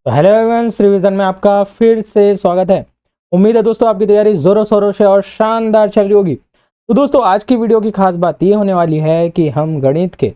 तो hello everyone, revision में आपका फिर से स्वागत है। उम्मीद है दोस्तों आपकी तैयारी जोरों शोरों से और शानदार चल रही होगी। तो दोस्तों आज की वीडियो की खास बात ये होने वाली है कि हम गणित के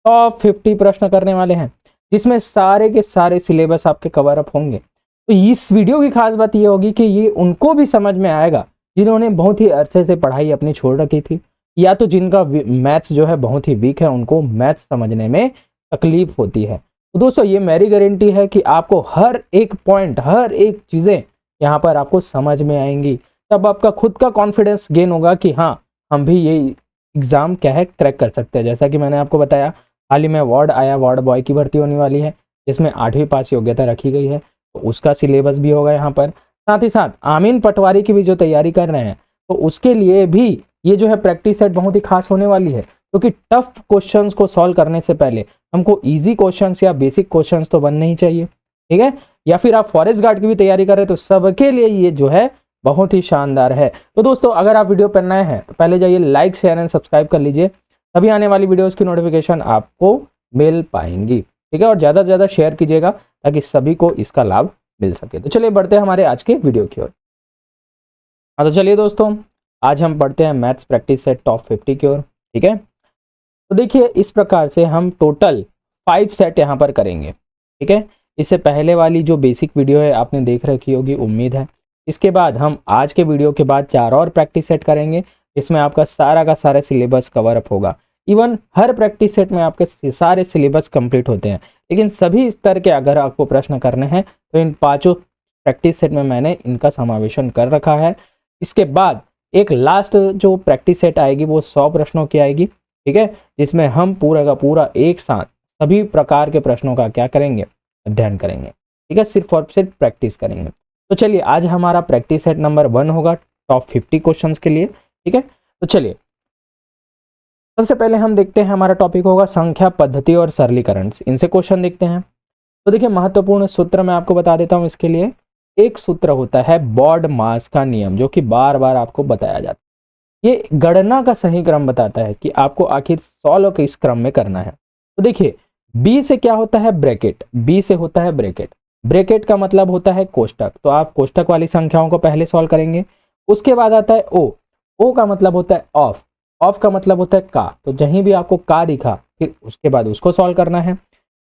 टॉप 50 प्रश्न करने वाले हैं, जिसमें सारे के सारे सिलेबस आपके कवर अप होंगे। तो इस वीडियो की खास बात ये होगी कि ये उनको भी समझ में आएगा जिन्होंने बहुत ही अरसे से पढ़ाई अपनी छोड़ रखी थी, या तो जिनका मैथ्स जो है बहुत ही वीक है, उनको मैथ्स समझने में तकलीफ होती है। तो दोस्तों ये मेरी गारंटी है कि आपको हर एक पॉइंट, हर एक चीज़ें यहाँ पर आपको समझ में आएंगी। तब आपका खुद का कॉन्फिडेंस गेन होगा कि हाँ, हम भी ये एग्ज़ाम क्या है क्रैक कर सकते हैं। जैसा कि मैंने आपको बताया, हाल ही में वार्ड आया, वार्ड बॉय की भर्ती होने वाली है, जिसमें 8वीं पास योग्यता रखी गई है, तो उसका सिलेबस भी होगा यहाँ पर। साथ ही साथ आमीन पटवारी की भी जो तैयारी कर रहे हैं, तो उसके लिए भी ये जो है प्रैक्टिस सेट बहुत ही खास होने वाली है, क्योंकि टफ क्वेश्चंस को सॉल्व करने से पहले हमको इजी क्वेश्चंस या बेसिक क्वेश्चंस तो बनने ही चाहिए, ठीक है। या फिर आप फॉरेस्ट गार्ड की भी तैयारी कर रहे हैं, तो सबके लिए ये जो है बहुत ही शानदार है। तो दोस्तों अगर आप वीडियो पर नए हैं तो पहले जाइए लाइक शेयर एंड सब्सक्राइब कर लीजिए, तभी आने वाली वीडियोस की नोटिफिकेशन आपको मिल पाएंगी, ठीक है। और ज़्यादा से ज़्यादा शेयर कीजिएगा ताकि सभी को इसका लाभ मिल सके। तो चलिए बढ़ते हैं हमारे आज के वीडियो की ओर। हाँ तो चलिए दोस्तों, आज हम पढ़ते हैं मैथ्स प्रैक्टिस सेट टॉप 50 की ओर, ठीक है। तो देखिए इस प्रकार से हम टोटल 5 सेट यहाँ पर करेंगे, ठीक है। इससे पहले वाली जो बेसिक वीडियो है आपने देख रखी होगी, उम्मीद है। इसके बाद हम आज के वीडियो के बाद 4 और प्रैक्टिस सेट करेंगे, इसमें आपका सारा का सारा सिलेबस कवर अप होगा। इवन हर प्रैक्टिस सेट में आपके सारे सिलेबस कंप्लीट होते हैं, लेकिन सभी स्तर के अगर आपको प्रश्न करने हैं तो इन 5 प्रैक्टिस सेट में मैंने इनका समावेशन कर रखा है। इसके बाद एक लास्ट जो प्रैक्टिस सेट आएगी वो 100 प्रश्नों की आएगी, ठीक है, जिसमें हम पूरा का पूरा एक साथ सभी प्रकार के प्रश्नों का क्या करेंगे, अध्ययन करेंगे, ठीक है, सिर्फ और सिर्फ प्रैक्टिस करेंगे। तो चलिए आज हमारा प्रैक्टिस सेट नंबर 1 होगा टॉप 50 क्वेश्चंस के लिए, ठीक है। तो चलिए सबसे पहले हम देखते हैं, हमारा टॉपिक होगा संख्या पद्धति और सरलीकरण। इनसे क्वेश्चन देखते हैं। तो देखिए महत्वपूर्ण सूत्र मैं आपको बता देता हूँ इसके लिए। एक सूत्र होता है बॉड मास का नियम, जो कि बार बार आपको बताया जाता है। ये गणना का सही क्रम बताता है कि आपको आखिर सॉल्व किस क्रम में करना है। तो देखिए बी से क्या होता है, ब्रैकेट। बी से होता है ब्रैकेट। ब्रैकेट का मतलब होता है कोष्टक, तो आप कोष्टक वाली संख्याओं को पहले सॉल्व करेंगे। उसके बाद आता है ओ। ओ का मतलब होता है ऑफ। ऑफ का मतलब होता है का, तो जहीं भी आपको का दिखा फिर उसके बाद उसको सॉल्व करना है।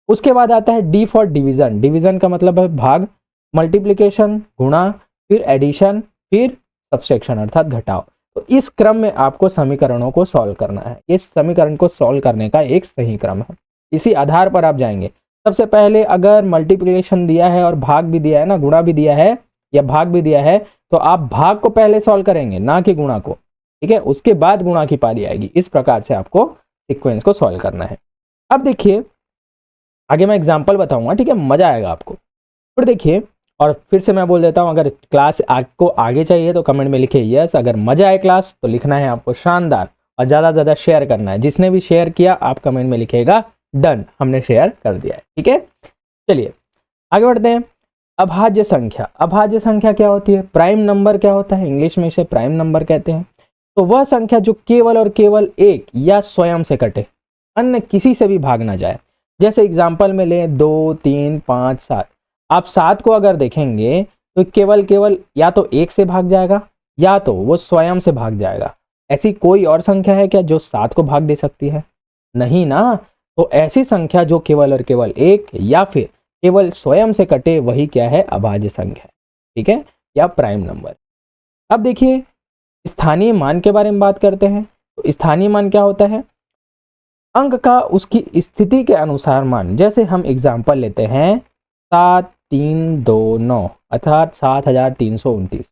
उसके बाद आता है डी फॉर डिवीजन। डिवीजन का मतलब है भाग, मल्टीप्लिकेशन गुणा, फिर एडिशन, फिर सब्सट्रैक्शन अर्थात घटाव। तो इस क्रम में आपको समीकरणों को सॉल्व करना है। इस समीकरण को सॉल्व करने का एक सही क्रम है, इसी आधार पर आप जाएंगे। सबसे पहले अगर मल्टीप्लिकेशन दिया है और भाग भी दिया है ना, गुणा भी दिया है या भाग भी दिया है, तो आप भाग को पहले सॉल्व करेंगे, ना कि गुणा को, ठीक है। उसके बाद गुणा की पारी आएगी। इस प्रकार से आपको सीक्वेंस को सॉल्व करना है। अब देखिए आगे मैं एग्जाम्पल बताऊंगा, ठीक है, मजा आएगा आपको। फिर देखिए, और फिर से मैं बोल देता हूं, अगर क्लास आपको आगे चाहिए तो कमेंट में लिखिए यस, अगर मजा आए क्लास तो लिखना है आपको शानदार, और ज़्यादा से ज़्यादा शेयर करना है। जिसने भी शेयर किया आप कमेंट में लिखिएगा डन, हमने शेयर कर दिया है, ठीक है। चलिए आगे बढ़ते हैं। अभाज्य संख्या। अभाज्य संख्या क्या होती है, प्राइम नंबर क्या होता है, इंग्लिश में इसे प्राइम नंबर कहते हैं। तो वह संख्या जो केवल और केवल एक या स्वयं से कटे, अन्य किसी से भी भाग ना जाए। जैसे एग्जाम्पल में लें 2, 3, 5, 7। आप 7 को अगर देखेंगे तो केवल या तो 1 से भाग जाएगा या तो वो स्वयं से भाग जाएगा। ऐसी कोई और संख्या है क्या जो 7 को भाग दे सकती है? नहीं ना। तो ऐसी संख्या जो केवल और केवल 1 या फिर केवल स्वयं से कटे, वही क्या है, अभाज्य संख्या, ठीक है, या प्राइम नंबर। अब देखिए स्थानीय मान के बारे में बात करते हैं। तो स्थानीय मान क्या होता है, अंक का उसकी स्थिति के अनुसार मान। जैसे हम एग्जाम्पल लेते हैं 7329 अर्थात 7329।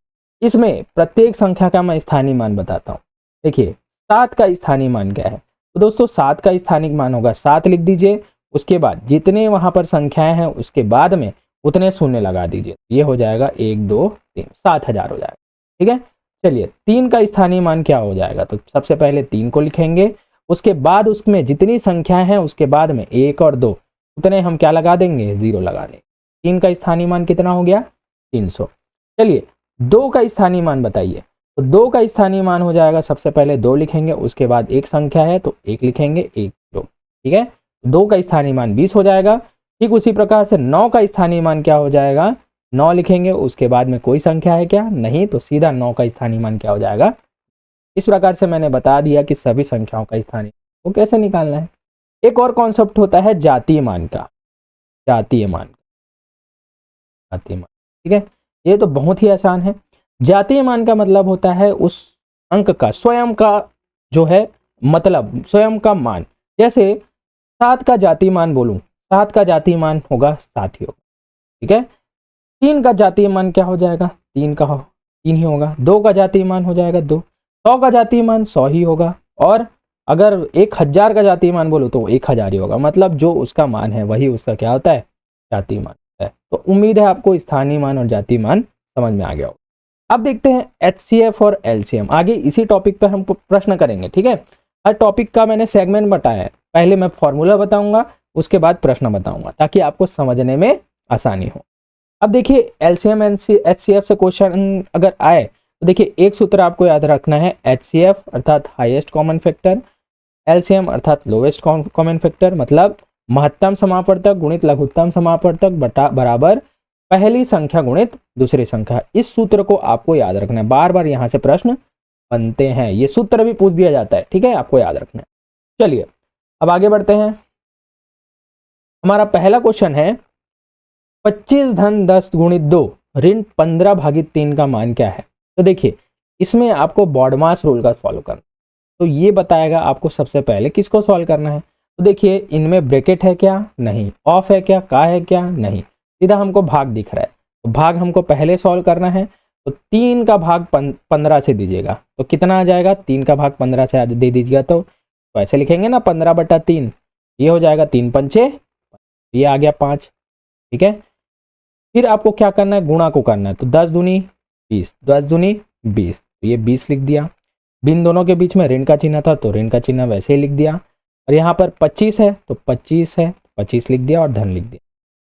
इसमें प्रत्येक संख्या का मैं स्थानीय मान बताता हूँ। देखिए 7 का स्थानीय मान क्या है, तो दोस्तों 7 का स्थानिक मान होगा 7 लिख दीजिए। उसके बाद जितने वहां पर संख्याएं हैं उसके बाद में उतने शून्य लगा दीजिए, ये हो जाएगा 1 2 3, 7000 हो जाएगा, ठीक है। चलिए 3 का स्थानीय मान क्या हो जाएगा, तो सबसे पहले 3 को लिखेंगे। उसके बाद उसमें जितनी संख्याएं हैं उसके बाद में 1 और 2 उतने हम क्या लगा देंगे, 0 लगा देंगे। 3 का स्थानीय मान कितना हो गया, 300। चलिए 2 का स्थानीय मान बताइए। तो 2 का स्थानीय मान हो जाएगा, सबसे पहले 2 लिखेंगे, उसके बाद एक संख्या है तो 1 लिखेंगे, 1 2, ठीक है। 2 का स्थानीय मान 20 हो जाएगा। ठीक उसी प्रकार से 9 का स्थानीय मान क्या हो जाएगा, 9 लिखेंगे, उसके बाद में कोई संख्या है क्या, नहीं, तो सीधा 9 का स्थानीय मान क्या हो जाएगा। इस प्रकार से मैंने बता दिया कि सभी संख्याओं का स्थानीय वो कैसे निकालना है। एक और कॉन्सेप्ट होता है जातीय मान का, जातीय मान, जातीय मान, ठीक है, ये तो बहुत ही आसान है। जातीय मान का मतलब होता है उस अंक का स्वयं का जो है मतलब स्वयं का मान। जैसे 7 का जातीय मान बोलूं, 7 का जातीय मान होगा 7 ही होगा, ठीक है। 3 का जातीय मान क्या हो जाएगा, 3 ही होगा। 2 का जातीय मान हो जाएगा 2। 100 का जातीय मान 100 ही होगा। और अगर 1000 का जातीय मान बोलो तो 1000 ही होगा। मतलब जो उसका मान है वही उसका क्या होता है, जातीय मान होता है। तो उम्मीद है आपको स्थानीय मान और जातीय मान समझ में आ गया होगा। अब देखते हैं HCF और LCM। आगे इसी टॉपिक पर हम प्रश्न करेंगे, ठीक है। हर टॉपिक का मैंने सेगमेंट बताया है, पहले मैं फॉर्मूला बताऊंगा, उसके बाद प्रश्न बताऊंगा, ताकि आपको समझने में आसानी हो। अब देखिए LCM HCF से क्वेश्चन अगर आए तो देखिए एक सूत्र आपको याद रखना है, HCF अर्थात हाईएस्ट कॉमन फैक्टर, LCM अर्थात लोएस्ट कॉमन फैक्टर, मतलब महत्तम समापवर्तक गुणित लघुत्तम समापवर्तक बराबर पहली संख्या गुणित दूसरी संख्या। इस सूत्र को आपको याद रखना है, बार बार यहाँ से प्रश्न बनते हैं, ये सूत्र भी पूछ दिया जाता है, ठीक है, आपको याद रखना है। चलिए अब आगे बढ़ते हैं। हमारा पहला क्वेश्चन है 25 धन 10 गुणित 2 ऋण 15 भागित 3 का मान क्या है। तो देखिए इसमें आपको बॉडमास रूल का फॉलो करना, तो ये बताएगा आपको सबसे पहले किसको सॉल्व करना है। तो देखिए इनमें ब्रैकेट है क्या, नहीं, ऑफ है क्या, का है क्या, नहीं, सीधा हमको भाग दिख रहा है, तो भाग हमको पहले सॉल्व करना है। तो 3 का भाग 15 से दीजिएगा तो कितना आ जाएगा, 3 का भाग 15 से दे दीजिएगा तो ऐसे लिखेंगे ना 15/3, ये हो जाएगा 3 पंचे, ये आ गया 5, ठीक है। फिर आपको क्या करना है, गुणा को करना है, तो 10 दूनी 20, 10 दूनी 20, तो ये 20 लिख दिया। बिन दोनों के बीच में ऋण का चिन्ह था तो ऋण का चिन्ह वैसे ही लिख दिया। और यहाँ पर 25 है तो 25 है, 25 लिख दिया और धन लिख दिया।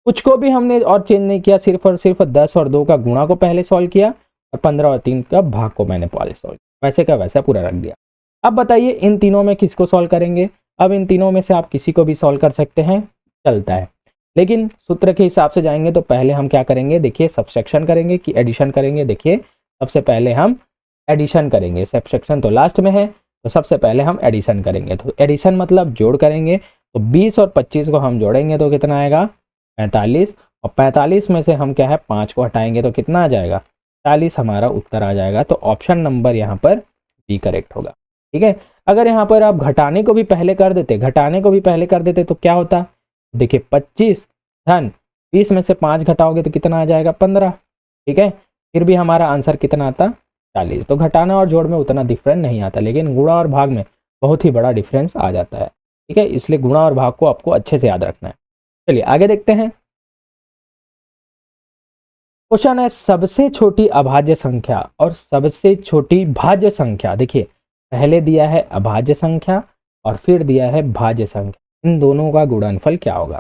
कुछ को भी हमने और चेंज नहीं किया, सिर्फ और सिर्फ 10 और 2 का गुणा को पहले सॉल्व किया और 15 और 3 का भाग को मैंने पहले सॉल्व किया, वैसे का वैसा पूरा रख दिया। अब बताइए इन तीनों में किसको सॉल्व करेंगे। अब इन तीनों में से आप किसी को भी सॉल्व कर सकते हैं, चलता है, लेकिन सूत्र के हिसाब से जाएंगे तो पहले हम क्या करेंगे, देखिए सबसेक्शन करेंगे कि एडिशन करेंगे। देखिए सबसे पहले हम एडिशन करेंगे, सबसेक्शन तो लास्ट में है, तो सबसे पहले हम एडिशन करेंगे। तो एडिशन मतलब जोड़ करेंगे, तो 20 और 25 को हम जोड़ेंगे तो कितना आएगा 45, और 45 में से हम क्या है 5 को हटाएंगे तो कितना आ जाएगा 40, हमारा उत्तर आ जाएगा। तो ऑप्शन नंबर यहाँ पर बी करेक्ट होगा, ठीक है। अगर यहाँ पर आप घटाने को भी पहले कर देते तो क्या होता, देखिए 25 धन 20 में से 5 घटाओगे तो कितना आ जाएगा 15, ठीक है। फिर भी हमारा आंसर कितना आता 40। तो घटाना और जोड़ में उतना डिफरेंस नहीं आता, लेकिन गुणा और भाग में बहुत ही बड़ा डिफरेंस आ जाता है, ठीक है। इसलिए गुणा और भाग को आपको अच्छे से याद रखना है। चलिए आगे देखते हैं। क्वेश्चन है सबसे छोटी अभाज्य संख्या और सबसे छोटी भाज्य संख्या। देखिए पहले दिया है अभाज्य संख्या और फिर दिया है भाज्य संख्या, इन दोनों का गुणनफल क्या होगा।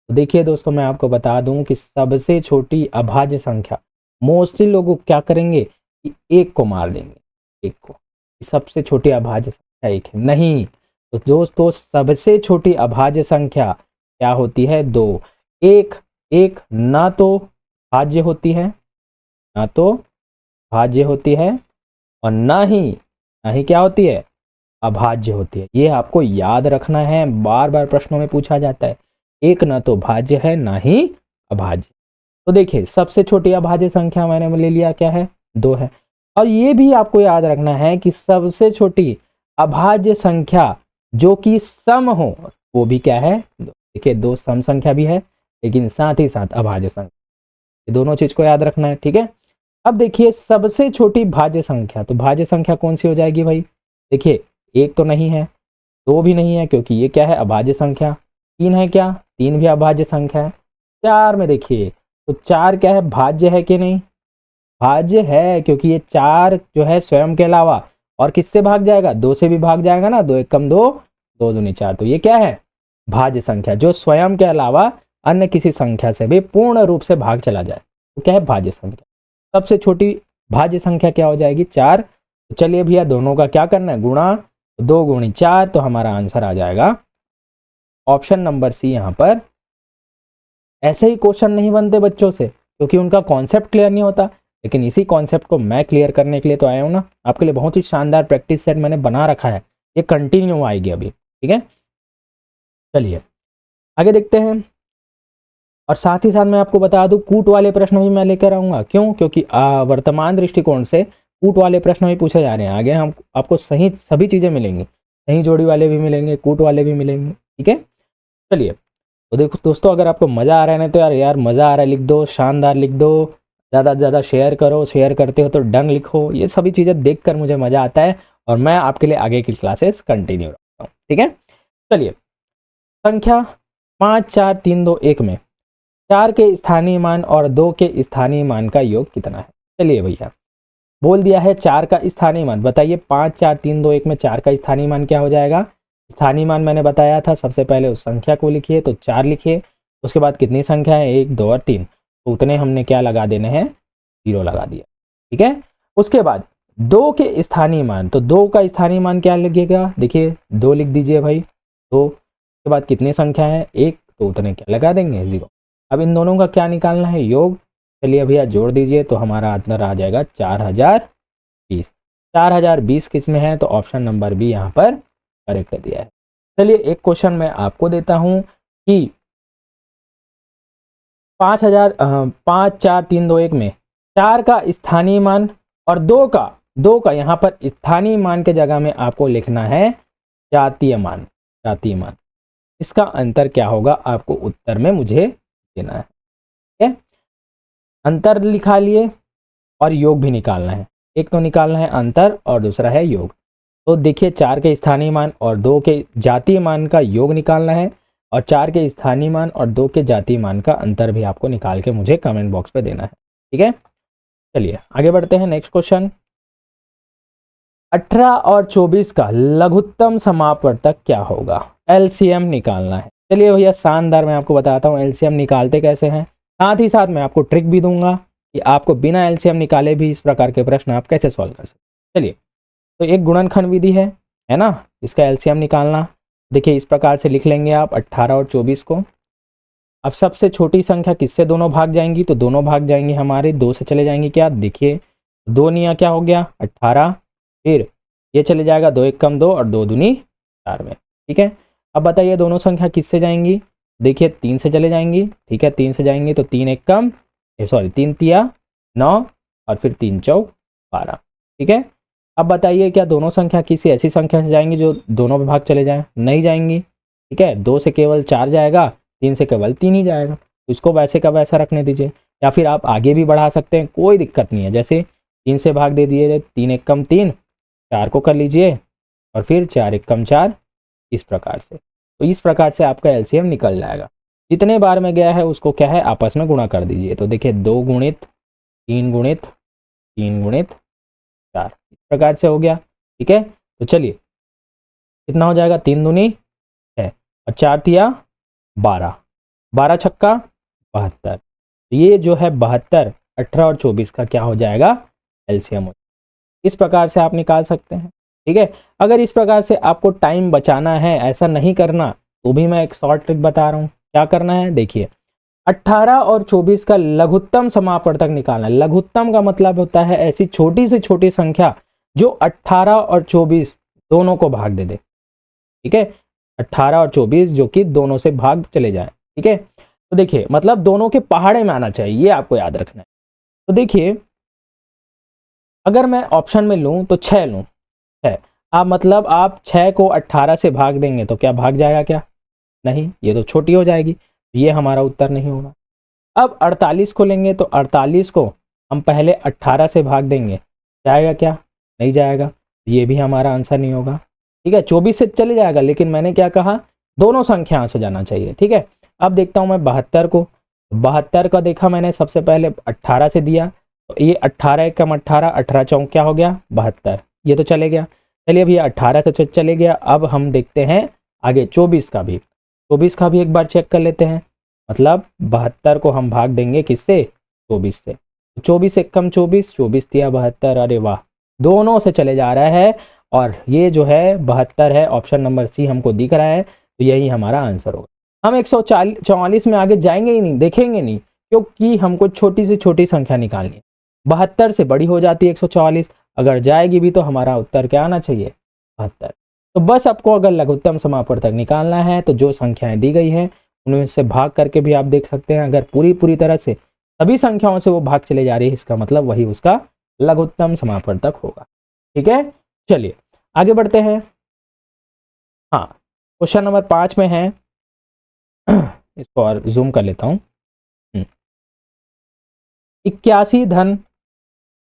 तो देखिए दोस्तों मैं आपको बता दूं कि सबसे छोटी अभाज्य संख्या, मोस्टली लोग क्या करेंगे कि एक को मार देंगे, एक को, सबसे छोटी अभाज्य संख्या एक है, नहीं। तो दोस्तों सबसे छोटी अभाज्य संख्या क्या होती है, 2। एक ना तो भाज्य होती है, ना तो भाज्य होती है और ना ही क्या होती है, अभाज्य होती है। ये आपको याद रखना है, बार बार प्रश्नों में पूछा जाता है, एक ना तो भाज्य है ना ही अभाज्य। तो देखिए सबसे छोटी अभाज्य संख्या मैंने ले लिया क्या है, 2 है। और ये भी आपको याद रखना है कि सबसे छोटी अभाज्य संख्या जो कि सम हो वो भी क्या है, देखिए 2 सम संख्या भी है, लेकिन साथ ही साथ अभाज्य संख्या, ये दोनों चीज को याद रखना है, ठीक है। अब देखिए सबसे छोटी भाज्य संख्या, तो भाज्य संख्या कौन सी हो जाएगी भाई, देखिए 1 तो नहीं है, 2 भी नहीं है क्योंकि ये क्या है अभाज्य संख्या, 3 है क्या, 3 भी अभाज्य संख्या है, 4 में देखिए तो 4 क्या है भाज्य है कि नहीं, भाज्य है, क्योंकि ये 4 जो है स्वयं के अलावा और किससे भाग जाएगा, 2 से भी भाग जाएगा ना, 2 एकम 2, 2 दूनी 4, तो ये क्या है भाज्य संख्या, जो स्वयं के अलावा अन्य किसी संख्या से भी पूर्ण रूप से भाग चला जाए तो क्या है भाज्य संख्या। सबसे छोटी भाज्य संख्या क्या हो जाएगी 4। तो चलिए भैया दोनों का क्या करना है गुणा, 2 गुणी 4, तो हमारा आंसर आ जाएगा ऑप्शन नंबर सी यहाँ पर ऐसे ही क्वेश्चन नहीं बनते बच्चों से, क्योंकि उनका कॉन्सेप्ट क्लियर नहीं होता। लेकिन इसी कॉन्सेप्ट को मैं क्लियर करने के लिए तो आया हूँ ना, आपके लिए बहुत ही शानदार प्रैक्टिस सेट मैंने बना रखा है, ये कंटिन्यू आएगी अभी, ठीक है। चलिए आगे देखते हैं। और साथ ही साथ मैं आपको बता दूं, कूट वाले प्रश्न भी मैं लेकर आऊँगा। क्यों? क्योंकि वर्तमान दृष्टिकोण से कूट वाले प्रश्न भी पूछे जा रहे हैं। आगे हम आपको सही सभी चीज़ें मिलेंगी, सही जोड़ी वाले भी मिलेंगे, कूट वाले भी मिलेंगे, ठीक है। चलिए तो देखो दोस्तों, अगर आपको मज़ा आ रहा है ना, तो यार मज़ा आ रहा है लिख दो, शानदार लिख दो, ज़्यादा से ज़्यादा शेयर करो, शेयर करते हो तो डन लिखो। ये सभी चीज़ें देखकर मुझे मज़ा आता है और मैं आपके लिए आगे की क्लासेस कंटिन्यू रखता हूँ, ठीक है। चलिए, संख्या 5 4 3 2 1 में 4 के स्थानीय मान और 2 के स्थानीय मान का योग कितना है? चलिए भैया, बोल दिया है 4 का स्थानीय मान। बताइए 5 4 3 2 1 में 4 का स्थानीय मान क्या हो जाएगा? स्थानीय मान मैंने बताया था, सबसे पहले उस संख्या को लिखिए, तो 4 लिखिए। उसके बाद कितनी संख्या है? 1 2 और 3, तो उतने हमने क्या लगा देने हैं? 0 लगा दिया, ठीक है। उसके बाद 2 के स्थानीय मान, तो 2 का स्थानीय मान क्या लगेगा? देखिए 2 लिख दीजिए भाई, 2 के बाद कितनी संख्या है? 1, तो उतने क्या लगा देंगे? 0। अब इन दोनों का क्या निकालना है? योग। चलिए भैया जोड़ दीजिए, तो हमारा आंसर आ जाएगा 4020। 4020 किस में है? तो ऑप्शन नंबर बी यहाँ पर करेक्ट दिया है। चलिए एक क्वेश्चन मैं आपको देता हूं कि 5 4 3 2 1 में 4 का स्थानीय मान और 2 का यहाँ पर स्थानीय मान के जगह में आपको लिखना है जातीय मान, जातीय मान। इसका अंतर क्या होगा? आपको उत्तर में मुझे देना है, ठीक है। अंतर लिखा लिए और योग भी निकालना है। एक तो निकालना है अंतर और दूसरा है योग। तो देखिए 4 के स्थानीय मान और 2 के जातीय मान का योग निकालना है, और 4 के स्थानीय मान और 2 के जातीय मान का अंतर भी आपको निकाल के मुझे कमेंट बॉक्स पे देना है, ठीक है। चलिए आगे बढ़ते हैं। नेक्स्ट क्वेश्चन, 18 और 24 का लघुत्तम समापवर्तक क्या होगा? एलसीएम निकालना है। चलिए भैया शानदार, मैं आपको बताता हूँ एलसीएम निकालते कैसे हैं। साथ ही साथ मैं आपको ट्रिक भी दूंगा कि आपको बिना एलसीएम निकाले भी इस प्रकार के प्रश्न आप कैसे सॉल्व कर सकते। चलिए, तो एक गुणनखंड विधि है ना, इसका एलसीएम निकालना। देखिए इस प्रकार से लिख लेंगे आप 18 और 24 को। अब सबसे छोटी संख्या किससे दोनों भाग जाएंगी? तो दोनों भाग जाएंगे हमारे 2 से चले जाएंगे। क्या? देखिए 2 निया क्या हो गया? 18, फिर ये चले जाएगा 2 1 कम 2 और 2 दूनी 4 में, ठीक है। अब बताइए दोनों संख्या किससे जाएंगी? देखिए 3 से चले जाएंगी, ठीक है। 3 से जाएंगे तो 3 1 कम, सॉरी 3 तिया 9 और फिर 3 चौक 12, ठीक है। अब बताइए क्या दोनों संख्या किसी ऐसी संख्या से जाएंगी जो दोनों में भाग चले जाएं? नहीं जाएंगी, ठीक है। 2 से केवल 4 जाएगा, 3 से केवल 3 ही जाएगा, तो इसको वैसे का वैसा रखने दीजिए। या फिर आप आगे भी बढ़ा सकते हैं, कोई दिक्कत नहीं है। जैसे 3 से भाग दे दिए, 3 1 कम 3, 4 को कर लीजिए और फिर 4 1 कम 4, इस प्रकार से। तो इस प्रकार से आपका एलसीएम निकल जाएगा। जितने बार में गया है उसको क्या है? आपस में गुणा कर दीजिए। तो देखिए 2 गुणित 3 गुणित 3 गुणित 4, इस प्रकार से हो गया, ठीक है। तो चलिए कितना हो जाएगा? 3 दूनी 6 और 4 तिया 12, 12 छक्का 72। ये जो है 72, 18 और 24 का क्या हो जाएगा? एलसीएम। इस प्रकार से आप निकाल सकते हैं, ठीक है। अगर इस प्रकार से आपको टाइम बचाना है, ऐसा नहीं करना, तो भी मैं एक शॉर्ट ट्रिक बता रहा हूँ। क्या करना है? देखिए 18 और 24 का लघुत्तम समापवर्तक निकालना है। लघुत्तम का मतलब होता है ऐसी छोटी से छोटी संख्या जो 18 और 24 दोनों को भाग दे दे, ठीक है। 18 और 24 जो कि दोनों से भाग चले जाए, ठीक है। तो देखिए मतलब दोनों के पहाड़े में आना चाहिए, ये आपको याद रखना है। तो देखिए अगर मैं ऑप्शन में लूं तो 6 लूं, 6। आप मतलब आप 6 को 18 से भाग देंगे तो क्या भाग जाएगा? क्या नहीं, ये तो छोटी हो जाएगी, ये हमारा उत्तर नहीं होगा। अब 48 को लेंगे तो 48 को हम पहले 18 से भाग देंगे, जाएगा क्या? नहीं जाएगा, ये भी हमारा आंसर नहीं होगा, ठीक है। 24 से चले जाएगा, लेकिन मैंने क्या कहा? दोनों संख्याओं से जाना चाहिए, ठीक है। अब देखता हूं मैं 72 को। 72 का देखा मैंने सबसे पहले 18 से दिया, तो ये 18 कम 18, 18 चौक क्या हो गया? 72, ये तो चले गया। चलिए भैया 18 से चले गया। अब हम देखते हैं आगे 24 का भी। 24 का भी एक बार चेक कर लेते हैं। मतलब 72 को हम भाग देंगे किससे? 24 से। 24 एक कम 24, 24 दिया 72। अरे वाह, दोनों से चले जा रहा है और ये जो है 72 है, ऑप्शन नंबर सी हमको दिख रहा है, तो यही हमारा आंसर होगा। हम 144 में आगे जाएंगे ही नहीं, देखेंगे नहीं, क्योंकि हमको छोटी से छोटी संख्या निकालनी है। 72 से बड़ी हो जाती है 144, अगर जाएगी भी तो हमारा उत्तर क्या आना चाहिए, 72। तो बस आपको अगर लघुत्तम समापवर्तक निकालना है तो जो संख्याएं दी गई है उनमें से भाग करके भी आप देख सकते हैं। अगर पूरी तरह से सभी संख्याओं से वो भाग चले जा रही है, इसका मतलब वही उसका लघुत्तम समापवर्तक होगा। ठीक है, चलिए आगे बढ़ते हैं। हाँ, क्वेश्चन नंबर 5 में है, इसको और जूम कर लेता हूँ। 81 धन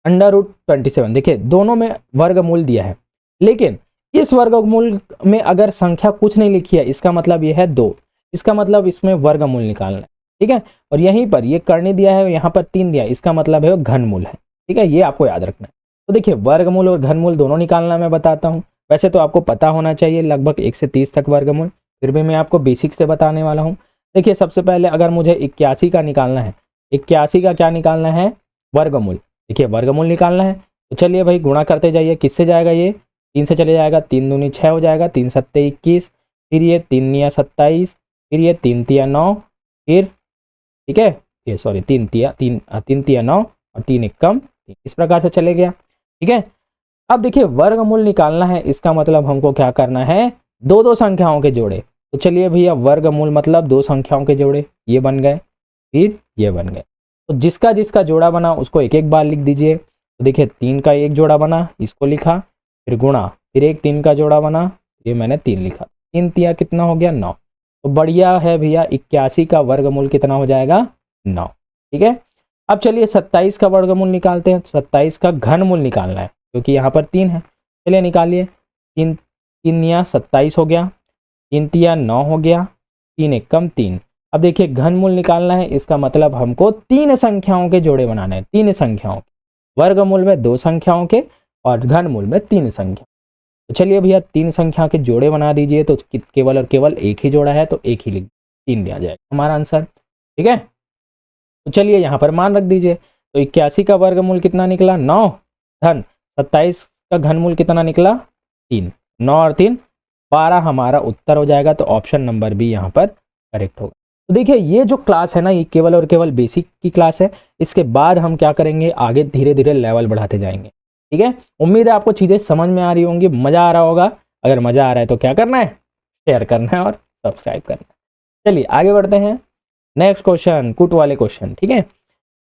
√27। देखिए दोनों में वर्गमूल दिया है, लेकिन इस वर्गमूल में अगर संख्या कुछ नहीं लिखी है, इसका मतलब यह है 2, इसका मतलब इसमें वर्गमूल निकालना है। ठीक है, और यहीं पर ये करने दिया है, यहाँ पर 3 दिया है, इसका मतलब है घनमूल है। ठीक है, ये आपको याद रखना है। तो देखिए वर्गमूल और घनमूल दोनों निकालना मैं बताता हूँ। वैसे तो आपको पता होना चाहिए लगभग 1 से 30 तक वर्गमूल, फिर भी मैं आपको बेसिक से बताने वाला हूँ। देखिए सबसे पहले अगर मुझे 81 का निकालना है, 81 का क्या निकालना है, वर्गमूल। देखिए वर्गमूल निकालना है तो चलिए भाई गुणा करते जाइए। किससे जाएगा, ये 3 से चले जाएगा, 3 दूनी 6 हो जाएगा, 3 सत्ते 21, फिर ये 3 निया 27, फिर ये 3 तिया 9, फिर ठीक है ये सॉरी 3 तिया 9 और 3 एकम 3, इस प्रकार से चले गया। ठीक है, अब देखिए वर्गमूल निकालना है, इसका मतलब हमको क्या करना है, दो दो संख्याओं के जोड़े। तो चलिए भैया वर्गमूल मतलब दो संख्याओं के जोड़े, ये बन गए, फिर ये बन गए। तो जिसका जिसका जोड़ा बना उसको एक एक बार लिख दीजिए। तो देखिए 3 का एक जोड़ा बना, इसको लिखा, फिर गुणा, फिर एक 3 का जोड़ा बना, ये मैंने 3 लिखा, 3 तिया कितना हो गया 9। तो बढ़िया है भैया, 81 का वर्गमूल कितना हो जाएगा 9। ठीक है, अब चलिए 27 का वर्गमूल निकालते हैं। 27 का घनमूल निकालना है क्योंकि यहाँ पर 3 है। चलिए निकालिए, 3 तिया 27 हो गया, 3 तिया 9 हो गया, 3 एकम 3। अब देखिए घनमूल निकालना है, इसका मतलब हमको 3 संख्याओं के जोड़े बनाने हैं, 3 संख्याओं के। वर्गमूल में 2 संख्याओं के और घनमूल में 3 संख्या। तो चलिए भैया 3 संख्या के जोड़े बना दीजिए। तो केवल और केवल एक ही जोड़ा है तो एक ही लिख, 3 दिया जाएगा हमारा आंसर। ठीक है, तो चलिए यहाँ पर मान रख दीजिए। तो 81 का वर्गमूल कितना निकला 9, धन 27 का घनमूल कितना निकला 3, 9 और 3 12 हमारा उत्तर हो जाएगा। तो ऑप्शन नंबर बी यहाँ पर करेक्ट होगा। तो देखिए ये जो क्लास है ना, ये केवल और केवल बेसिक की क्लास है। इसके बाद हम क्या करेंगे, आगे धीरे धीरे लेवल बढ़ाते जाएंगे। ठीक है, उम्मीद है आपको चीज़ें समझ में आ रही होंगी, मज़ा आ रहा होगा। अगर मज़ा आ रहा है तो क्या करना है, शेयर करना है और सब्सक्राइब करना है। चलिए आगे बढ़ते हैं। नेक्स्ट क्वेश्चन, कुट वाले क्वेश्चन। ठीक है,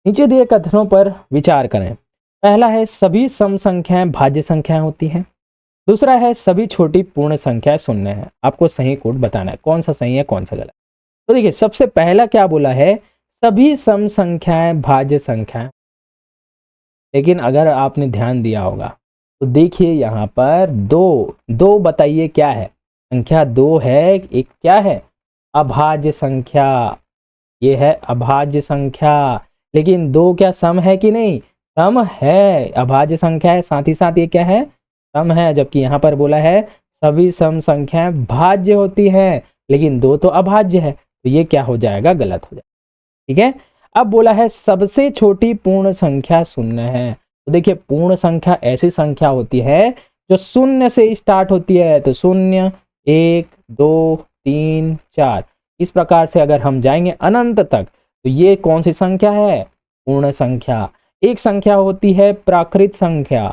नीचे दिए कथनों पर विचार करें। पहला है सभी सम संख्याएं भाज्य संख्याएं होती हैं। दूसरा है सभी छोटी पूर्ण संख्याएं शून्य है। आपको सही कोड बताना है, कौन सा सही है कौन सा गलत। तो देखिए सबसे पहला क्या बोला है, सभी सम संख्याएं भाज्य संख्याएं। लेकिन अगर आपने ध्यान दिया होगा तो देखिए यहाँ पर दो बताइए क्या है, संख्या 2 है, एक क्या है अभाज्य संख्या, ये है अभाज्य संख्या। लेकिन 2 क्या सम है कि नहीं, सम है, अभाज्य संख्या है, साथ ही साथ ये क्या है सम है। जबकि यहाँ पर बोला है सभी सम संख्याएं भाज्य होती है, लेकिन 2 तो अभाज्य है, तो ये क्या हो जाएगा, गलत हो जाएगा। ठीक है, अब बोला है सबसे छोटी पूर्ण संख्या शून्य है। तो देखिए पूर्ण संख्या ऐसी संख्या होती है जो शून्य से स्टार्ट होती है। तो 0 1 2 3 4 इस प्रकार से अगर हम जाएंगे अनंत तक तो ये कौन सी संख्या है, पूर्ण संख्या। एक संख्या होती है प्राकृत संख्या,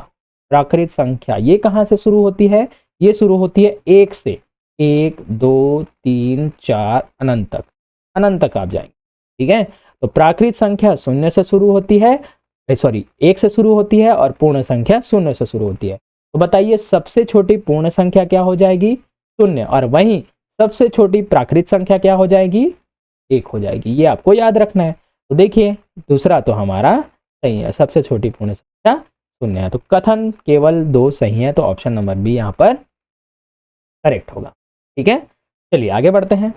प्राकृत संख्या ये कहाँ से शुरू होती है, ये शुरू होती है 1 से, 1 2 3 4 अनंत तक, अनंत तक आप जाएंगे। ठीक है, तो प्राकृत संख्या 0 से शुरू होती है, सॉरी 1 से शुरू होती है और पूर्ण संख्या 0 से शुरू होती है। तो बताइए सबसे छोटी पूर्ण संख्या क्या हो जाएगी, 0, और वहीं सबसे छोटी प्राकृत संख्या क्या हो जाएगी, 1 हो जाएगी। ये आपको याद रखना है। तो देखिए दूसरा तो हमारा सही है, सबसे छोटी पूर्ण संख्या 0 है। तो कथन केवल 2 सही है, तो ऑप्शन नंबर बी यहाँ पर करेक्ट होगा। ठीक है, चलिए आगे बढ़ते हैं।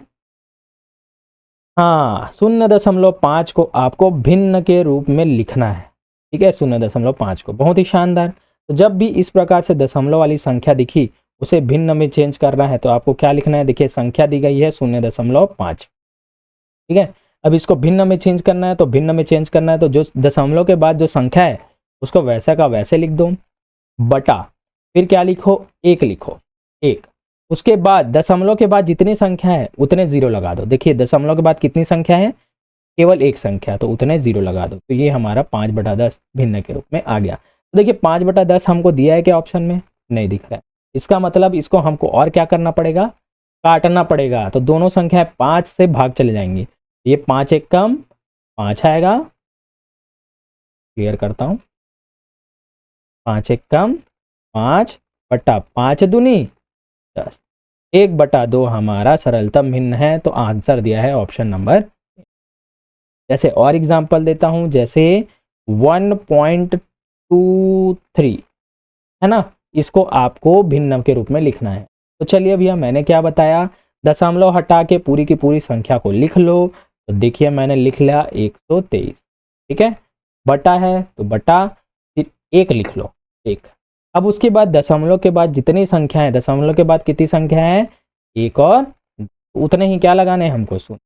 हाँ, 0.5 को आपको भिन्न के रूप में लिखना है। ठीक है, 0.5 को, बहुत ही शानदार। तो जब भी इस प्रकार से दशमलव वाली संख्या दिखी उसे भिन्न में चेंज करना है तो आपको क्या लिखना है, देखिए संख्या दी गई है 0.5। ठीक है, अब इसको भिन्न में चेंज करना है, तो भिन्न में चेंज करना है तो जो दशमलव के बाद जो संख्या है उसको वैसा का वैसे लिख दो, बटा फिर क्या लिखो, 1 लिखो, 1। उसके बाद दशमलव के बाद जितनी संख्या है उतने जीरो लगा दो। देखिए दशमलव के बाद कितनी संख्या है, केवल एक संख्या, तो उतने जीरो लगा दो। तो ये हमारा 5/10 भिन्न के रूप में आ गया। तो देखिए 5/10 हमको दिया है क्या ऑप्शन में, नहीं दिख रहा है। इसका मतलब इसको हमको और क्या करना पड़ेगा, काटना पड़ेगा। तो दोनों संख्याएं 5 से भाग चले जाएंगी। ये 5 एक कम 5 आएगा, क्लियर करता हूं, 5 एक कम 5 बटा 5 दूनी 10, 1/2 हमारा सरलतम भिन्न है। तो आंसर दिया है ऑप्शन नंबर। जैसे और एग्जांपल देता हूं, जैसे 1.23 है ना, इसको आपको भिन्न के रूप में लिखना है। तो चलिए भैया मैंने क्या बताया, दशमलव हटा के पूरी की पूरी संख्या को लिख लो। तो देखिए मैंने लिख लिया 123, ठीक है, बटा है तो बटा, फिर एक लिख लो, एक। अब उसके बाद दशमलव के बाद जितनी संख्या है, दशमलव के बाद कितनी संख्या है, एक, और उतने ही क्या लगाने हैं हमको, शून्य।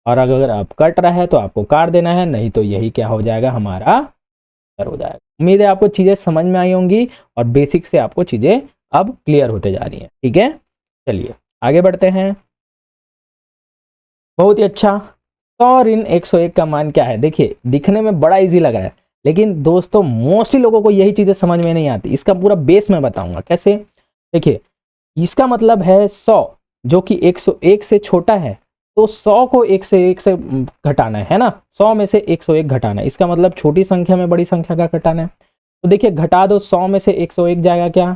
और अगर आप कट रहा है तो आपको काट देना है, नहीं तो यही क्या हो जाएगा, हमारा आंसर हो जाएगा। उम्मीद है आपको चीजें समझ में आई होंगी और बेसिक से आपको चीजें अब क्लियर होते जा रही हैं, ठीक है। चलिए आगे बढ़ते हैं। बहुत ही अच्छा। 100 ऋण 101 का मान क्या है। देखिए दिखने में बड़ा इजी लग रहा है, लेकिन दोस्तों मोस्टली लोगों को यही चीजें समझ में नहीं आती। इसका पूरा बेस मैं बताऊंगा कैसे। देखिए इसका मतलब है 100 जो कि 101 से छोटा है, तो 100 को 1 से घटाना है ना, 100 में से 101 घटाना है। इसका मतलब छोटी संख्या में बड़ी संख्या का घटाना है। तो देखिए घटा दो, 100 में से 101 जाएगा क्या,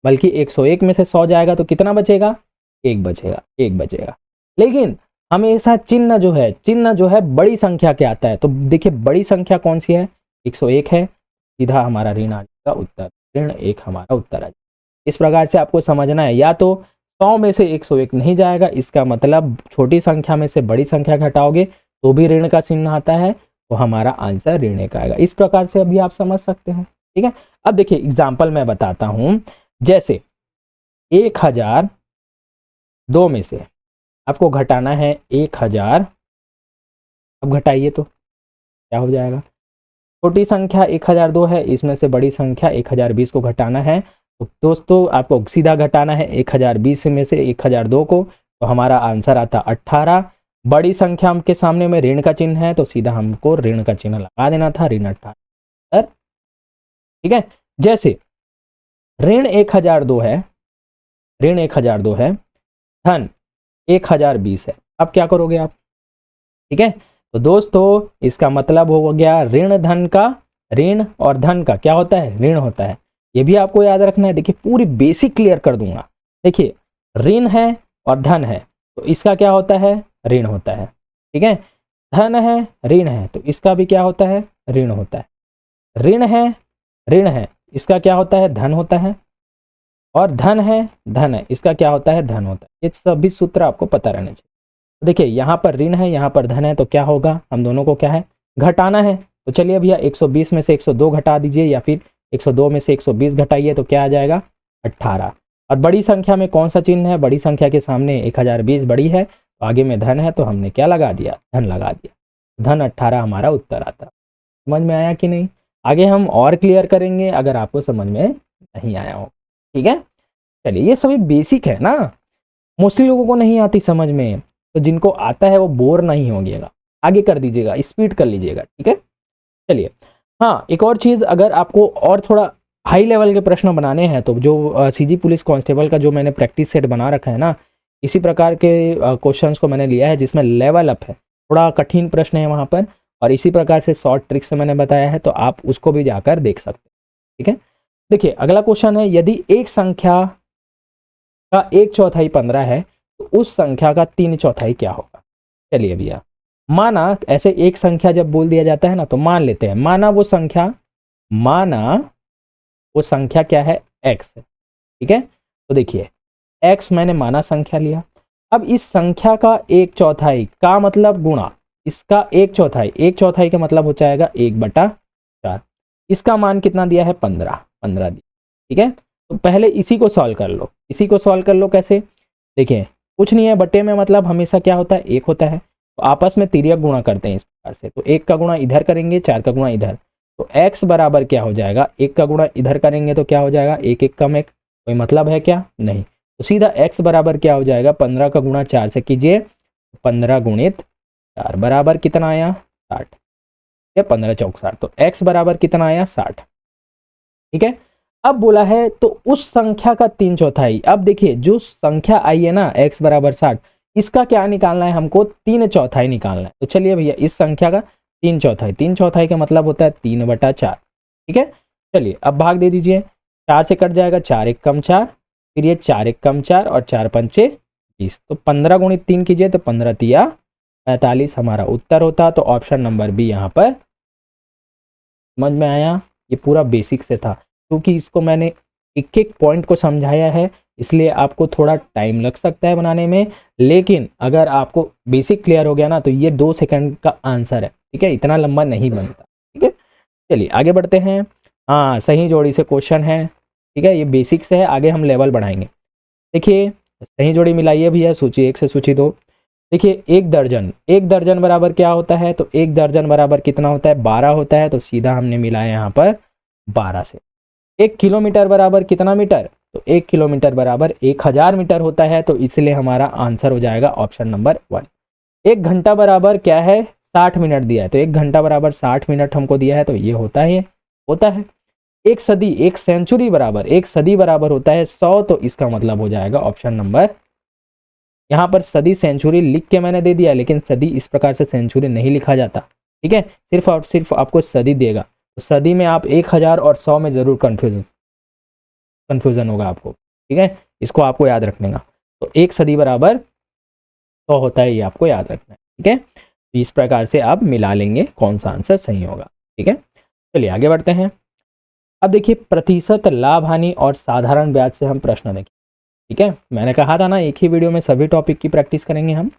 बल्कि 101 में से 100 जाएगा तो कितना बचेगा, एक बचेगा, एक बचेगा। लेकिन हमेशा चिन्ह जो है बड़ी संख्या के आता है। तो देखिए बड़ी संख्या कौन सी है, 101 है, सीधा हमारा ऋण आ जाएगा उत्तर, ऋण 1 हमारा उत्तर आ जाएगा। इस प्रकार से आपको समझना है, या तो 100 में से 101 नहीं जाएगा, इसका मतलब छोटी संख्या में से बड़ी संख्या घटाओगे तो भी ऋण का चिन्ह आता है, तो हमारा आंसर ऋण 1 आएगा। इस प्रकार से अभी आप समझ सकते हैं, ठीक है। अब देखिए एग्जाम्पल मैं बताता हूं, जैसे 1002 में से आपको घटाना है 1000। अब घटाइए तो क्या हो जाएगा, छोटी संख्या 1002 है, इसमें से बड़ी संख्या 1020 को घटाना है। तो दोस्तों आपको सीधा घटाना है 1020 में से 1002 को, तो हमारा आंसर आता 18। बड़ी संख्या के सामने में ऋण का चिन्ह है, तो सीधा हमको ऋण का चिन्ह लगा देना था, ऋण 18, ठीक है। जैसे ऋण 1002 है, ऋण 1002 है, धन 1020 है। अब क्या करोगे आप, ठीक है। तो दोस्तों इसका मतलब हो गया ऋण धन का, ऋण और धन का क्या होता है, ऋण होता है। ये भी आपको याद रखना है। देखिए पूरी बेसिक क्लियर कर दूंगा। देखिए ऋण है और धन है, तो इसका क्या होता है, ऋण होता है, ठीक है। धन है, ऋण है, तो इसका भी क्या होता है, ऋण होता है। ऋण है, ऋण है, इसका क्या होता है, धन होता है। और धन है, इसका क्या होता है, धन होता है। ये सभी सूत्र आपको पता रहने चाहिए। तो देखिए यहाँ पर ऋण है, यहाँ पर धन है, तो क्या होगा, हम दोनों को क्या है, घटाना है। तो चलिए भैया 120 में से 102 घटा दीजिए, या फिर 102 में से 120 घटाइए, तो क्या आ जाएगा, 18। और बड़ी संख्या में कौन सा चिन्ह है, बड़ी संख्या के सामने 1020 बड़ी है, तो आगे में धन है, तो हमने क्या लगा दिया, धन लगा दिया। धन 18 हमारा उत्तर आता। समझ में आया कि नहीं। आगे हम और क्लियर करेंगे अगर आपको समझ में नहीं आया हो, ठीक है। चलिए ये सभी बेसिक है ना, मोस्टली लोगों को नहीं आती समझ में, तो जिनको आता है वो बोर नहीं होगिएगा, आगे कर दीजिएगा, स्पीड कर लीजिएगा, ठीक है। चलिए हाँ, एक और चीज़, अगर आपको और थोड़ा हाई लेवल के प्रश्न बनाने हैं, तो जो सीजी पुलिस कांस्टेबल का जो मैंने प्रैक्टिस सेट बना रखा है ना, इसी प्रकार के क्वेश्चंस को मैंने लिया है, जिसमें लेवल अप है, थोड़ा कठिन प्रश्न है वहाँ पर, और इसी प्रकार से शॉर्ट ट्रिक से मैंने बताया है, तो आप उसको भी जाकर देख सकते हैं, ठीक है। देखिए अगला क्वेश्चन है, यदि एक संख्या का 1/4 15 है, तो उस संख्या का 3/4 क्या होगा। चलिए भैया, माना ऐसे एक संख्या जब बोल दिया जाता है ना, तो मान लेते हैं, माना वो संख्या क्या है, x है, ठीक है। तो देखिए x मैंने माना संख्या लिया। अब इस संख्या का 1/4 का मतलब गुणा इसका 1/4, 1/4 का मतलब हो जाएगा 1/4। इसका मान कितना दिया है, 15 दिया, ठीक है। तो पहले इसी को सॉल्व कर लो, कैसे, देखिए कुछ नहीं है, बटे में मतलब हमेशा क्या होता है, 1 होता है, तो आपस में तिर्यक गुणा करते हैं इस प्रकार से। तो 1 का गुणा इधर करेंगे, 4 का गुणा इधर, तो x बराबर क्या हो जाएगा, 1 का गुणा इधर करेंगे तो क्या हो जाएगा, 1 1 कम 1, कोई मतलब है क्या, नहीं। तो सीधा x बराबर क्या हो जाएगा, 15 का गुणा 4 से कीजिए, 15 गुणित 4 बराबर कितना आया, 60, या 15 चौक 60, तो x बराबर कितना आया, 60। ठीक है, अब बोला है तो उस संख्या का 3/4। अब देखिए जो संख्या आई है ना x बराबर 60, इसका क्या निकालना है हमको, 3/4 निकालना है। तो चलिए भैया इस संख्या का 3/4, 3/4 का मतलब होता है 3/4। ठीक है, चलिए अब भाग दे दीजिए, 4 से कट जाएगा, 4 1 कम 4, फिर ये 4 1 कम 4 और 4 पंचे 20, तो 15 गुणित 3 कीजिए, तो 15 तिया 45 हमारा उत्तर होता। तो ऑप्शन नंबर बी यहाँ पर। समझ में आया, ये पूरा बेसिक से था, क्योंकि इसको मैंने एक एक पॉइंट को समझाया है, इसलिए आपको थोड़ा टाइम लग सकता है बनाने में, लेकिन अगर आपको बेसिक क्लियर हो गया ना तो ये 2 सेकंड का आंसर है। ठीक है, इतना लंबा नहीं बनता। ठीक है, चलिए आगे बढ़ते हैं। हाँ, सही जोड़ी से क्वेश्चन है। ठीक है, ये बेसिक से है, आगे हम लेवल बढ़ाएंगे। देखिए सही जोड़ी मिलाइए भैया, सूची 1 से सूची 2। देखिए एक दर्जन बराबर क्या होता है, तो एक दर्जन बराबर कितना होता है, 12 होता है, तो सीधा हमने मिलाया यहाँ पर 12 से। 1 किलोमीटर बराबर कितना मीटर, तो 1 किलोमीटर बराबर 1000 मीटर होता है, तो इसलिए हमारा आंसर हो जाएगा ऑप्शन नंबर 1। 1 घंटा बराबर क्या है, 60 मिनट दिया है, तो 1 घंटा बराबर 60 मिनट हमको दिया है, तो ये होता है। एक सदी, एक सेंचुरी बराबर, एक सदी बराबर होता है 100, तो इसका मतलब हो जाएगा ऑप्शन नंबर, यहाँ पर सदी सेंचुरी लिख के मैंने दे दिया, लेकिन सदी इस प्रकार से सेंचुरी नहीं लिखा जाता। ठीक है, सिर्फ और सिर्फ आपको सदी देगा, तो सदी में आप 1000 और 100 में जरूर कंफ्यूजन होगा आपको। ठीक है, इसको आपको याद रखने का, तो एक सदी बराबर 100 होता है, ये आपको याद रखना है। ठीक है, तो इस प्रकार से आप मिला लेंगे कौन सा आंसर सही होगा। ठीक है, चलिए आगे बढ़ते हैं। अब देखिए प्रतिशत लाभ हानि और साधारण ब्याज से हम प्रश्न देखें। ठीक है, मैंने कहा था ना एक ही वीडियो में सभी टॉपिक की प्रैक्टिस करेंगे हम,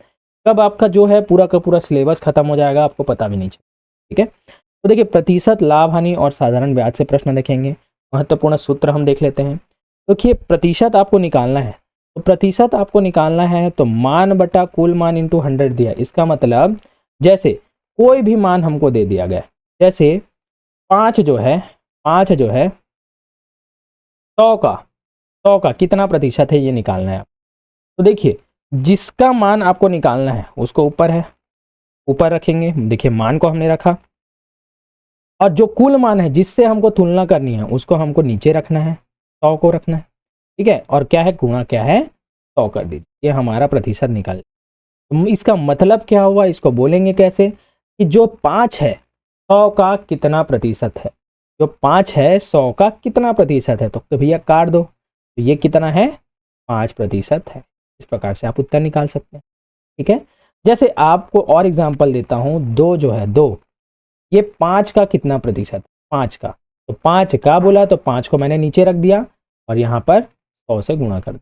कब आपका जो है पूरा का पूरा सिलेबस खत्म हो जाएगा आपको पता भी नहीं चलेगा। ठीक है, तो देखिए प्रतिशत लाभ हानि और साधारण ब्याज से प्रश्न देखेंगे। महत्वपूर्ण सूत्र हम देख लेते हैं। देखिए प्रतिशत आपको निकालना है, तो प्रतिशत आपको निकालना है तो मान बटा कुल मान इंटू 100 दिया। इसका मतलब जैसे कोई भी मान हमको दे दिया गया, जैसे 5 जो है 100 का कितना प्रतिशत है ये निकालना है। तो देखिए जिसका मान आपको निकालना है उसको ऊपर रखेंगे। देखिए मान को हमने रखा, और जो कुल मान है जिससे हमको तुलना करनी है उसको हमको नीचे रखना है, 100 को रखना है। ठीक है, और क्या है, गुणा क्या है, 100 कर दीजिए, ये हमारा प्रतिशत निकल। तो इसका मतलब क्या हुआ, इसको बोलेंगे कैसे कि जो 5 है 100 का कितना प्रतिशत है, जो 5 है 100 का कितना प्रतिशत है, तो भैया काट दो, तो ये कितना है, 5% है। इस प्रकार से आप उत्तर निकाल सकते हैं। ठीक है, जैसे आपको और एग्जांपल देता हूं, 2 जो है 2, ये 5 का कितना प्रतिशत, 5 का, तो 5 का बोला तो 5 को मैंने नीचे रख दिया और यहाँ पर 100 से गुणा कर दिया।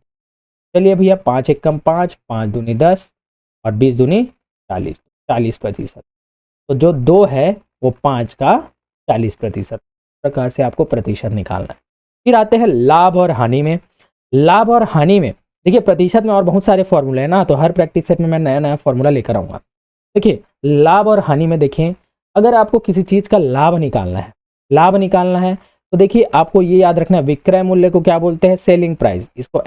चलिए भैया 5 1 कम 5, 5 दूनी 10 और 20 दूनी 40, 40%। तो जो 2 है वो 5 का 40%। प्रकार से आपको प्रतिशत निकालना है। फिर आते हैं लाभ और हानि में। लाभ और हानि में देखिए प्रतिशत में और बहुत सारे फॉर्मूले हैं ना, तो हर प्रैक्टिस सेट में मैं नया नया फॉर्मूला लेकर आऊंगा। देखिए लाभ और हानि में देखें, अगर आपको किसी चीज का लाभ निकालना है तो देखिए आपको ये याद रखना है, विक्रय मूल्य को क्या बोलते हैं, सेलिंग प्राइस, इसको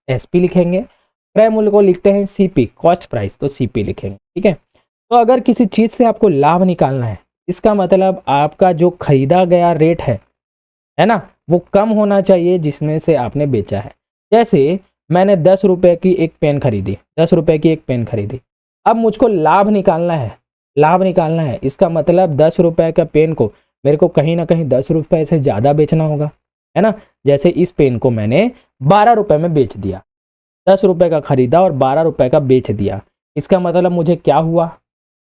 एसपी लिखेंगे। क्रय मूल्य को लिखते हैं सीपी, कॉस्ट प्राइस, तो सीपी लिखेंगे। ठीक है, तो अगर किसी चीज से आपको लाभ निकालना है, इसका मतलब आपका जो खरीदा गया रेट है ना, वो कम होना चाहिए जिसमें से आपने बेचा है। जैसे मैंने 10 रुपए की एक पेन खरीदी, 10 रुपए की एक पेन खरीदी, अब मुझको लाभ निकालना है, इसका मतलब 10 रुपए का पेन को मेरे को कहीं ना कहीं 10 रुपए से ज़्यादा बेचना होगा, है ना। जैसे इस पेन को मैंने 12 रुपए में बेच दिया, 10 रुपए का खरीदा और 12 रुपए का बेच दिया, इसका मतलब मुझे क्या हुआ,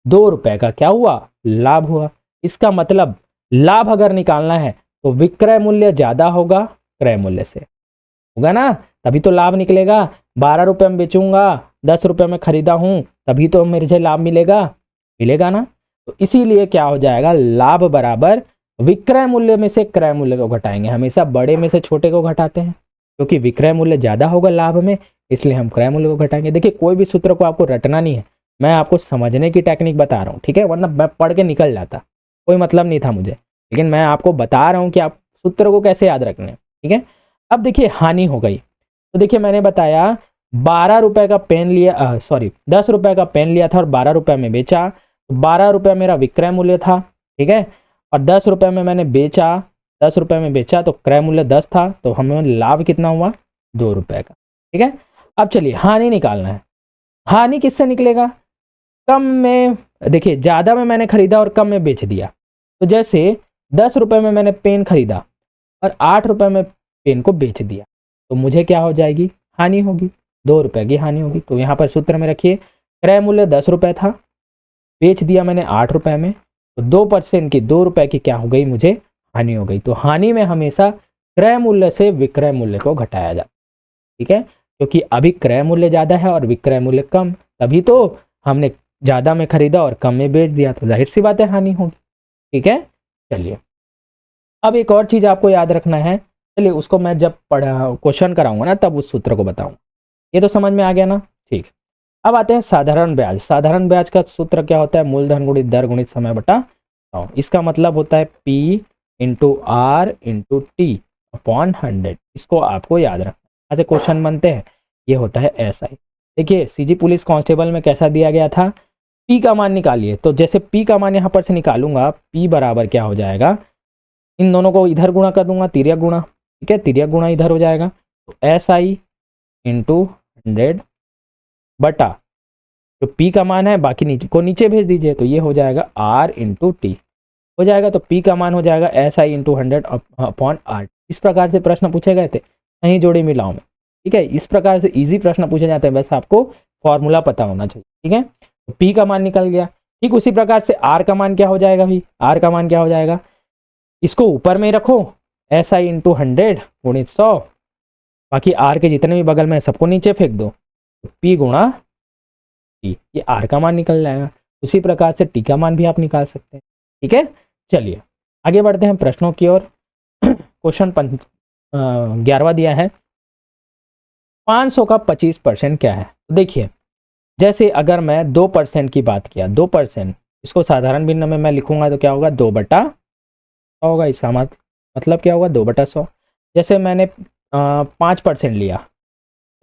2 रुपए का क्या हुआ, लाभ हुआ। इसका मतलब लाभ अगर निकालना है तो विक्रय मूल्य ज़्यादा होगा क्रय मूल्य से, होगा ना, तभी तो लाभ निकलेगा। 12 रुपए में बेचूंगा, 10 रुपए में खरीदा हूं, तभी तो मेरे से लाभ मिलेगा ना। तो इसीलिए क्या हो जाएगा, लाभ बराबर विक्रय मूल्य में से क्रय मूल्य को घटाएंगे। हमेशा बड़े में से छोटे को घटाते हैं, क्योंकि विक्रय मूल्य ज्यादा होगा लाभ में, इसलिए हम क्रय मूल्य को घटाएंगे। देखिए कोई भी सूत्र को आपको रटना नहीं है, मैं आपको समझने की टेक्निक बता रहा हूँ, ठीक है, वरना मैं पढ़ के निकल जाता, कोई मतलब नहीं था मुझे, लेकिन मैं आपको बता रहा हूँ कि आप सूत्र को कैसे याद रखने हैं। ठीक है, अब देखिए हानि हो गई, तो देखिए मैंने बताया 12 रुपए का पेन लिया, सॉरी 10 रुपए का पेन लिया था और 12 रुपए में बेचा, तो 12 रुपए मेरा विक्रय मूल्य था, ठीक है। और 10 रुपए में मैंने बेचा, 10 रुपए में बेचा तो क्रय मूल्य 10 था, तो हमें लाभ कितना हुआ 2 रुपए का, ठीक है। अब चलिए हानि निकालना है। हानि किससे निकलेगा, कम में, देखिए ज्यादा में मैंने खरीदा और कम में बेच दिया। तो जैसे 10 रुपए में मैंने पेन खरीदा और 8 रुपए में पेन को बेच दिया, तो मुझे क्या हो जाएगी, हानि होगी, 2 रुपए की हानि होगी। तो यहाँ पर सूत्र में रखिए, क्रय मूल्य 10 रुपए था, बेच दिया मैंने 8 रुपए में, तो 2% की 2 रुपए की क्या हो गई, मुझे हानि हो गई। तो हानि में हमेशा क्रय मूल्य से विक्रय मूल्य को घटाया जाए, ठीक है, क्योंकि अभी क्रय मूल्य ज्यादा है और विक्रय मूल्य कम, तभी तो हमने ज्यादा में खरीदा और कम में बेच दिया, तो जाहिर सी बात है हानि होगी, ठीक है। चलिए अब एक और चीज आपको याद रखना है, चलिए उसको मैं जब पढ़ा क्वेश्चन कराऊंगा ना तब उस सूत्र को बताऊंगा। ये तो समझ में आ गया ना, ठीक। अब आते हैं साधारण ब्याज। साधारण ब्याज का सूत्र क्या होता है, मूलधन गुणित दर गुणित समय बटा 100। इसका मतलब होता है P into r into t upon 100। इसको आपको याद रखना, ऐसे क्वेश्चन बनते हैं, ये होता है SI। देखिए सीजी पुलिस कांस्टेबल में कैसा दिया गया था, P का मान निकालिए, तो जैसे P का मान यहाँ पर से निकालूंगा, P बराबर क्या हो जाएगा, इन दोनों को इधर गुणा कर दूंगा, तिर्यक गुणा, ठीक है, तिर्यक गुणा इधर हो जाएगा, तो SI इंटू 100 बटा जो P का मान है बाकी नीचे को नीचे भेज दीजिए, तो ये हो जाएगा R इंटू टी हो जाएगा। तो P का मान हो जाएगा SI इंटू 100 अपॉन R। इस प्रकार से प्रश्न पूछे गए थे, नहीं जोड़ी मिलाओ में, ठीक है। इस प्रकार से इजी प्रश्न पूछे जाते हैं, बस आपको फॉर्मूला पता होना चाहिए, ठीक है। तो P का मान निकल गया, ठीक उसी प्रकार से R का मान क्या हो जाएगा भाई, R का मान क्या हो जाएगा, इसको ऊपर में रखो, SI इंटू 100 गुणित 100, बाकी R के जितने भी बगल में सबको नीचे फेंक दो, तो P गुणा T, ये R का मान निकल जाएगा। उसी प्रकार से T का मान भी आप निकाल सकते हैं, ठीक है। चलिए आगे बढ़ते हैं प्रश्नों की ओर। क्वेश्चन 11वां दिया है, 500 का 25% क्या है। तो देखिए जैसे अगर मैं 2% की बात किया, 2%, इसको साधारण भिन्न में मैं लिखूंगा तो क्या होगा, 2/100 होगा। इसका मतलब क्या होगा, 2/100। जैसे मैंने 5% लिया,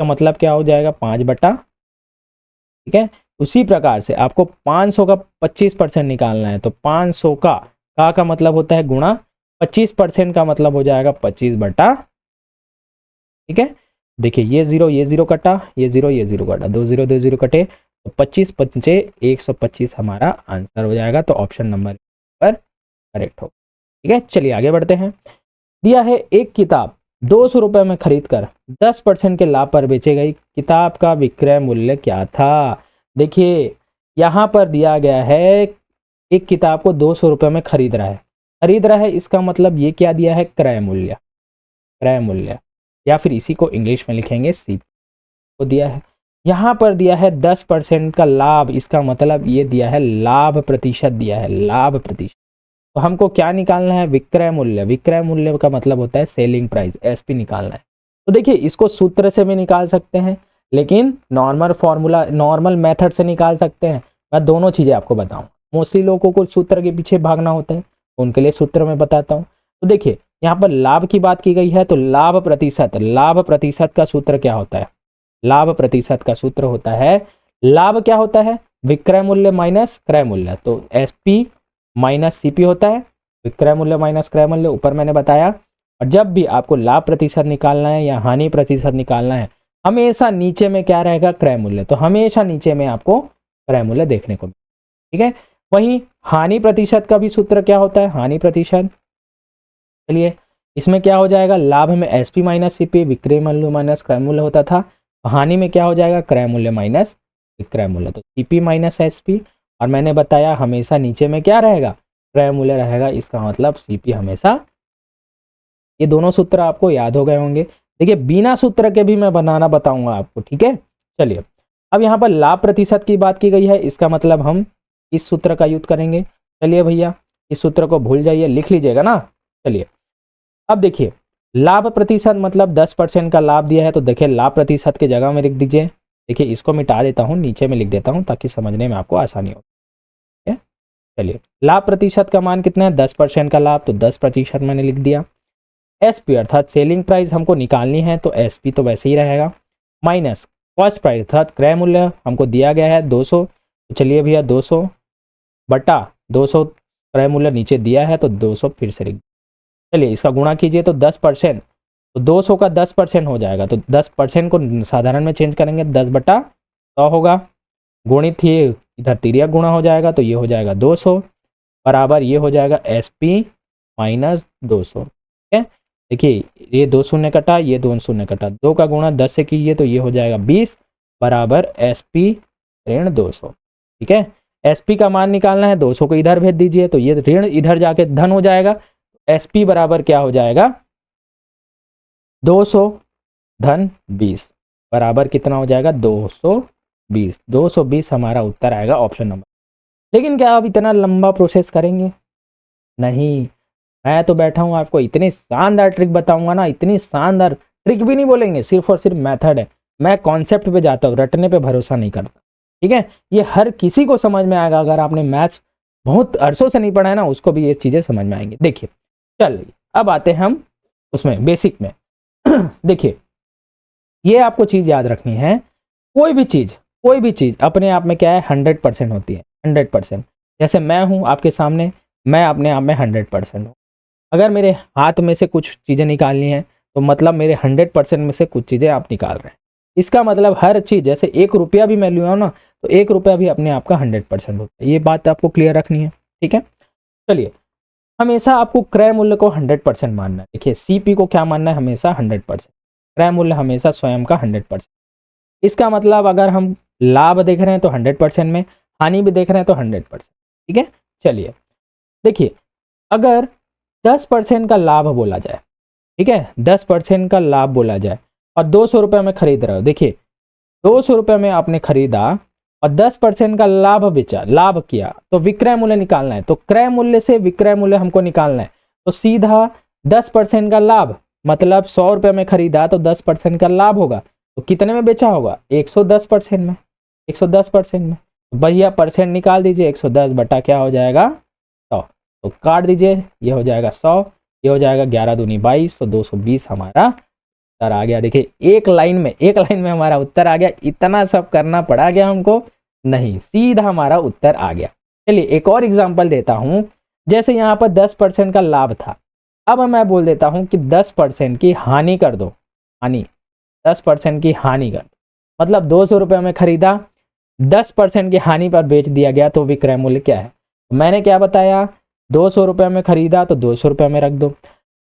तो मतलब क्या हो जाएगा, 5/, ठीक है। उसी प्रकार से आपको 500 का 25% निकालना है, तो 500 का मतलब होता है गुणा, 25% का मतलब हो जाएगा 25/, ठीक है। देखिए ये 0 कटा, ये 0 कटा, 2 0 कटे, तो 25 पंचे 125 हमारा आंसर हो जाएगा। तो ऑप्शन नंबर पर करेक्ट हो, ठीक है। चलिए आगे बढ़ते हैं। दिया है एक किताब 200 रुपए में खरीदकर 10% के लाभ पर बेची गई, किताब का विक्रय मूल्य क्या था। देखिए यहाँ पर दिया गया है, एक किताब को 200 रुपए में खरीद रहा है, इसका मतलब ये क्या दिया है, क्रय मूल्य, क्रय मूल्य, या फिर इसी को इंग्लिश में लिखेंगे सी को दिया है। यहाँ पर दिया है 10% का लाभ, इसका मतलब ये दिया है लाभ प्रतिशत दिया है, लाभ प्रतिशत। तो हमको क्या निकालना है, विक्रय मूल्य। विक्रय मूल्य का मतलब होता है सेलिंग प्राइस, एसपी निकालना है। तो देखिए इसको सूत्र से भी निकाल सकते हैं, लेकिन नॉर्मल फॉर्मूला, नॉर्मल मेथड से निकाल सकते हैं। मैं दोनों चीजें आपको बताऊं, मोस्टली लोगों को सूत्र के पीछे भागना होता है, उनके लिए सूत्र में बताता हूँ। तो देखिए यहाँ पर लाभ की बात की गई है, तो लाभ प्रतिशत का सूत्र क्या होता है, लाभ प्रतिशत का सूत्र होता है, लाभ क्या होता है, विक्रय मूल्य माइनस क्रय मूल्य, तो एसपी माइनस सीपी होता है, विक्रय मूल्य माइनस क्रय मूल्य, ऊपर मैंने बताया। और जब भी आपको लाभ प्रतिशत निकालना है या हानि प्रतिशत निकालना है, हमेशा नीचे में क्या रहेगा, क्रय मूल्य, तो हमेशा नीचे में आपको क्रय मूल्य देखने को, ठीक है। वहीं हानि प्रतिशत का भी सूत्र क्या होता है, हानि प्रतिशत, चलिए इसमें क्या हो जाएगा, लाभ में एसपी माइनस सीपी, विक्रय मूल्य माइनस क्रय मूल्य होता था, हानि में क्या हो जाएगा, क्रय मूल्य माइनस विक्रय मूल्य, तो सीपी माइनस एसपी। और मैंने बताया हमेशा नीचे में क्या रहेगा, क्रय मूल्य रहेगा, इसका मतलब सीपी हमेशा। ये दोनों सूत्र आपको याद हो गए होंगे। देखिए बिना सूत्र के भी मैं बनाना बताऊंगा आपको, ठीक है। चलिए अब यहाँ पर लाभ प्रतिशत की बात की गई है, इसका मतलब हम इस सूत्र का यूज करेंगे। चलिए भैया इस सूत्र को भूल जाइए, लिख लीजिएगा ना। चलिए अब देखिए लाभ प्रतिशत मतलब 10% का लाभ दिया है, तो देखिए लाभ प्रतिशत की जगह में लिख दीजिए। देखिए इसको मिटा देता हूँ, नीचे में लिख देता हूँ ताकि समझने में आपको आसानी हो, ठीक है। चलिए लाभ प्रतिशत का मान कितना है, 10% का लाभ, तो 10% मैंने लिख दिया। एसपी अर्थात सेलिंग प्राइस हमको निकालनी है तो एसपी तो वैसे ही रहेगा, माइनस कॉस्ट प्राइस अर्थात क्रय मूल्य हमको दिया गया है 200, तो चलिए भैया 200 बटा 200 क्रय मूल्य नीचे दिया है तो 200 फिर से लिख, चलिए इसका गुणा कीजिए तो 10%, तो 200 का 10% हो जाएगा, तो 10% को साधारण में चेंज करेंगे 10 बटा 100 होगा, गुणित ही इधर तिर्यक गुणा हो जाएगा तो ये हो जाएगा 200 बराबर ये हो जाएगा एसपी माइनस 200। ठीक है, देखिए ये 2 शून्य कटा, ये 2 शून्य कटा, 2 का गुणा 10 से कीजिए तो ये हो जाएगा 20 बराबर एसपी ऋण 200। ठीक है, एसपी का मान निकालना है, 200 को इधर भेज दीजिए तो ये ऋण इधर जाके धन हो जाएगा, एसपी बराबर क्या हो जाएगा 200 धन 20 बराबर कितना हो जाएगा 220। 220 हमारा उत्तर आएगा ऑप्शन नंबर। लेकिन क्या आप इतना लंबा प्रोसेस करेंगे? नहीं, मैं तो बैठा हूं आपको इतनी शानदार ट्रिक बताऊंगा ना, इतनी शानदार ट्रिक भी नहीं बोलेंगे, सिर्फ और सिर्फ मेथड है। मैं कॉन्सेप्ट पे जाता हूँ, रटने पे भरोसा नहीं करता। ठीक है, ये हर किसी को समझ में आएगा, अगर आपने मैथ्स बहुत अरसों से नहीं पढ़ा है ना, उसको भी ये चीजें समझ में आएंगी। देखिए चलिए अब आते हैं हम उसमें बेसिक में। देखिए ये आपको चीज याद रखनी है, कोई भी चीज अपने आप में क्या है 100% होती है, 100%। जैसे मैं हूं आपके सामने, मैं अपने आप में 100% हूँ। अगर मेरे हाथ में से कुछ चीजें निकालनी है तो मतलब मेरे 100% में से कुछ चीजें आप निकाल रहे हैं। इसका मतलब हर चीज, जैसे 1 रुपया भी मैं लिया ना तो 1 रुपया भी अपने आप का 100% होता है। ये बात आपको क्लियर रखनी है। ठीक है, चलिए हमेशा आपको क्रय मूल्य को 100% मानना है। देखिए सीपी को क्या मानना है, हमेशा 100%, क्रय मूल्य हमेशा स्वयं का 100%। इसका मतलब अगर हम लाभ देख रहे हैं तो 100% में, हानि भी देख रहे हैं तो 100%। ठीक है, चलिए देखिए अगर 10% का लाभ बोला जाए, ठीक है 10% का लाभ बोला जाए और 200 रुपये में खरीद रहे हो, देखिए 200 रुपये में आपने खरीदा और 10% का लाभ बेचा, लाभ किया, तो विक्रय मूल्य निकालना है। तो क्रय मूल्य से विक्रय मूल्य हमको निकालना है, तो सीधा 10% का लाभ मतलब 100 रुपये में खरीदा तो 10% का लाभ होगा, तो कितने में बेचा होगा 110% में, 110% में। भैया परसेंट निकाल दीजिए, 110 बटा क्या हो जाएगा 100, तो काट दीजिए, ये हो जाएगा 100, ये हो जाएगा 11 दूनी 22, तो 220 हमारा उत्तर आ गया। देखिए एक लाइन में हमारा उत्तर आ गया। इतना सब करना पड़ा गया हमको नहीं, सीधा हमारा उत्तर आ गया। चलिए एक और एग्जांपल देता हूं, जैसे यहाँ पर 10% का लाभ था, अब मैं बोल देता हूं कि 10% की हानि कर दो, हानि 10% की हानि कर दो, मतलब 200 रुपये में खरीदा, 10% की हानि पर बेच दिया गया, तो विक्रय मूल्य क्या है? मैंने क्या बताया, 200 रुपये में खरीदा तो 200 रुपये में रख दो।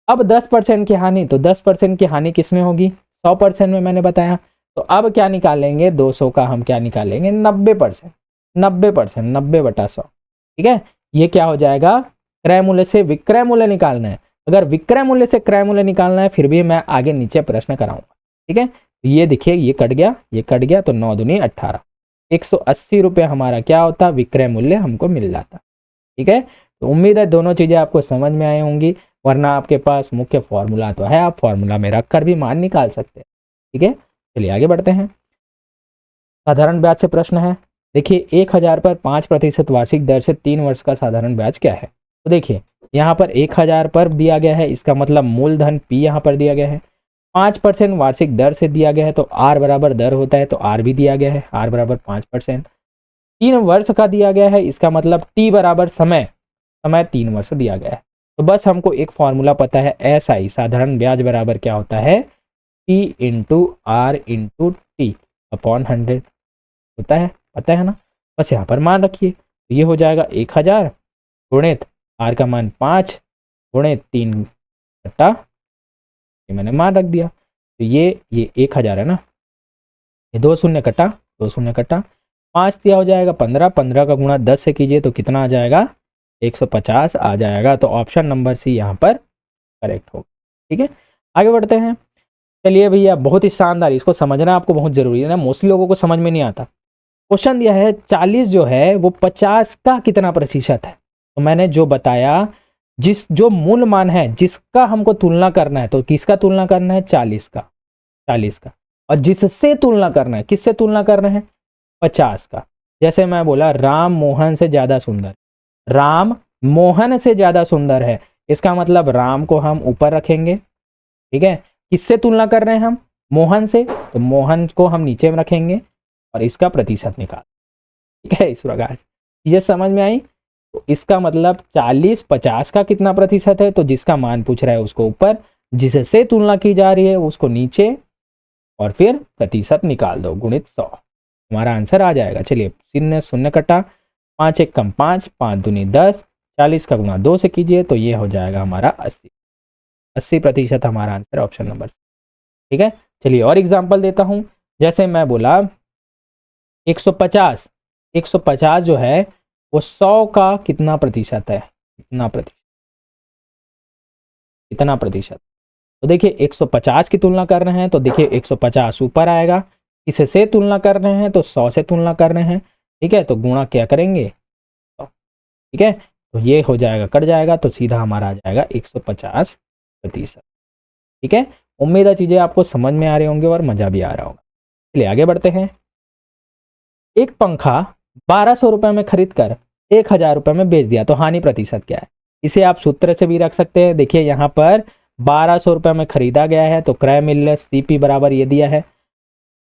अब 10% की हानि, तो 10% की हानि किस में होगी 100% में, मैंने बताया। तो अब क्या निकालेंगे 200 का हम क्या निकालेंगे 90%, 90%, 90 बटा 100। ठीक है, ये क्या हो जाएगा क्रय मूल्य से विक्रय मूल्य निकालना है। अगर विक्रय मूल्य से क्रय मूल्य निकालना है फिर भी मैं आगे नीचे प्रश्न कराऊंगा। ठीक है, ये देखिए ये कट गया, ये कट गया, तो 9 दूनी 18, 180 रुपये हमारा क्या होता विक्रय मूल्य हमको मिल जाता। ठीक है, तो उम्मीद है दोनों चीजें आपको समझ में आई होंगी, वरना आपके पास मुख्य फॉर्मूला तो है, आप फॉर्मूला में रखकर भी मान निकाल सकते हैं। ठीक है, चलिए आगे बढ़ते हैं। साधारण ब्याज से प्रश्न है, देखिए 1000 पर 5% वार्षिक दर से 3 वर्ष का साधारण ब्याज क्या है? तो देखिए यहाँ पर 1000 पर दिया गया है, इसका मतलब मूलधन P यहाँ पर दिया गया है, 5% वार्षिक दर से दिया गया है, तो R बराबर दर होता है, तो R भी दिया गया है, R बराबर 5%। 3 वर्ष का दिया गया है, इसका मतलब T बराबर समय, समय 3 वर्ष दिया गया है। तो बस हमको एक फॉर्मूला पता है, SI साधारण ब्याज बराबर क्या होता है P into R into t upon 100 होता है, पता है ना। बस यहाँ पर मान रखिए, तो ये हो जाएगा 1000 गुणित R का मान 5 गुणित 3 बटा, ये मैंने मान रख दिया, तो ये 1000 है ना, ये 2 शून्य कटा, 2 शून्य कटा, 5 दिया हो जाएगा 15, 15 का गुणा 10 से कीजिए तो कितना आ जाएगा 150 आ जाएगा। तो ऑप्शन नंबर सी यहाँ पर करेक्ट होगा। ठीक है, आगे बढ़ते हैं। चलिए भैया बहुत ही शानदार, इसको समझना आपको बहुत जरूरी है ना, मोस्टली लोगों को समझ में नहीं आता। क्वेश्चन दिया है 40 जो है वो 50 का कितना प्रतिशत है? तो मैंने जो बताया, जो मूल मान है जिसका हमको तुलना करना है, तो किसका तुलना करना है 40 का, 40 का, और जिससे तुलना करना है, किससे तुलना करना है 50 का। जैसे मैं बोला राम मोहन से ज्यादा सुंदर, राम मोहन से ज्यादा सुंदर है, इसका मतलब राम को हम ऊपर रखेंगे ठीक है, किससे तुलना कर रहे हैं हम? मोहन से, तो मोहन को हम नीचे में रखेंगे और इसका प्रतिशत निकाल। ठीक है, इस प्रकार चीजें समझ में आई। तो इसका मतलब 40 50 का कितना प्रतिशत है, तो जिसका मान पूछ रहा है उसको ऊपर, जिससे तुलना की जा रही है उसको नीचे, और फिर प्रतिशत निकाल दो गुणित 100, हमारा आंसर आ जाएगा। चलिए, शून्य शून्य कटा, 5 एक कम 5, 5 दूनी 10, 40 का गुणा 2 से कीजिए तो ये हो जाएगा हमारा 80% हमारा आंसर ऑप्शन नंबर। ठीक है, चलिए और एग्जाम्पल देता हूं। जैसे मैं बोला 150 जो है वो 100 का कितना प्रतिशत है, कितना प्रतिशत। तो देखिए 150 की तुलना कर रहे हैं तो देखिए 150 ऊपर आएगा, इससे तुलना कर रहे हैं तो 100 से तुलना कर रहे हैं। ठीक है, तो गुणा क्या करेंगे, ठीक है, तो ये हो जाएगा, कट जाएगा, तो सीधा हमारा आ जाएगा 150%। ठीक है, उम्मीद है चीजें आपको समझ में आ रहे होंगे और मजा भी आ रहा होगा। चलिए आगे बढ़ते हैं। एक पंखा 1200 रुपए में खरीद कर 1000 रुपए में बेच दिया तो हानि प्रतिशत क्या है? इसे आप सूत्र से भी रख सकते हैं। देखिए यहाँ पर 1200 रुपए में खरीदा गया है तो क्रय मूल्य सीपी बराबर ये दिया है,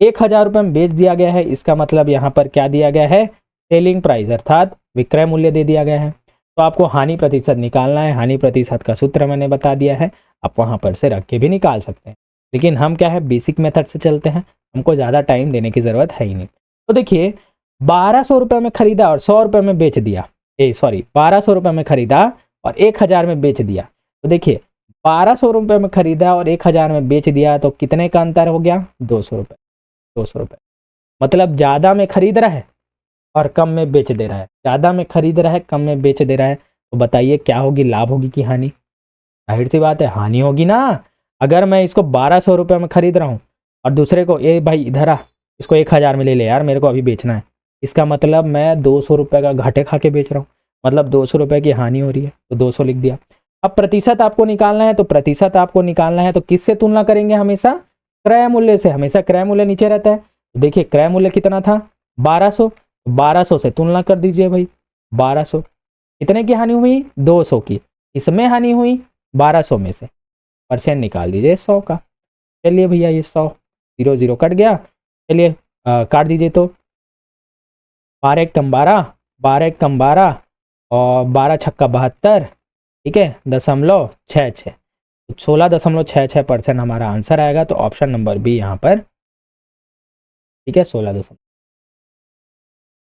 1000 रुपए में बेच दिया गया है, इसका मतलब यहाँ पर क्या दिया गया है, सेलिंग प्राइस अर्थात विक्रय मूल्य दे दिया गया है। तो आपको हानि प्रतिशत निकालना है, हानि प्रतिशत का सूत्र मैंने बता दिया है, आप वहां पर से रख के भी निकाल सकते हैं, लेकिन हम क्या है बेसिक मेथड से चलते हैं, हमको ज़्यादा टाइम देने की ज़रूरत है ही नहीं। तो देखिए 1200 रुपये में खरीदा और 100 रुपये में बेच दिया, 1200 रुपये में खरीदा और 1000 में बेच दिया। तो देखिए 1200 रुपये में खरीदा और 1000 में बेच दिया तो कितने का अंतर हो गया, 200 रुपये, 200 रुपये। मतलब ज़्यादा में खरीद रहा है और कम में बेच दे रहा है, ज़्यादा में खरीद रहा है कम में बेच दे रहा है, तो बताइए क्या होगी, लाभ होगी कि हानि? जाहिर सी बात है हानि होगी ना। अगर मैं इसको 1200 रुपये में खरीद रहा हूँ और दूसरे को, ये भाई इधर आ, इसको 1000 में ले ले यार, मेरे को अभी बेचना है, इसका मतलब मैं 200 रुपये का घाटे खा के बेच रहा हूँ, मतलब 200 रुपये की हानि हो रही है, तो 200 लिख दिया। अब प्रतिशत आपको निकालना है, तो प्रतिशत आपको निकालना है तो किससे तुलना करेंगे, हमेशा क्रय मूल्य से, हमेशा क्रय मूल्य नीचे रहता है। तो देखिए क्रय मूल्य कितना था, 1200, 1200 से तुलना कर दीजिए भाई, 1200 कितने की हानि हुई, 200 की, इसमें हानि हुई 1200 में से, परसेंट निकाल दीजिए 100 का। चलिए भैया ये 100, 0 0 कट गया, चलिए काट दीजिए, तो 12 एक कम 12, 12 एक कम 12 और 12 छक्का 72, ठीक है, 0.66, 16.66% हमारा आंसर आएगा। तो ऑप्शन नंबर बी यहाँ पर, ठीक है, 16।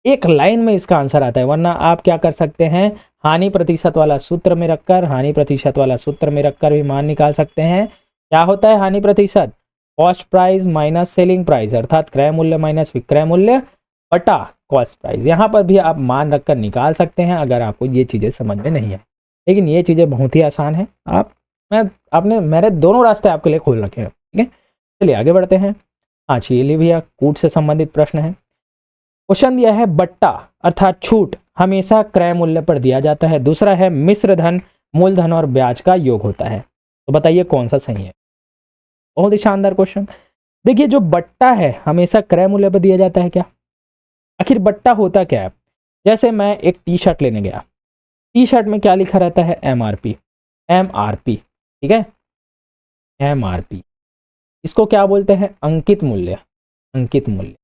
एक लाइन में इसका आंसर आता है, वरना आप क्या कर सकते हैं, हानि प्रतिशत वाला सूत्र में रखकर, हानि प्रतिशत वाला सूत्र में रखकर भी मान निकाल सकते हैं। क्या होता है हानि प्रतिशत, cost price minus selling price, अर्थात क्रय मूल्य माइनस विक्रय मूल्य बटा कॉस्ट प्राइस। यहाँ पर भी आप मान रखकर निकाल सकते हैं अगर आपको ये चीजें समझ में नहीं है, लेकिन ये चीजें बहुत ही आसान है। आपने मेरे दोनों रास्ते आपके लिए खोल रखे हैं। ठीक है, चलिए आगे बढ़ते हैं। हाँ चलिए भैया, कूट से संबंधित प्रश्न है। क्वेश्चन दिया है बट्टा अर्थात छूट हमेशा क्रय मूल्य पर दिया जाता है, दूसरा है मिश्र धन मूलधन और ब्याज का योग होता है, तो बताइए कौन सा सही है। बहुत ही शानदार क्वेश्चन। देखिए जो बट्टा है हमेशा क्रय मूल्य पर दिया जाता है क्या, आखिर बट्टा होता क्या है। जैसे मैं एक टी शर्ट लेने गया, टी शर्ट में क्या लिखा रहता है, एमआरपी, एमआरपी, ठीक है, एमआरपी, इसको क्या बोलते हैं, अंकित मूल्य, अंकित मूल्य।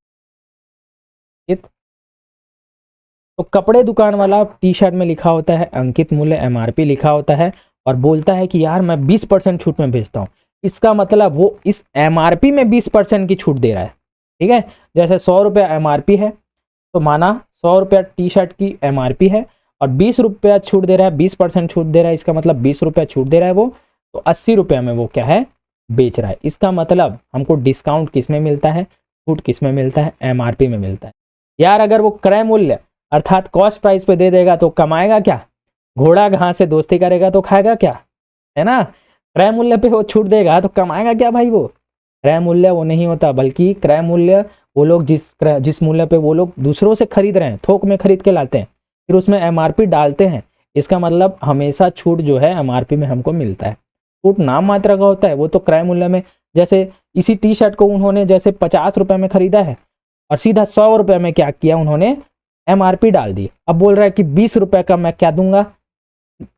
तो कपड़े दुकान वाला टी शर्ट में लिखा होता है अंकित मूल्य, एमआरपी लिखा होता है, और बोलता है कि यार मैं 20% छूट में बेचता हूँ, इसका मतलब वो इस एमआरपी में 20% की छूट दे रहा है। ठीक है, जैसे 100 रुपया एमआरपी है, तो माना 100 रुपया टी शर्ट की एमआरपी है और 20 रुपया छूट दे रहा है, 20% छूट दे रहा है, इसका मतलब 20 रुपया छूट दे रहा है वो, तो 80 रुपया में वो क्या है, बेच रहा है। इसका मतलब हमको डिस्काउंट किस में मिलता है, छूट किस में मिलता है, एमआरपी में मिलता है। यार अगर वो क्रय मूल्य अर्थात कॉस्ट प्राइस पे दे देगा तो कमाएगा क्या, घोड़ा घास से दोस्ती करेगा तो खाएगा क्या, है ना। क्रय मूल्य पे वो छूट देगा तो कमाएगा क्या भाई, वो क्रय मूल्य वो नहीं होता, बल्कि क्रय मूल्य वो लोग जिस मूल्य पे वो लोग दूसरों से खरीद रहे हैं, थोक में खरीद के लाते हैं, फिर उसमें एमआरपी डालते हैं, इसका मतलब हमेशा छूट जो है एमआरपी में हमको मिलता है। छूट नाम मात्रा का होता है, वो तो क्रय मूल्य में, जैसे इसी टी शर्ट को उन्होंने जैसे 50 रुपए में खरीदा है और सीधा 100 रुपए में क्या किया, उन्होंने एमआरपी डाल दी। अब बोल रहा है कि 20 रुपए का मैं क्या दूंगा,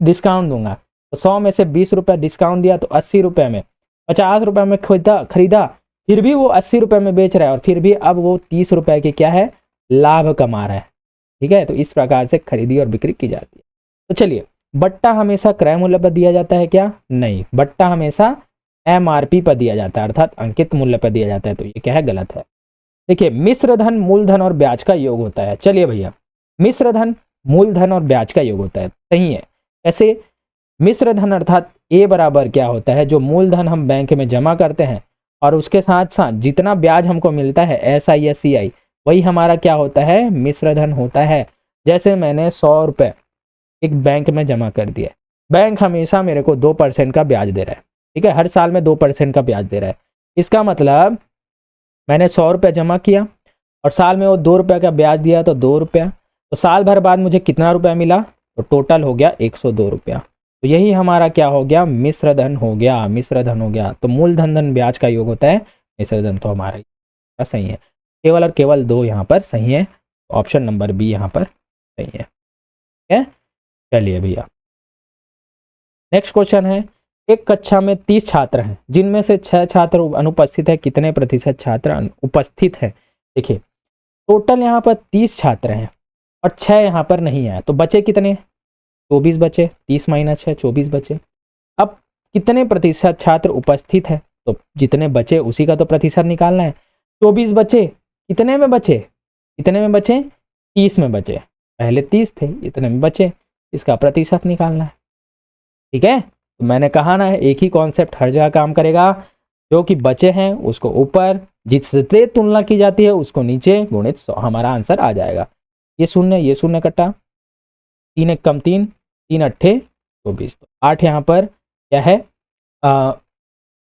डिस्काउंट दूंगा, तो 100 में से 20 रुपया डिस्काउंट दिया तो 80 रुपए में 50 रुपए में खरीदा, फिर भी वो 80 रुपए में बेच रहा है और फिर भी अब वो 30 रुपए के क्या है, लाभ कमा रहा है। ठीक है, तो इस प्रकार से खरीदी और बिक्री की जाती है। तो चलिए, बट्टा हमेशा क्रय मूल्य पर दिया जाता है क्या? नहीं, बट्टा हमेशा MRP पर दिया जाता है, अर्थात अंकित मूल्य पर दिया जाता है। तो ये क्या है, गलत है। देखिए, मिश्र धन मूलधन और ब्याज का योग होता है। चलिए भैया, मिश्र धन मूलधन और ब्याज का योग होता है, सही है। ऐसे मिश्र धन अर्थात ए बराबर क्या होता है, जो मूलधन हम बैंक में जमा करते हैं और उसके साथ साथ जितना ब्याज हमको मिलता है SI या CI, वही हमारा क्या होता है, मिश्र धन होता है। जैसे मैंने 100 रुपए एक बैंक में जमा कर दिया, बैंक हमेशा मेरे को 2% का ब्याज दे रहा है। ठीक है, हर साल में 2% का ब्याज दे रहा है। इसका मतलब मैंने 100 रुपये जमा किया और साल में वो 2 रुपये का ब्याज दिया, तो 2 रुपया, तो साल भर बाद मुझे कितना रुपया मिला, तो टोटल हो गया 102 रुपया। तो यही हमारा क्या हो गया, मिश्र धन हो गया, मिश्र धन हो गया। तो मूलधन धन ब्याज का योग होता है मिश्र धन, तो हमारा सही है। केवल और केवल 2 यहाँ पर सही है, ऑप्शन नंबर बी यहाँ पर सही है। ठीक है, चलिए भैया, नेक्स्ट क्वेश्चन है, एक कक्षा में 30 छात्र हैं, जिनमें से 6 छात्र अनुपस्थित है, कितने प्रतिशत छात्र उपस्थित है? देखिए, टोटल यहाँ पर 30 छात्र हैं और 6 यहाँ पर नहीं आए, तो बचे कितने, 24 बचे। 30 माइनस 6, 24 बचे। अब कितने प्रतिशत छात्र उपस्थित है, तो जितने बचे उसी का तो प्रतिशत निकालना है। 24 बचे, कितने में बचे, कितने में बचे, 30 में बचे। पहले 30 थे, इतने में बचे, इसका प्रतिशत निकालना है। ठीक है, तो मैंने कहा ना, एक ही कॉन्सेप्ट हर जगह काम करेगा। जो कि बचे हैं उसको ऊपर, जिससे तुलना की जाती है उसको नीचे, गुणित 100, हमारा आंसर आ जाएगा। ये शून्य कटा, 3 एक कम 3, 3 अट्ठे 24, तो 8 यहाँ पर क्या है,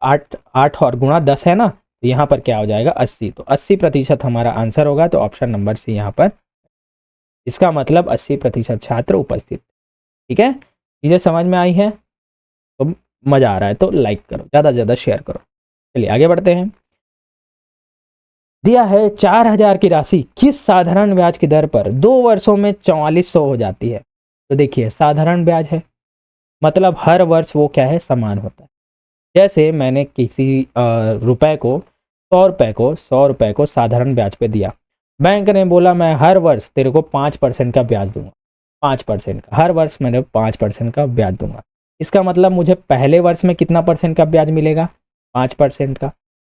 8 और गुणा 10 है ना, तो यहाँ पर क्या हो जाएगा, 80। तो 80% हमारा आंसर होगा, तो ऑप्शन नंबर सी यहाँ पर। इसका मतलब 80% छात्र उपस्थित। ठीक है, चीजें समझ में आई है तो मजा आ रहा है तो लाइक करो, ज्यादा से ज्यादा शेयर करो। चलिए आगे बढ़ते हैं। दिया है 4000 की राशि किस साधारण ब्याज की दर पर 2 वर्षों में 4400 हो जाती है? तो देखिए, साधारण ब्याज है, मतलब हर वर्ष वो क्या है, समान होता है। जैसे मैंने किसी रुपए को 100 रुपए को साधारण ब्याज पे दिया, बैंक ने बोला मैं हर वर्ष तेरे को 5% का ब्याज दूंगा, 5% का, हर वर्ष मैंने 5% का ब्याज दूंगा। इसका मतलब मुझे पहले वर्ष में कितना परसेंट का ब्याज मिलेगा, 5% का।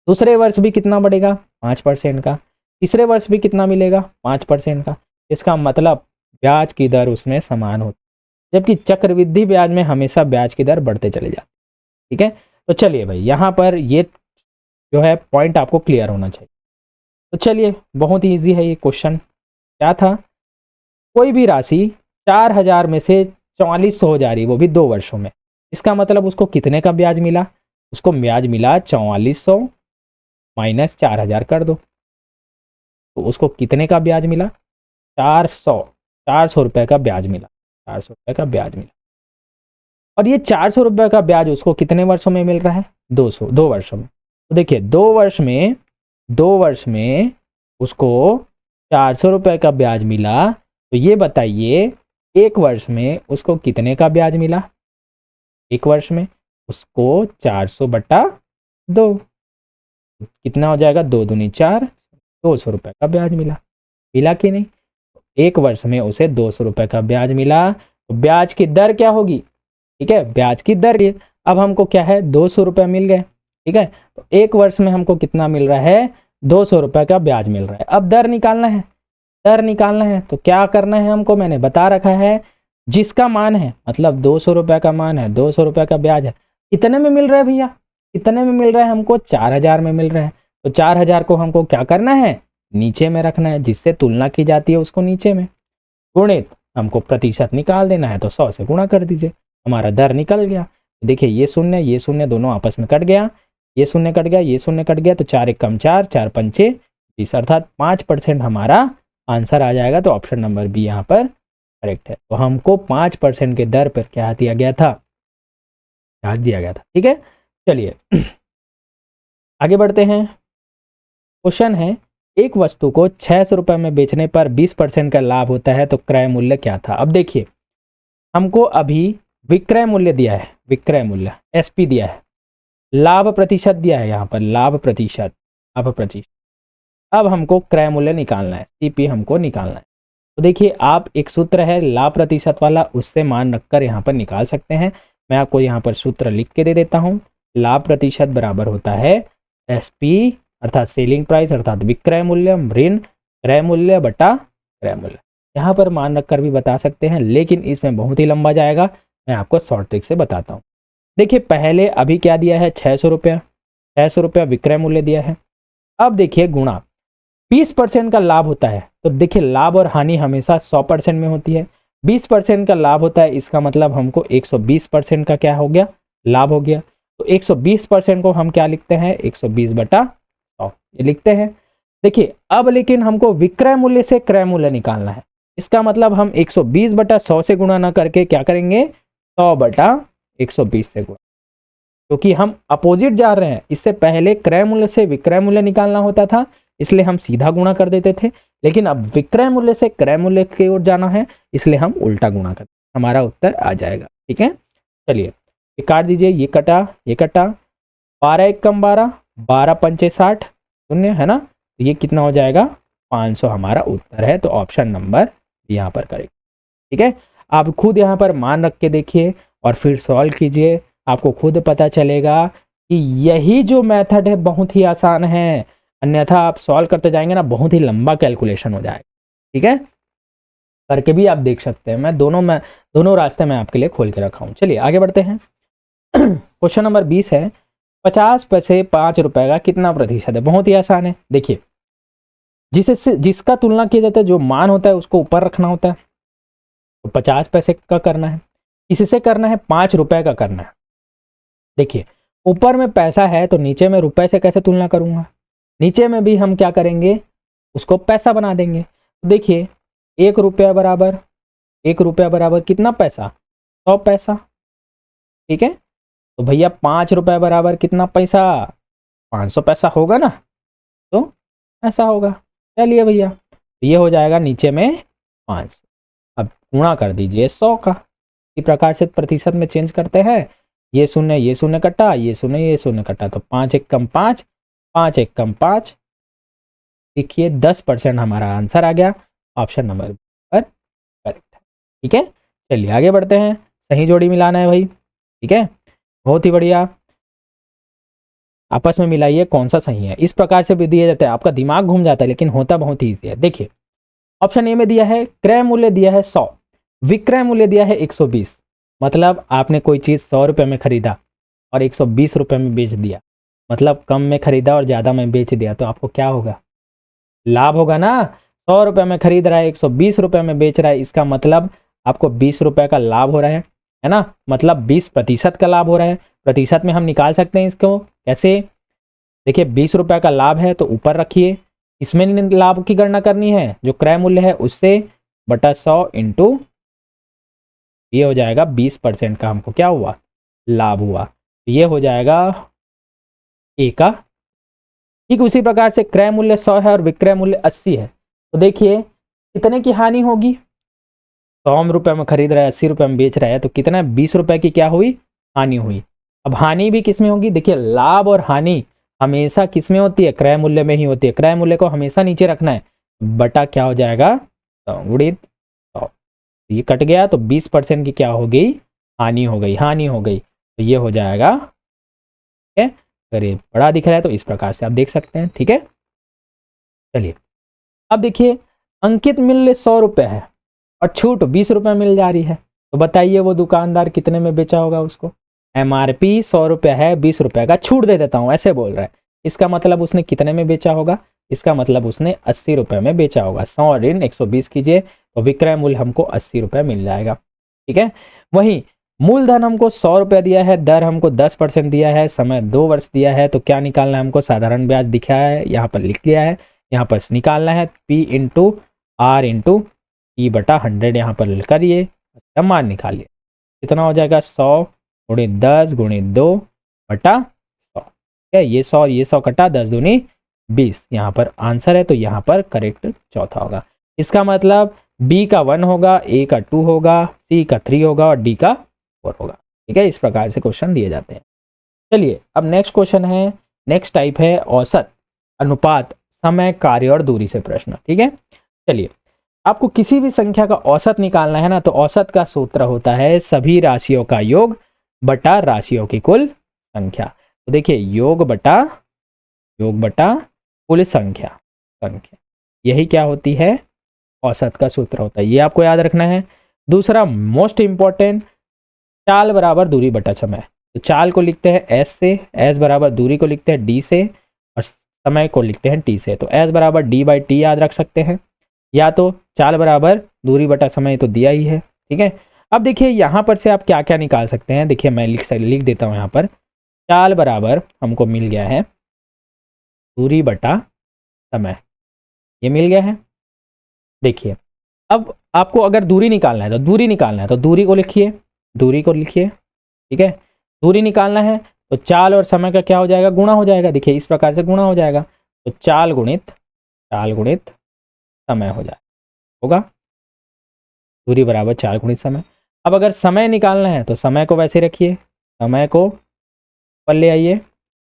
दूसरे वर्ष भी कितना बढ़ेगा, 5% का। तीसरे वर्ष भी कितना मिलेगा, 5% का। इसका मतलब ब्याज की दर उसमें समान होती है, जबकि चक्रवृद्धि ब्याज में हमेशा ब्याज की दर बढ़ते चले जाते। ठीक है, तो चलिए भाई, यहाँ पर ये जो है पॉइंट आपको क्लियर होना चाहिए। तो चलिए, बहुत ही ईजी है ये क्वेश्चन। क्या था, कोई भी राशि 4000 में से 4400 हो जा रही, वो भी 2 वर्षों में। इसका मतलब उसको कितने का ब्याज मिला, उसको ब्याज मिला 4400 माइनस 4000 कर दो, तो उसको कितने का ब्याज मिला, 400 रुपए का ब्याज मिला, 400 रुपए का ब्याज मिला। और ये 400 रुपए का ब्याज उसको कितने वर्षों में मिल रहा है, 2 वर्षों में। तो देखिए, 2 वर्ष में उसको 400 रुपए का ब्याज मिला, तो ये बताइए एक वर्ष में उसको कितने का ब्याज मिला, एक वर्ष में उसको 400/2, कितना हो जाएगा, 2 दूनी 4, 200 रुपए का ब्याज मिला कि नहीं? एक वर्ष में उसे 200 रुपए का ब्याज मिला, तो ब्याज की दर क्या होगी, ठीक है, ब्याज की दर। अब हमको क्या है, 200 रुपए मिल गए। ठीक है, तो एक वर्ष में हमको कितना मिल रहा है, 200 रुपए का ब्याज मिल रहा है। अब दर निकालना है, दर निकालना है तो क्या करना है हमको, मैंने बता रखा है, जिसका मान है, मतलब 200 रुपए का मान है, 200 रुपए का ब्याज है, कितने में मिल रहा है भैया, कितने में मिल रहा है हमको, 4000 में मिल रहा है। तो 4000 को हमको क्या करना है, नीचे में रखना है, जिससे तुलना की जाती है उसको नीचे में, गुणित हमको प्रतिशत निकाल देना है, तो 100 से गुणा कर दीजिए, हमारा दर निकल गया। देखिए, ये शून्य दोनों आपस में कट गया, ये शून्य कट गया, ये शून्य कट गया, तो 4 एक कम 4, 4 पंचे 20, अर्थात 5% हमारा आंसर आ जाएगा। तो ऑप्शन नंबर बी यहाँ पर करेक्ट है। तो हमको 5% के दर पर क्या दिया गया था, ब्याज दिया गया था। ठीक है, चलिए आगे बढ़ते हैं। क्वेश्चन है, एक वस्तु को 600 रुपए में बेचने पर 20% का लाभ होता है, तो क्रय मूल्य क्या था? अब देखिए, हमको अभी विक्रय मूल्य दिया है, विक्रय मूल्य SP दिया है, लाभ प्रतिशत दिया है यहाँ पर, लाभ प्रतिशत, लाभ प्रतिशत। अब हमको क्रय मूल्य निकालना है, सीपी हमको निकालना है। तो देखिए आप एक सूत्र है लाभ प्रतिशत वाला, उससे मान रखकर यहाँ पर निकाल सकते हैं। मैं आपको यहाँ पर सूत्र लिख के दे देता हूँ। लाभ प्रतिशत बराबर होता है एसपी अर्थात सेलिंग प्राइस अर्थात विक्रय मूल्य ऋण क्रय मूल्य बटा क्रय मूल्य। यहाँ पर मान रखकर भी बता सकते हैं, लेकिन इसमें बहुत ही लंबा जाएगा, मैं आपको शॉर्ट ट्रिक से बताता हूँ। देखिए पहले अभी क्या दिया है, 600 रुपया, 600 रुपया विक्रय मूल्य दिया है। अब देखिए गुणा 20% का लाभ होता है, तो देखिए लाभ और हानि हमेशा 100% में होती है। 20% का लाभ होता है, इसका मतलब हमको 120% का क्या हो गया, लाभ हो गया। तो 120% को हम क्या लिखते हैं, 120 बटा 100 ये लिखते हैं। देखिए अब लेकिन हमको विक्रय मूल्य से क्रय मूल्य निकालना है, इसका मतलब हम 120 बटा 100 से गुणा ना करके क्या करेंगे, 100 बटा 120 से गुणा, क्योंकि हम अपोजिट जा रहे हैं। इससे पहले क्रय मूल्य से विक्रय मूल्य निकालना होता था, इसलिए हम सीधा गुणा कर देते थे, लेकिन अब विक्रय मूल्य से क्रय मूल्य की ओर जाना है, इसलिए हम उल्टा गुणा करते हैं। हमारा उत्तर आ जाएगा। ठीक है, चलिए ये काट दीजिए, ये कटा ये कटा, 12 एक कम 12, 12 पंचे 60 शून्य है ना, ये कितना हो जाएगा 500 हमारा उत्तर है। तो ऑप्शन नंबर यहाँ पर करेक्ट। ठीक है, आप खुद यहाँ पर मान रख के देखिए और फिर सॉल्व कीजिए, आपको खुद पता चलेगा कि यही जो मेथड है बहुत ही आसान है, अन्यथा आप सॉल्व करते जाएंगे ना बहुत ही लंबा कैलकुलेशन हो जाएगा। ठीक है, करके भी आप देख सकते हैं, मैं दोनों रास्ते मैं आपके लिए खोल के रखा हूँ। चलिए आगे बढ़ते हैं। क्वेश्चन नंबर 20 है, 50 पैसे 5 रुपए का कितना प्रतिशत है। बहुत ही आसान है। देखिए जिसका तुलना किया जाता है, जो मान होता है उसको ऊपर रखना होता है। तो 50 पैसे का करना है, इससे करना है 5 रुपए का करना है। देखिए ऊपर में पैसा है तो नीचे में रुपए से कैसे तुलना करूंगा, नीचे में भी हम क्या करेंगे, उसको पैसा बना देंगे। तो देखिए 1 रुपया बराबर, 1 रुपया बराबर कितना पैसा, 100 पैसा। ठीक है, तो भैया 5 रुपये बराबर कितना पैसा, 500 पैसा होगा ना, तो ऐसा होगा। चलिए भैया ये हो जाएगा नीचे में 5, अब गुणा कर दीजिए 100 का। इसी प्रकार से प्रतिशत में चेंज करते हैं, ये शून्य कटा, ये शून्य कटा, तो 5 एक कम 5, 5 एक कम 5, देखिए 10% हमारा आंसर आ गया। ऑप्शन नंबर पर करेक्ट है। ठीक है, चलिए आगे बढ़ते हैं। सही जोड़ी मिलाना है भाई। ठीक है, बहुत ही बढ़िया, आपस में मिलाइए कौन सा सही है। इस प्रकार से भी दिया जाता है, आपका दिमाग घूम जाता है, लेकिन होता बहुत ही ईजी है। देखिए ऑप्शन ए में दिया है क्रय मूल्य दिया है 100, विक्रय मूल्य दिया है 120, मतलब आपने कोई चीज़ 100 रुपये में खरीदा और 120 रुपये में बेच दिया, मतलब कम में खरीदा और ज़्यादा में बेच दिया, तो आपको क्या होगा, लाभ होगा ना। 100 रुपये में खरीद रहा है, 120 रुपये में बेच रहा है, इसका मतलब आपको 20 रुपये का लाभ हो रहा है ना, मतलब 20% का लाभ हो रहा है। प्रतिशत में हम निकाल सकते हैं इसको कैसे, देखिए 20 रुपये का लाभ है तो ऊपर रखिए, इसमें लाभ की गणना करनी है जो क्रय मूल्य है उससे, बटा 100 इंटू ये हो जाएगा 20% का हमको क्या हुआ, लाभ हुआ, ये हो जाएगा ए का। ठीक उसी प्रकार से क्रय मूल्य 100 है और विक्रय मूल्य 80 है, तो देखिए कितने की हानि होगी, 100 रुपये में खरीद रहा है, 80 रुपये में बेच रहा है, तो कितना 20 रुपये की क्या हुई, हानि हुई। अब हानि भी किस में होगी, देखिए लाभ और हानि हमेशा किस में होती है, क्रय मूल्य में ही होती है। क्रय मूल्य को हमेशा नीचे रखना है, बटा क्या हो जाएगा, गुणित 100, ये कट गया, तो 20% की क्या हो गई, हानि हो गई, हानि हो गई, तो ये हो जाएगा। ठीक है, अगर ये बड़ा दिख रहा है तो इस प्रकार से आप देख सकते हैं। ठीक है, चलिए अब देखिए अंकित मूल्य 100 रुपये है और छूट 20 रुपये मिल जा रही है, तो बताइए वो दुकानदार कितने में बेचा होगा उसको। MRP 100 रुपये है, 20 रुपये का छूट दे देता हूँ ऐसे बोल रहा है, इसका मतलब उसने कितने में बेचा होगा, इसका मतलब उसने 80 रुपये में बेचा होगा। 100 ऋण 120 कीजिए तो विक्रय मूल्य हमको 80 रुपये मिल जाएगा। ठीक है, वहीं मूलधन हमको 100 रुपये दिया है, दर हमको 10% दिया है, समय 2 वर्ष दिया है, तो क्या निकालना है हमको, साधारण ब्याज दिखा है यहाँ पर लिख लिया है, यहाँ पर निकालना है P into R into P बटा 100, यहाँ पर करिए मान निकालिए, कितना हो जाएगा 100 गुणित 10 गुणित 2 बटा 100। ठीक है, ये 100 कटा, 10 दूनी 20, यहाँ पर आंसर है, तो यहाँ पर करेक्ट चौथा होगा। इसका मतलब B का 1 होगा, A का 2 होगा, C का 3 होगा और D का 4 होगा। ठीक है, इस प्रकार से क्वेश्चन दिए जाते हैं। चलिए अब नेक्स्ट क्वेश्चन है, नेक्स्ट टाइप है औसत, अनुपात, समय, कार्य और दूरी से प्रश्न। ठीक है, चलिए आपको किसी भी संख्या का औसत निकालना है ना, तो औसत का सूत्र होता है सभी राशियों का योग बटा राशियों की कुल संख्या। तो देखिए योग बटा कुल संख्या, यही क्या होती है, औसत का सूत्र होता है, ये आपको याद रखना है। दूसरा मोस्ट इंपॉर्टेंट, चाल बराबर दूरी बटा समय। तो चाल को लिखते हैं एस से, एस बराबर दूरी को लिखते हैं डी से, और समय को लिखते हैं टी से। तो एस बराबर डी बाई टी याद रख सकते हैं, या तो चाल बराबर दूरी बटा समय तो दिया ही है। ठीक है, अब देखिए यहाँ पर से आप क्या क्या निकाल सकते हैं। देखिए मैं लिख देता हूँ यहाँ पर, चाल बराबर हमको मिल गया है दूरी बटा समय, ये मिल गया है। देखिए अब आपको अगर दूरी निकालना है तो दूरी को लिखिए, ठीक है, दूरी निकालना है तो चाल और समय का क्या हो जाएगा, गुणा हो जाएगा। देखिए इस प्रकार से गुणा हो जाएगा, तो चाल गुणित समय होगा, दूरी बराबर चाल गुणित समय। अब अगर समय निकालना है तो समय को वैसे रखिए, समय को ऊपर ले आइए,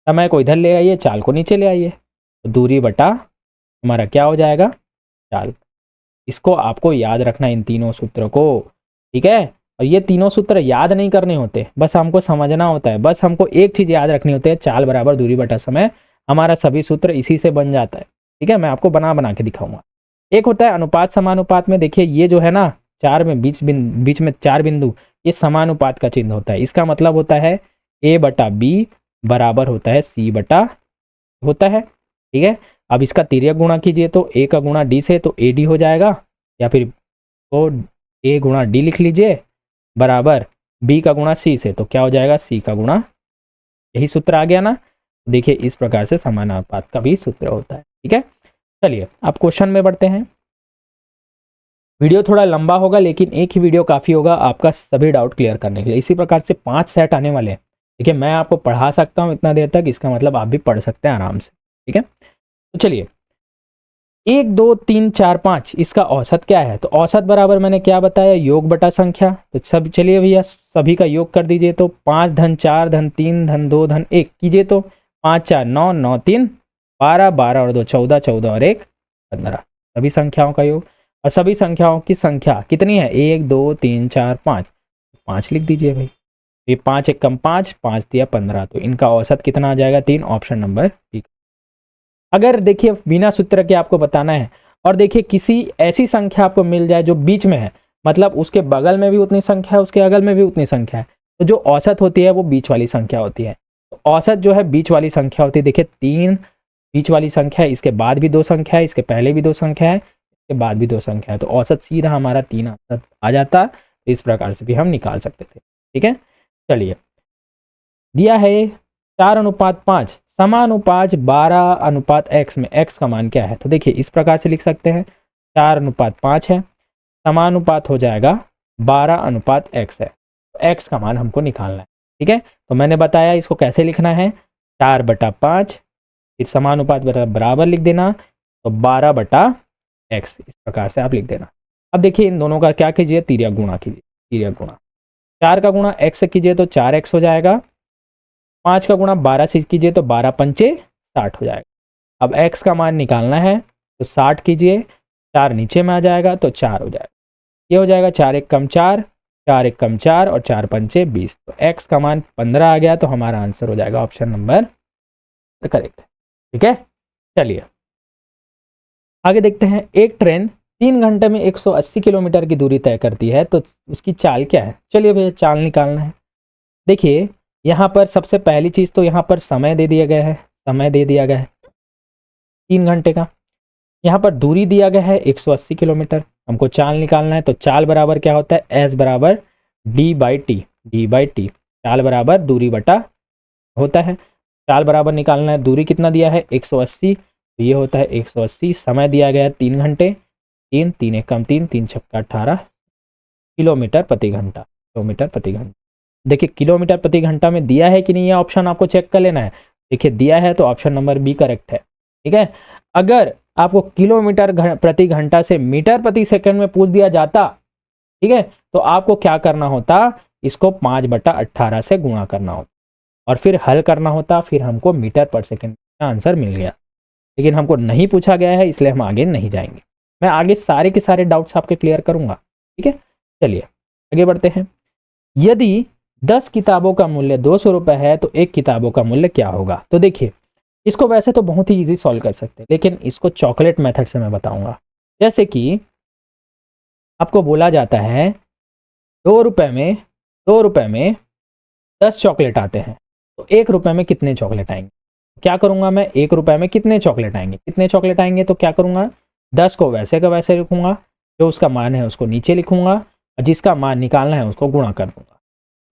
समय को इधर ले आइए, चाल को नीचे ले आइए, तो दूरी बटा हमारा क्या हो जाएगा, चाल। इसको आपको याद रखना, इन तीनों सूत्रों को। ठीक है, और ये तीनों सूत्र याद नहीं करने होते, बस हमको समझना होता है। बस हमको एक चीज याद रखनी होती है, चाल बराबर दूरी बटा समय, हमारा सभी सूत्र इसी से बन जाता है। ठीक है, मैं आपको बना के दिखाऊंगा। एक होता है अनुपात समानुपात में, देखिए ये जो है ना, चार में बीच में चार बिंदु, ये समानुपात का चिन्ह होता है। इसका मतलब होता है ए बटा बी बराबर होता है सी बटा होता है। ठीक है, अब इसका तिर्यक गुणा कीजिए तो ए का गुणा डी से तो ए डी हो जाएगा, या फिर तो ए गुणा डी लिख लीजिए बराबर बी का गुणा सी से, तो क्या हो जाएगा, सी का गुणा, यही सूत्र आ गया ना। देखिए इस प्रकार से समानुपात का भी सूत्र होता है। ठीक है, चलिए अब क्वेश्चन में बढ़ते हैं। वीडियो थोड़ा लंबा होगा लेकिन एक ही वीडियो काफ़ी होगा आपका सभी डाउट क्लियर करने के लिए। इसी प्रकार से 5 सेट आने वाले हैं। देखिए मैं आपको पढ़ा सकता हूँ इतना देर तक, इसका मतलब आप भी पढ़ सकते हैं आराम से। ठीक है, तो चलिए 1 2 3 4 5 इसका औसत क्या है, तो औसत बराबर मैंने क्या बताया, योग बटा संख्या। तो सब चलिए भैया सभी का योग कर दीजिए, तो 5 धन 4 धन 3 धन 2 धन 1 कीजिए, तो 5 4 9 9 3 12 12 और 2 14 14 और 1 15, सभी संख्याओं का योग। और सभी संख्याओं की संख्या कितनी है, 1 2 3 4 5, 5 लिख दीजिए भाई। ये 5 एक कम 5 5 दिया 15, तो इनका औसत कितना आ जाएगा, 3, ऑप्शन नंबर डी। अगर देखिए बिना सूत्र के आपको बताना है, और देखिए किसी ऐसी संख्या आपको मिल जाए जो बीच में है, मतलब उसके बगल में भी उतनी संख्या है, उसके अगल में भी उतनी संख्या है, तो जो औसत होती है वो बीच वाली संख्या होती है। तो औसत जो है बीच वाली संख्या होती है। देखिए 3 बीच वाली संख्या है, इसके बाद भी 2 संख्या है, इसके पहले भी 2 संख्या है, इसके बाद भी 2 संख्या है, तो औसत सीधा हमारा 3 औसत आ जाता। तो इस प्रकार से भी हम निकाल सकते थे। ठीक है, चलिए दिया है 4:5 समानुपात 12:x में x का मान क्या है, तो देखिए इस प्रकार से लिख सकते हैं, 4:5 है, समानुपात हो जाएगा 12:x है, तो x का मान हमको निकालना है। ठीक है, तो मैंने बताया इसको कैसे लिखना है, 4/5 फिर समानुपात बराबर लिख देना, तो 12/x इस प्रकार से आप लिख देना। अब देखिए इन दोनों का क्या कीजिए, तिर्यक गुणा कीजिए, तिर्यक गुणा, 4 का गुणा x से कीजिए तो 4x हो जाएगा, 5 का गुणा 12 से कीजिए तो 12 पंचे 60 हो जाएगा। अब x का मान निकालना है तो 60 कीजिए, 4 नीचे में आ जाएगा तो 4 हो जाएगा, ये हो जाएगा 4 एक कम 4, 4 एक कम 4 और 4 पंचे 20, तो x का मान 15 आ गया, तो हमारा आंसर हो जाएगा ऑप्शन नंबर करेक्ट। ठीक है, चलिए आगे देखते हैं। एक ट्रेन 3 घंटे में 180 किलोमीटर की दूरी तय करती है, तो उसकी चाल क्या है। चलिए भैया चाल निकालना है। देखिए यहाँ पर सबसे पहली चीज़ तो यहाँ पर समय दे दिया गया है, समय दे दिया गया है 3 घंटे का। यहाँ पर दूरी दिया गया है 180 किलोमीटर, हमको चाल निकालना है, तो चाल बराबर क्या होता है, एस बराबर डी बाई टी, चाल बराबर दूरी बटा होता है। चाल बराबर निकालना है, दूरी कितना दिया है 180, तो ये होता है 180, समय दिया गया है 3 घंटे, 3 3 एक कम 3 3 छक्का 18 किलोमीटर प्रति घंटा, देखिए किलोमीटर प्रति घंटा में दिया है कि नहीं, ये ऑप्शन आपको चेक कर लेना है। देखिए दिया है तो ऑप्शन नंबर बी करेक्ट है। ठीक है, अगर आपको किलोमीटर प्रति घंटा से मीटर प्रति सेकंड में पूछ दिया जाता, ठीक है, तो आपको क्या करना होता, इसको 5/18 से गुणा करना होता। और फिर हल करना होता, फिर हमको मीटर पर सेकेंड का आंसर मिल गया। लेकिन हमको नहीं पूछा गया है, इसलिए हम आगे नहीं जाएंगे। मैं आगे सारे के सारे डाउट्स आपके क्लियर करूंगा, ठीक है। चलिए आगे बढ़ते हैं। यदि 10 किताबों का मूल्य 200 रुपये है तो एक किताबों का मूल्य क्या होगा? तो देखिए, इसको वैसे तो बहुत ही इजी सॉल्व कर सकते हैं, लेकिन इसको चॉकलेट मेथड से मैं बताऊंगा। जैसे कि आपको बोला जाता है 2 रुपए में 10 चॉकलेट आते हैं, तो 1 रुपए में कितने चॉकलेट आएंगे? क्या करूंगा मैं, 1 रुपए में कितने चॉकलेट आएंगे, तो क्या करूंगा, 10 को वैसे का वैसे लिखूंगा, जो उसका मान है उसको नीचे लिखूंगा, और जिसका मान निकालना है उसको गुणा कर दूंगा,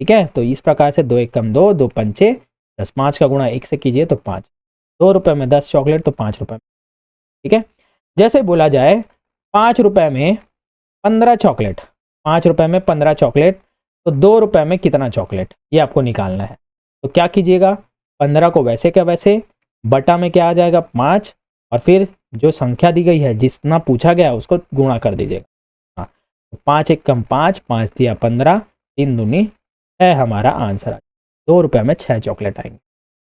ठीक है। तो इस प्रकार से 2 1 कम 2, 2 पंचे 10, 5 का गुणा 1 से कीजिए तो 5, 2 रुपए में 10 चॉकलेट तो 5 रुपए में, ठीक है। जैसे बोला जाए 5 रुपए में 15 चॉकलेट, 5 रुपए में 15 चॉकलेट, तो 2 रुपए में कितना चॉकलेट, ये आपको निकालना है। तो क्या कीजिएगा, 15 को वैसे का वैसे, बटा में क्या आ जाएगा 5, और फिर जो संख्या दी गई है, जितना पूछा गया उसको गुणा कर दीजिएगा। हाँ, 5 1 कम 5, 5 दिया 15, 3 दूनी है हमारा आंसर। 2 रुपए में 6 चॉकलेट आएंगे।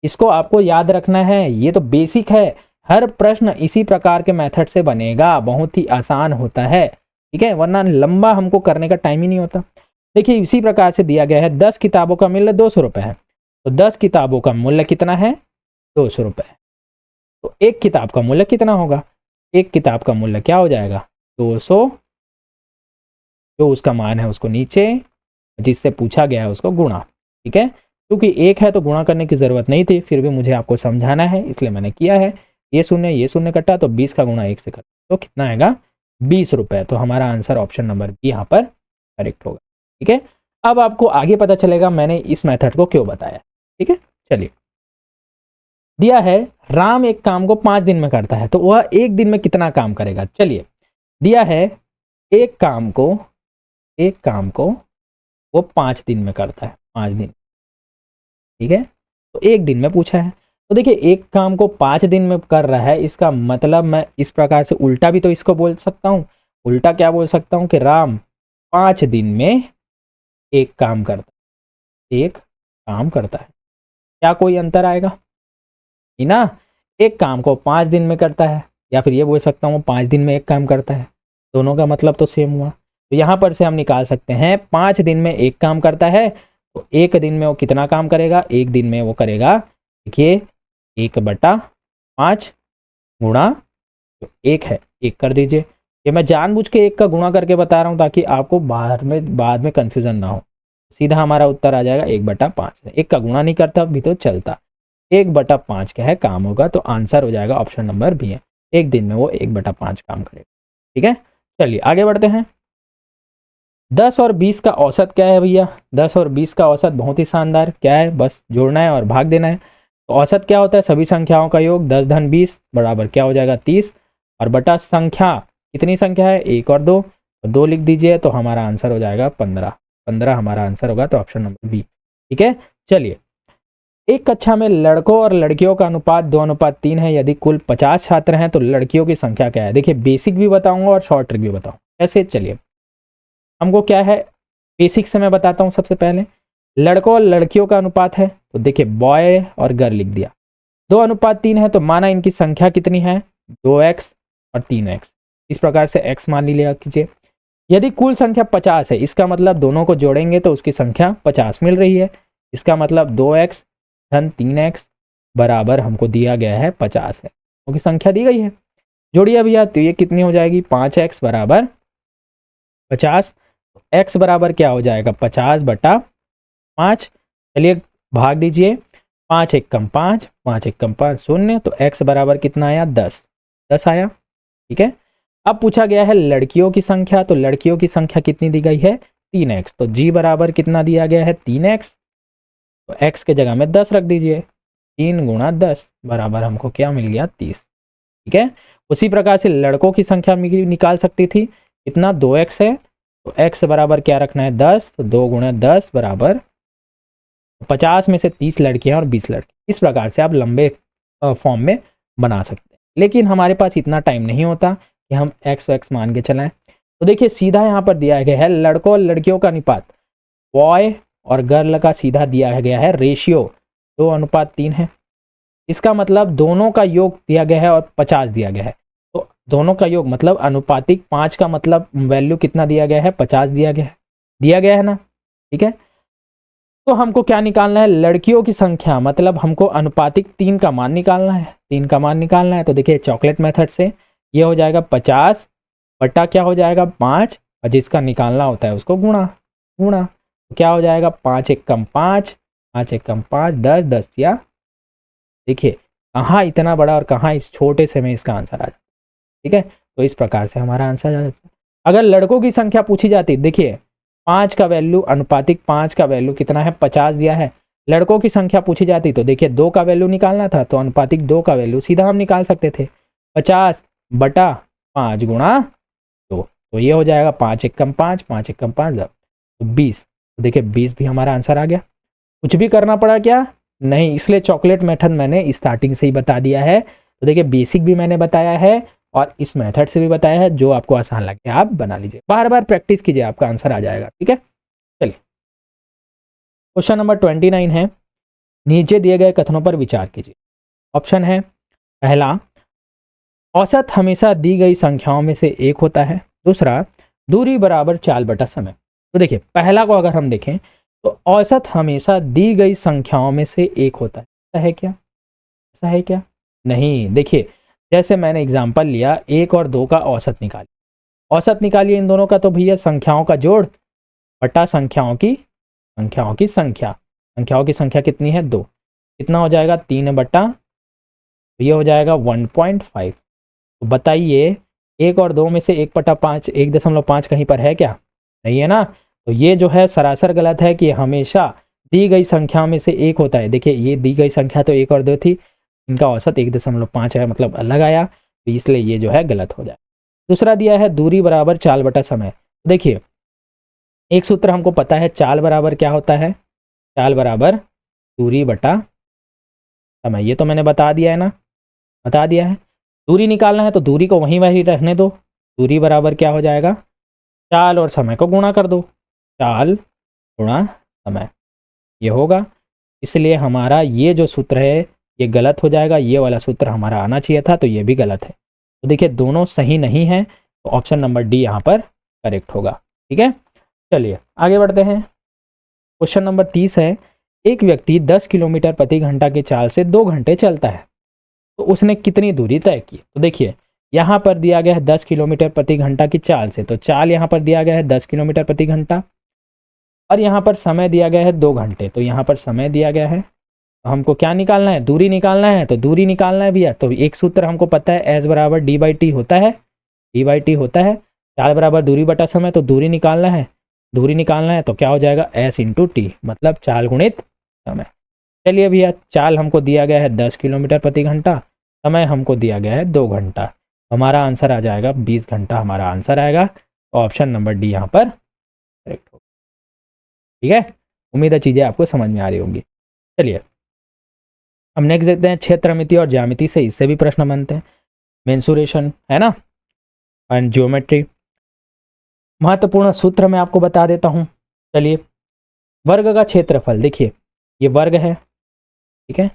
इसको आपको याद रखना है, ये तो बेसिक है। हर प्रश्न इसी प्रकार के मेथड से बनेगा, बहुत ही आसान होता है, ठीक है, वरना लंबा हमको करने का टाइम ही नहीं होता। देखिए इसी प्रकार से दिया गया है 10 किताबों का मूल्य 200 रुपये है, तो 10 किताबों का मूल्य कितना है, 200 रुपये। तो एक किताब का मूल्य कितना होगा, एक किताब का मूल्य क्या हो जाएगा, 200, जो उसका मान है उसको नीचे, जिससे पूछा गया है उसको गुणा, ठीक है। क्योंकि एक है तो गुणा करने की जरूरत नहीं थी, फिर भी मुझे आपको समझाना है इसलिए मैंने किया है। ये शून्य कटा तो 20 का गुणा 1 से कटा तो कितना आएगा, 20 रुपये। तो हमारा आंसर ऑप्शन नंबर बी यहाँ पर करेक्ट होगा, ठीक है। अब आपको आगे पता चलेगा मैंने इस मेथड को क्यों बताया, ठीक है। चलिए, दिया है राम एक काम को 5 दिन में करता है, तो वह एक दिन में कितना काम करेगा? चलिए, दिया है एक काम को वो 5 दिन में करता है, 5 दिन, ठीक है। तो एक दिन में पूछा है, तो देखिए एक काम को 5 दिन में कर रहा है, इसका मतलब मैं इस प्रकार से उल्टा भी तो इसको बोल सकता हूँ। उल्टा क्या बोल सकता हूँ कि राम 5 दिन में एक काम करता है। क्या कोई अंतर आएगा? नहीं ना, एक काम को 5 दिन में करता है, या फिर ये बोल सकता हूँ 5 दिन में एक काम करता है, दोनों का मतलब तो सेम हुआ। तो यहाँ पर से हम निकाल सकते हैं 5 दिन में एक काम करता है, तो एक दिन में वो कितना काम करेगा, एक दिन में वो करेगा, देखिए 1/5 गुणा जो 1 है, 1 कर दीजिए। ये मैं जानबूझ के 1 का गुणा करके बता बाद ताकि आपको बाद में कंफ्यूजन ना हो। सीधा हमारा उत्तर आ जाएगा 1/5। 1 का गुणा नहीं करता भी तो चलता, 1/5 क्या है काम होगा, तो आंसर हो जाएगा ऑप्शन नंबर बी है, एक दिन में वो 1/5 काम करेगा, ठीक है। चलिए आगे बढ़ते हैं। 10 और 20 का औसत क्या है भैया? 10 और 20 का औसत बहुत ही शानदार, क्या है, बस जोड़ना है और भाग देना है। तो औसत क्या होता है, सभी संख्याओं का योग, 10 धन 20 बराबर क्या हो जाएगा 30, और बटा संख्या, कितनी संख्या है 1 और 2, तो 2 लिख दीजिए, तो हमारा आंसर हो जाएगा 15 हमारा आंसर होगा, तो ऑप्शन नंबर बी, ठीक है। चलिए, एक कक्षा में लड़कों और लड़कियों का अनुपात 2:3 है, यदि कुल 50 छात्र हैं तो लड़कियों की संख्या क्या है? देखिए बेसिक भी बताऊंगा और शॉर्ट ट्रिक भी बताऊंगा। ऐसे चलिए, हमको क्या है, बेसिक से मैं बताता हूँ। सबसे पहले लड़कों और लड़कियों का अनुपात है, तो देखिए बॉय और गर्ल लिख दिया, 2:3 है, तो माना इनकी संख्या कितनी है, 2x और 3x, इस प्रकार से x मान लिया कीजिए। यदि कुल संख्या 50 है, इसका मतलब दोनों को जोड़ेंगे तो उसकी संख्या 50 मिल रही है, इसका मतलब 2x धन 3x बराबर हमको दिया गया है 50 है, क्योंकि संख्या दी गई है। जोड़िए भैया, तो ये कितनी हो जाएगी, 5x बराबर 50, x बराबर क्या हो जाएगा 50/5। चलिए भाग दीजिए, 5 1 कम 5, 5 1 कम 5 0, तो x बराबर कितना आया 10 आया, ठीक है। अब पूछा गया है लड़कियों की संख्या, तो लड़कियों की संख्या कितनी दी गई है 3x, तो g बराबर कितना दिया गया है 3x, तो x के जगह में 10 रख दीजिए, 3 गुणा 10 बराबर हमको क्या मिल गया 30, ठीक है। उसी प्रकार से लड़कों की संख्या निकाल सकती थी, कितना 2x है, तो x बराबर क्या रखना है 10, तो 2 गुणा 10 बराबर 50 में से 30 लड़कियां और 20 लड़के, इस प्रकार से आप लंबे फॉर्म में बना सकते हैं। लेकिन हमारे पास इतना टाइम नहीं होता कि हम x मान के चलाएं। तो देखिए सीधा यहाँ पर दिया गया है लड़कों और लड़कियों का अनुपात, बॉय और गर्ल का सीधा दिया गया है रेशियो, 2:3 है। इसका मतलब दोनों का योग दिया गया है और 50 दिया गया है। तो दोनों का योग मतलब अनुपातिक 5 का मतलब वैल्यू कितना दिया गया है, 50 दिया गया है ना, ठीक है। तो हमको क्या निकालना है, लड़कियों की संख्या, मतलब हमको अनुपातिक 3 का मान निकालना है, 3 का मान निकालना है। तो देखिए चॉकलेट मेथड से ये हो जाएगा 50 बटा क्या हो जाएगा 5, और जिसका निकालना होता है उसको गुणा गुणा। तो क्या हो जाएगा 5 एकम 5, 5 एकम 5, 10, 10 या, देखिए कहाँ इतना बड़ा और कहाँ इस छोटे से में इसका आंसर आ जाता है, ठीक है। तो इस प्रकार से हमारा आंसर आ जाता है। अगर लड़कों की संख्या पूछी जाती, देखिए 5 का वैल्यू, अनुपातिक 5 का वैल्यू कितना है, 50 दिया है। लड़कों की संख्या पूछी जाती तो देखिए 2 का वैल्यू निकालना था, तो अनुपातिक 2 का वैल्यू सीधा हम निकाल सकते थे, 50 बटा 5 गुणा 2। तो ये हो जाएगा 5 एकम 5, 5 एकम 5, 10, तो 20। तो देखिए 20 भी हमारा आंसर आ गया। कुछ भी करना पड़ा क्या, नहीं, इसलिए चॉकलेट मेथड मैंने स्टार्टिंग से ही बता दिया है। तो देखिए बेसिक भी मैंने बताया है और इस मेथड से भी बताया है, जो आपको आसान लगे आप बना लीजिए, बार बार प्रैक्टिस कीजिए, आपका आंसर आ जाएगा, ठीक है। चलिए क्वेश्चन नंबर 29 है, नीचे दिए गए कथनों पर विचार कीजिए। ऑप्शन है पहला, औसत हमेशा दी गई संख्याओं में से एक होता है। दूसरा, दूरी बराबर चाल बटा समय। तो देखिए पहला को अगर हम देखें तो औसत हमेशा दी गई संख्याओं में से एक होता है, ऐसा है क्या, ऐसा है क्या, नहीं। देखिए जैसे मैंने एग्जांपल लिया, 1 और 2 का औसत निकालिए, औसत निकालिए इन दोनों का, तो भैया संख्याओं का जोड़ बटा संख्याओं की संख्या, संख्याओं की संख्या कितनी है 2, कितना हो जाएगा 3 बटा, तो ये हो जाएगा 1.5। तो बताइए 1 और 2 में से 1/5, 1.5 कहीं पर है क्या, नहीं है ना। तो ये जो है सरासर गलत है कि हमेशा दी गई संख्या में से एक होता है। देखिए ये दी गई संख्या तो 1 और 2 थी, इनका औसत 1.5 है, मतलब अलग आया, तो इसलिए ये जो है गलत हो जाए। दूसरा दिया है दूरी बराबर चाल बटा समय। देखिए एक सूत्र हमको पता है, चाल बराबर क्या होता है, चाल बराबर दूरी बटा समय, ये तो मैंने बता दिया है ना, बता दिया है। दूरी निकालना है तो दूरी को वहीं वहीं रहने दो, दूरी बराबर क्या हो जाएगा, चाल और समय को गुणा कर दो, चाल गुणा समय, ये होगा। इसलिए हमारा ये जो सूत्र है ये गलत हो जाएगा, ये वाला सूत्र हमारा आना चाहिए था, तो ये भी गलत है। तो देखिए दोनों सही नहीं है, तो ऑप्शन नंबर डी यहाँ पर करेक्ट होगा, ठीक है। चलिए आगे बढ़ते हैं। क्वेश्चन नंबर 30 है, एक व्यक्ति 10 किलोमीटर प्रति घंटा की चाल से 2 घंटे चलता है, तो उसने कितनी दूरी तय की। तो देखिए यहाँ पर दिया गया है 10 किलोमीटर प्रति घंटा की चाल से, तो चाल यहाँ पर दिया गया है 10 किलोमीटर प्रति घंटा, और यहाँ पर समय दिया गया है 2 घंटे, तो यहाँ पर समय दिया गया है, तो हमको क्या निकालना है, दूरी निकालना है। तो दूरी निकालना है भैया, तो एक सूत्र हमको पता है, एस बराबर डी बाई टी होता है, डी बाई टी होता है, चाल बराबर दूरी बटा समय, तो दूरी निकालना है, दूरी निकालना है तो क्या हो जाएगा एस इंटू टी, मतलब चाल गुणित समय। चलिए भैया चाल हमको दिया गया है 10 किलोमीटर प्रति घंटा, समय हमको दिया गया है 2 घंटा, हमारा आंसर आ जाएगा 20 घंटा, हमारा आंसर आएगा। ऑप्शन नंबर डी यहाँ पर करेक्ट होगा, ठीक है। उम्मीद है चीज़ें आपको समझ में आ रही होंगी। चलिए अब नेक्स्ट देखते हैं, क्षेत्रमिति और ज्यामिति से इससे भी प्रश्न बनते हैं, मेंसुरेशन है ना, एंड ज्योमेट्री। महत्वपूर्ण सूत्र मैं आपको बता देता हूँ। चलिए वर्ग का क्षेत्रफल, देखिए ये वर्ग है, ठीक है।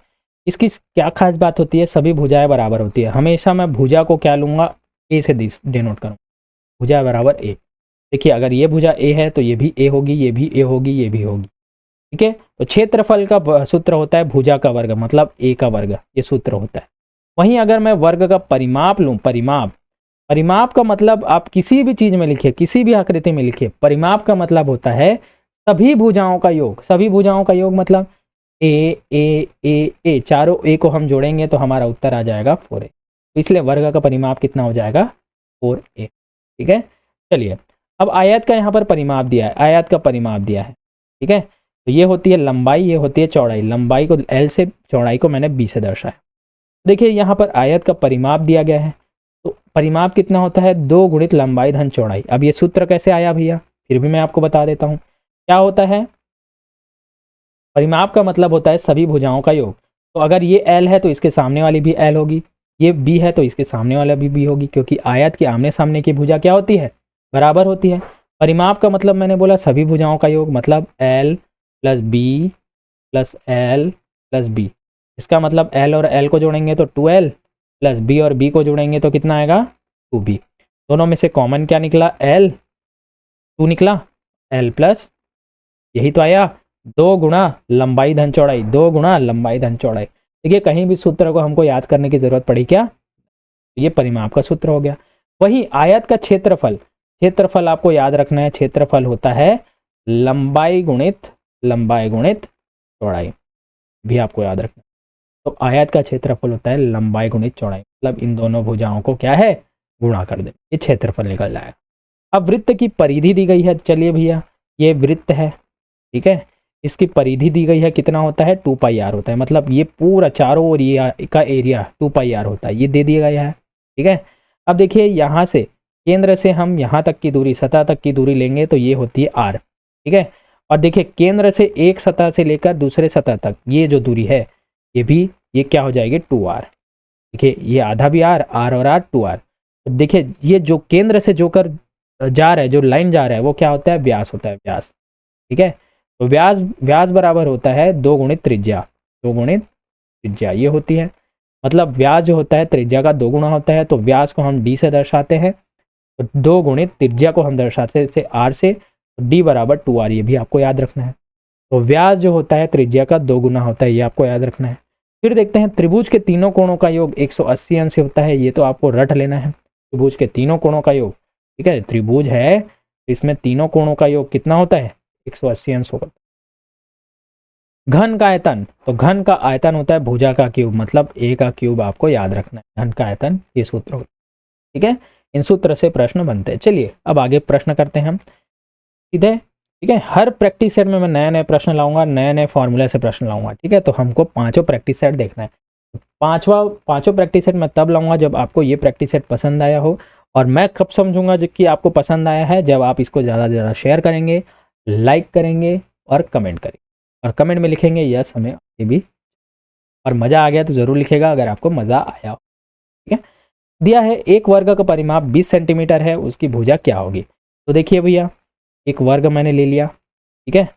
इसकी क्या खास बात होती है, सभी भुजाएं बराबर होती है। हमेशा मैं भुजा को क्या लूंगा, ए से डिनोट करूँ, भुजा बराबर ए। देखिए अगर ये भुजा ए है तो ये भी ए होगी, ये भी ए होगी, ये भी होगी, ठीक है। तो क्षेत्रफल का सूत्र होता है भुजा का वर्ग, मतलब ए का वर्ग, ये सूत्र होता है। वहीं अगर मैं वर्ग का परिमाप लूँ, परिमाप, परिमाप का मतलब आप किसी भी चीज में लिखिए, किसी भी आकृति में लिखिए, परिमाप का मतलब होता है सभी भुजाओं का योग, सभी भुजाओं का योग, मतलब ए ए ए ए, चारों ए को हम जोड़ेंगे तो हमारा उत्तर आ जाएगा 4a। तो इसलिए वर्ग का परिमाप कितना हो जाएगा 4a, ठीक है। चलिए अब आयत का यहाँ पर परिमाप दिया है, आयत का परिमाप दिया है, ठीक है। तो ये होती है लंबाई, ये होती है चौड़ाई, लंबाई को L से, चौड़ाई को मैंने B से दर्शाया। देखिए यहाँ पर आयत का परिमाप दिया गया है, तो परिमाप कितना होता है 2 गुणित लंबाई धन चौड़ाई। अब ये सूत्र कैसे आया भैया, फिर भी मैं आपको बता देता हूँ क्या होता है। परिमाप का मतलब होता है सभी भुजाओं का योग, तो अगर ये L है तो इसके सामने वाली भी L होगी, ये B है तो इसके सामने वाला भी B होगी, क्योंकि आयत के आमने सामने की भुजा क्या होती है, बराबर होती है। परिमाप का मतलब मैंने बोला सभी भुजाओं का योग, मतलब L plus B plus L plus b. इसका मतलब एल और एल को जोड़ेंगे तो 2l प्लस बी और बी को जोड़ेंगे तो कितना आएगा 2b। दोनों में से कॉमन क्या निकला l 2 निकला, l प्लस यही तो आया 2 गुणा लंबाई धन चौड़ाई, 2 गुणा लंबाई धन चौड़ाई। देखिए कहीं भी सूत्र को हमको याद करने की जरूरत पड़ी क्या, ये परिमाप का सूत्र हो गया। वही आयत का क्षेत्रफल, क्षेत्रफल आपको याद रखना है, क्षेत्रफल होता है लंबाई गुणित चौड़ाई, भी आपको याद रखना है। तो आयत का क्षेत्रफल होता है लंबाई गुणित चौड़ाई, मतलब इन दोनों भुजाओं को क्या है गुणा कर दे, ये क्षेत्रफल निकल जाएगा। अब वृत्त की परिधि दी गई है, चलिए भैया ये वृत्त है, ठीक है, इसकी परिधि दी गई है, कितना होता है 2 पाई आर होता है, मतलब ये पूरा चारों ओर का एरिया 2 पाई आर होता है, ये दे दिया गया है, ठीक है। अब देखिए यहाँ से केंद्र से हम यहाँ तक की दूरी, सतह तक की दूरी लेंगे तो ये होती है आर, ठीक है। और देखिए केंद्र से एक सतह से लेकर दूसरे सतह तक ये जो दूरी है ये क्या हो जाएगी 2r। देखिए ये आधा भी r, r और r 2r। तो देखिए ये जो केंद्र से जोकर जा रहा है, जो लाइन जा रहा है वो क्या होता है व्यास होता है, व्यास, ठीक है। तो व्यास बराबर होता है 2 गुणित त्रिज्या, 2 गुणित त्रिज्या ये होती है, मतलब व्यास जो होता है त्रिज्या का 2 गुना होता है। तो व्यास को हम d से दर्शाते हैं, तो 2 गुणित त्रिज्या को हम दर्शाते हैं r से, तो d बराबर 2r, ये भी आपको याद रखना है। तो व्यास जो होता है त्रिज्या का 2 गुना होता है, ये आपको याद रखना है। फिर देखते हैं त्रिभुज के तीनों कोणों का योग 180 अंश होता है, ये तो आपको रट लेना है। त्रिभुज के तीनों कोणों का योग, ठीक है, त्रिभुज है इसमें तीनों कोणों का योग कितना होता है 180 अंश होता है। घन का आयतन, तो घन का आयतन होता है भुजा का क्यूब, मतलब a का क्यूब आपको याद रखना है, घन का आयतन ये सूत्र होता है, ठीक है। इन सूत्र से प्रश्न बनते हैं। चलिए अब आगे प्रश्न करते हैं हम सीधे, ठीक है। हर प्रैक्टिस सेट में मैं नए नए प्रश्न लाऊंगा, नए नए फॉर्मूले से प्रश्न लाऊंगा, ठीक है। तो हमको पांचों प्रैक्टिस सेट देखना है। पांचों प्रैक्टिस सेट मैं तब लाऊंगा जब आपको ये प्रैक्टिस सेट पसंद आया हो, और मैं कब समझूंगा कि आपको पसंद आया है, जब आप इसको ज़्यादा से ज़्यादा शेयर करेंगे, लाइक करेंगे और कमेंट करेंगे, और कमेंट में लिखेंगे यस हमें आगे भी, और मज़ा आ गया तो ज़रूर लिखेगा अगर आपको मज़ा आया हो, ठीक है। दिया है एक वर्ग का परिमाप 20 सेंटीमीटर है, उसकी भुजा क्या होगी। तो देखिए भैया एक वर्ग मैंने ले लिया, ठीक है,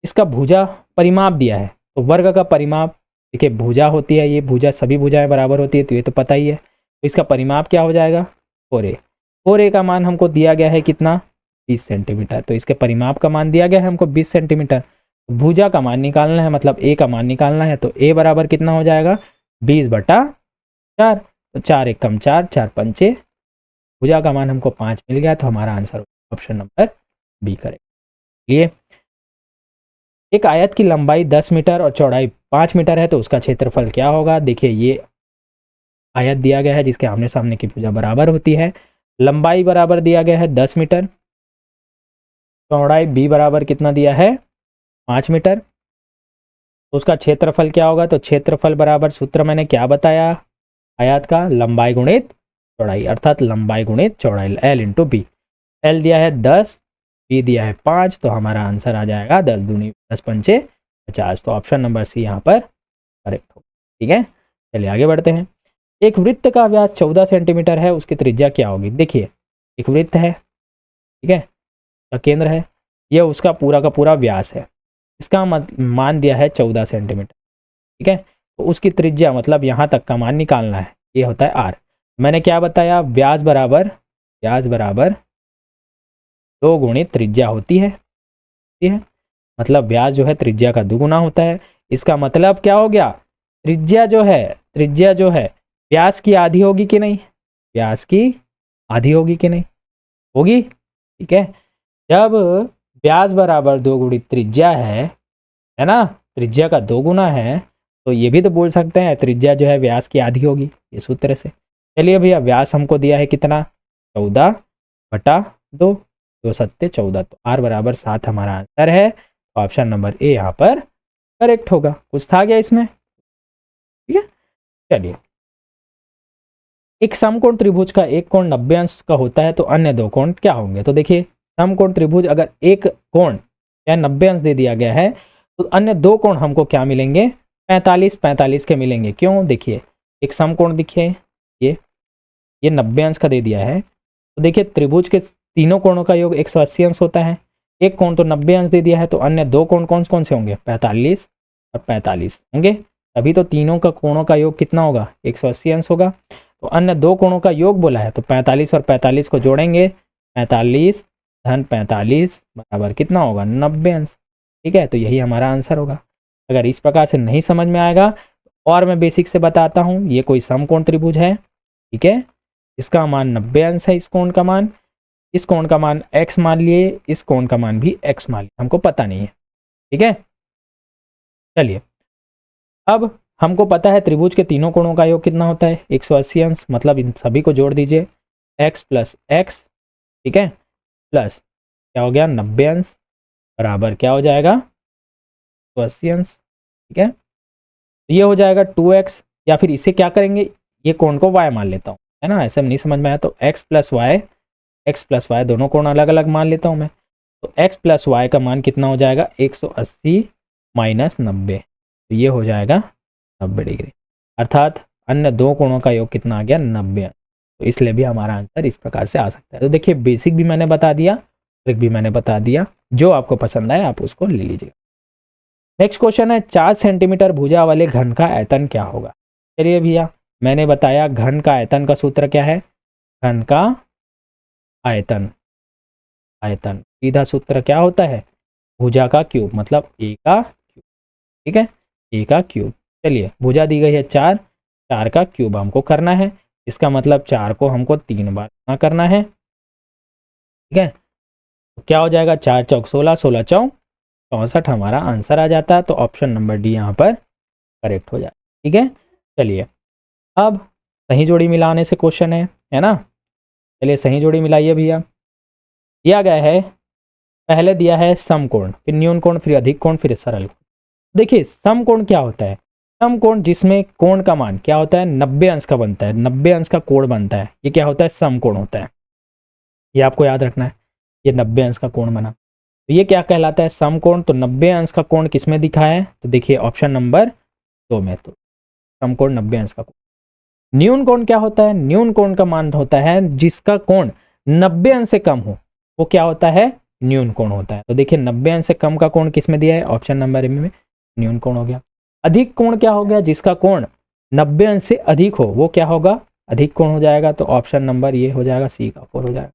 इसका भुजा परिमाप दिया है, तो वर्ग का परिमाप देखिए भुजा होती है, ये भुजा सभी भुजाएं बराबर होती है, तो ये तो पता ही है। तो इसका परिमाप क्या हो जाएगा 4a। 4a का मान हमको दिया गया है कितना 20 सेंटीमीटर, तो इसके परिमाप का मान दिया गया है हमको 20 सेंटीमीटर। भुजा का मान निकालना है, मतलब a का मान निकालना है, तो a बराबर कितना हो जाएगा 20/4, तो 4 एकम 4, 4 पंचे, भुजा का मान हमको 5 मिल गया, तो हमारा answer option number b correct. लिए एक आयत की लंबाई 10 मीटर और चौड़ाई 5 मीटर है, तो उसका क्षेत्रफल क्या होगा। देखिए ये आयत दिया गया है जिसके आमने सामने की भुजा बराबर होती है, लंबाई बराबर दिया गया है 10 मीटर, चौड़ाई b बराबर कितना दिया है 5 मीटर, तो उसका क्षेत्रफल क्या होगा। तो क्षेत्रफल बराबर सूत्र मैंने क्या बताया, आयत का लंबाई गुणित चौड़ाई, अर्थात लंबाई गुणित चौड़ाई, l इंटू बी। l दिया है 10, b दिया है 5, तो हमारा आंसर आ जाएगा 10 दूनी 10 पंचे 50, तो ऑप्शन नंबर सी यहाँ पर करेक्ट होगा, ठीक है। चलिए आगे बढ़ते हैं। एक वृत्त का व्यास 14 सेंटीमीटर है, उसकी त्रिज्या क्या होगी। देखिए एक वृत्त है, ठीक है, का केंद्र है, यह उसका पूरा का पूरा व्यास है, इसका मान दिया है 14 सेंटीमीटर, ठीक है। तो उसकी त्रिज्या मतलब यहाँ तक का मान निकालना है, ये होता है r। मैंने क्या बताया व्यास बराबर 2 गुणित त्रिज्या होती है, ठीक है, मतलब व्यास जो है त्रिज्या का दुगुना होता है। इसका मतलब क्या हो गया, त्रिज्या जो है व्यास की आधी होगी कि नहीं, व्यास की आधी होगी कि नहीं, होगी, ठीक है। जब व्यास बराबर 2 गुणित त्रिज्या है ना, त्रिज्या का 2 गुना है, तो ये भी तो बोल सकते हैं त्रिज्या जो है व्यास की आधी होगी, ये सूत्र से। चलिए भैया व्यास हमको दिया है कितना 14/2, 2 सत्ते 14, तो r बराबर 7 हमारा आंसर है, तो ऑप्शन नंबर ए यहाँ पर करेक्ट होगा। कुछ था क्या इसमें, ठीक है। चलिए एक समकोण त्रिभुज का एक कोण 90 अंश का होता है, तो अन्य दो कोण क्या होंगे। तो देखिए समकोण त्रिभुज अगर एक कोण या 90 अंश दे दिया गया है, तो अन्य दो कोण हमको क्या मिलेंगे 45 के मिलेंगे। क्यों, देखिए एक समकोण दिखिए ये 90 अंश का दे दिया है, तो देखिए त्रिभुज के तीनों कोणों का योग 180 अंश होता है, एक कोण तो 90 अंश दे दिया है, तो अन्य दो कोण कौन कौन से होंगे 45 और 45 होंगे, तभी तो तीनों का कोणों का योग कितना होगा, 180 अंश होगा। तो अन्य दो कोणों का योग बोला है, तो 45 और 45 को जोड़ेंगे, 45 धन 45 बराबर कितना होगा, 90 अंश। ठीक है, तो यही हमारा आंसर होगा। अगर इस प्रकार से नहीं समझ में आएगा और मैं बेसिक से बताता हूँ, ये कोई समकोण त्रिभुज है, ठीक है, इसका मान 90 अंश है, इस कोण का मान, इस कोण का मान x मान लिए, इस कोण का मान भी x मान लिए, हमको पता नहीं है। ठीक है, चलिए अब हमको पता है त्रिभुज के तीनों कोणों का योग कितना होता है, 180 अंश, मतलब इन सभी को जोड़ दीजिए, x प्लस एक्स, ठीक है, प्लस क्या हो गया 90 अंश बराबर क्या हो जाएगा 180 अंश। ठीक है, तो ये हो जाएगा 2x, या फिर इसे क्या करेंगे, ये कोण को y मान लेता हूँ, है ना, ऐसे नहीं समझ में आया तो x प्लस वाई दोनों कोण अलग अलग मान लेता हूँ मैं। तो x प्लस वाई का मान कितना हो जाएगा, 180 माइनस 90, तो ये हो जाएगा 90 डिग्री, अर्थात अन्य दो कोणों का योग कितना आ गया, 90। तो इसलिए भी हमारा आंसर इस प्रकार से आ सकता है। तो देखिए बेसिक भी मैंने बता दिया, ट्रिक भी मैंने बता दिया, जो आपको पसंद आए आप उसको ले लीजिएगा। नेक्स्ट क्वेश्चन है, 4 सेंटीमीटर भुजा वाले घन का आयतन क्या होगा। चलिए भैया, मैंने बताया घन का आयतन का सूत्र क्या है, घन का आयतन, आयतन सीधा सूत्र क्या होता है, भुजा का क्यूब, मतलब ए का क्यूब। ठीक है, ए का क्यूब। चलिए भुजा दी गई है 4, 4 का क्यूब हमको करना है, इसका मतलब 4 को हमको 3 बार गुणा करना है। ठीक है, तो क्या हो जाएगा, 4 चौक 16, 16 चौक 64 हमारा आंसर आ जाता है। तो ऑप्शन नंबर डी यहाँ पर करेक्ट हो जाए। ठीक है, चलिए अब सही जोड़ी मिलाने से क्वेश्चन है ना, चलिए सही जोड़ी मिलाइए भैया। दिया गया है, पहले दिया है समकोण, फिर न्यून कोण, फिर अधिक कोण, फिर सरल कोण। देखिए समकोण क्या होता है, समकोण जिसमें कोण का मान क्या होता है, 90 अंश का बनता है, 90 अंश का कोण बनता है, ये क्या होता है, समकोण होता है। ये आपको याद रखना है, ये 90 अंश का कोण बना, तो ये क्या कहलाता है, समकोण। तो 90 अंश का कोण किसमें दिखा है, तो देखिए ऑप्शन नंबर 2 में, तो समकोण 90 अंश का कोण। न्यून कोण क्या होता है, न्यून कोण का मान होता है जिसका कोण 90 अंश से कम हो, वो क्या होता है, न्यून कोण होता है। तो देखिए 90 अंश से कम का कोण किसमें दिया है, ऑप्शन नंबर ए में, न्यून कोण हो गया। अधिक कोण क्या हो गया, जिसका कोण 90 अंश से अधिक हो वो क्या होगा, अधिक कोण हो जाएगा। तो ऑप्शन नंबर ये हो जाएगा, सी का 4 हो जाएगा।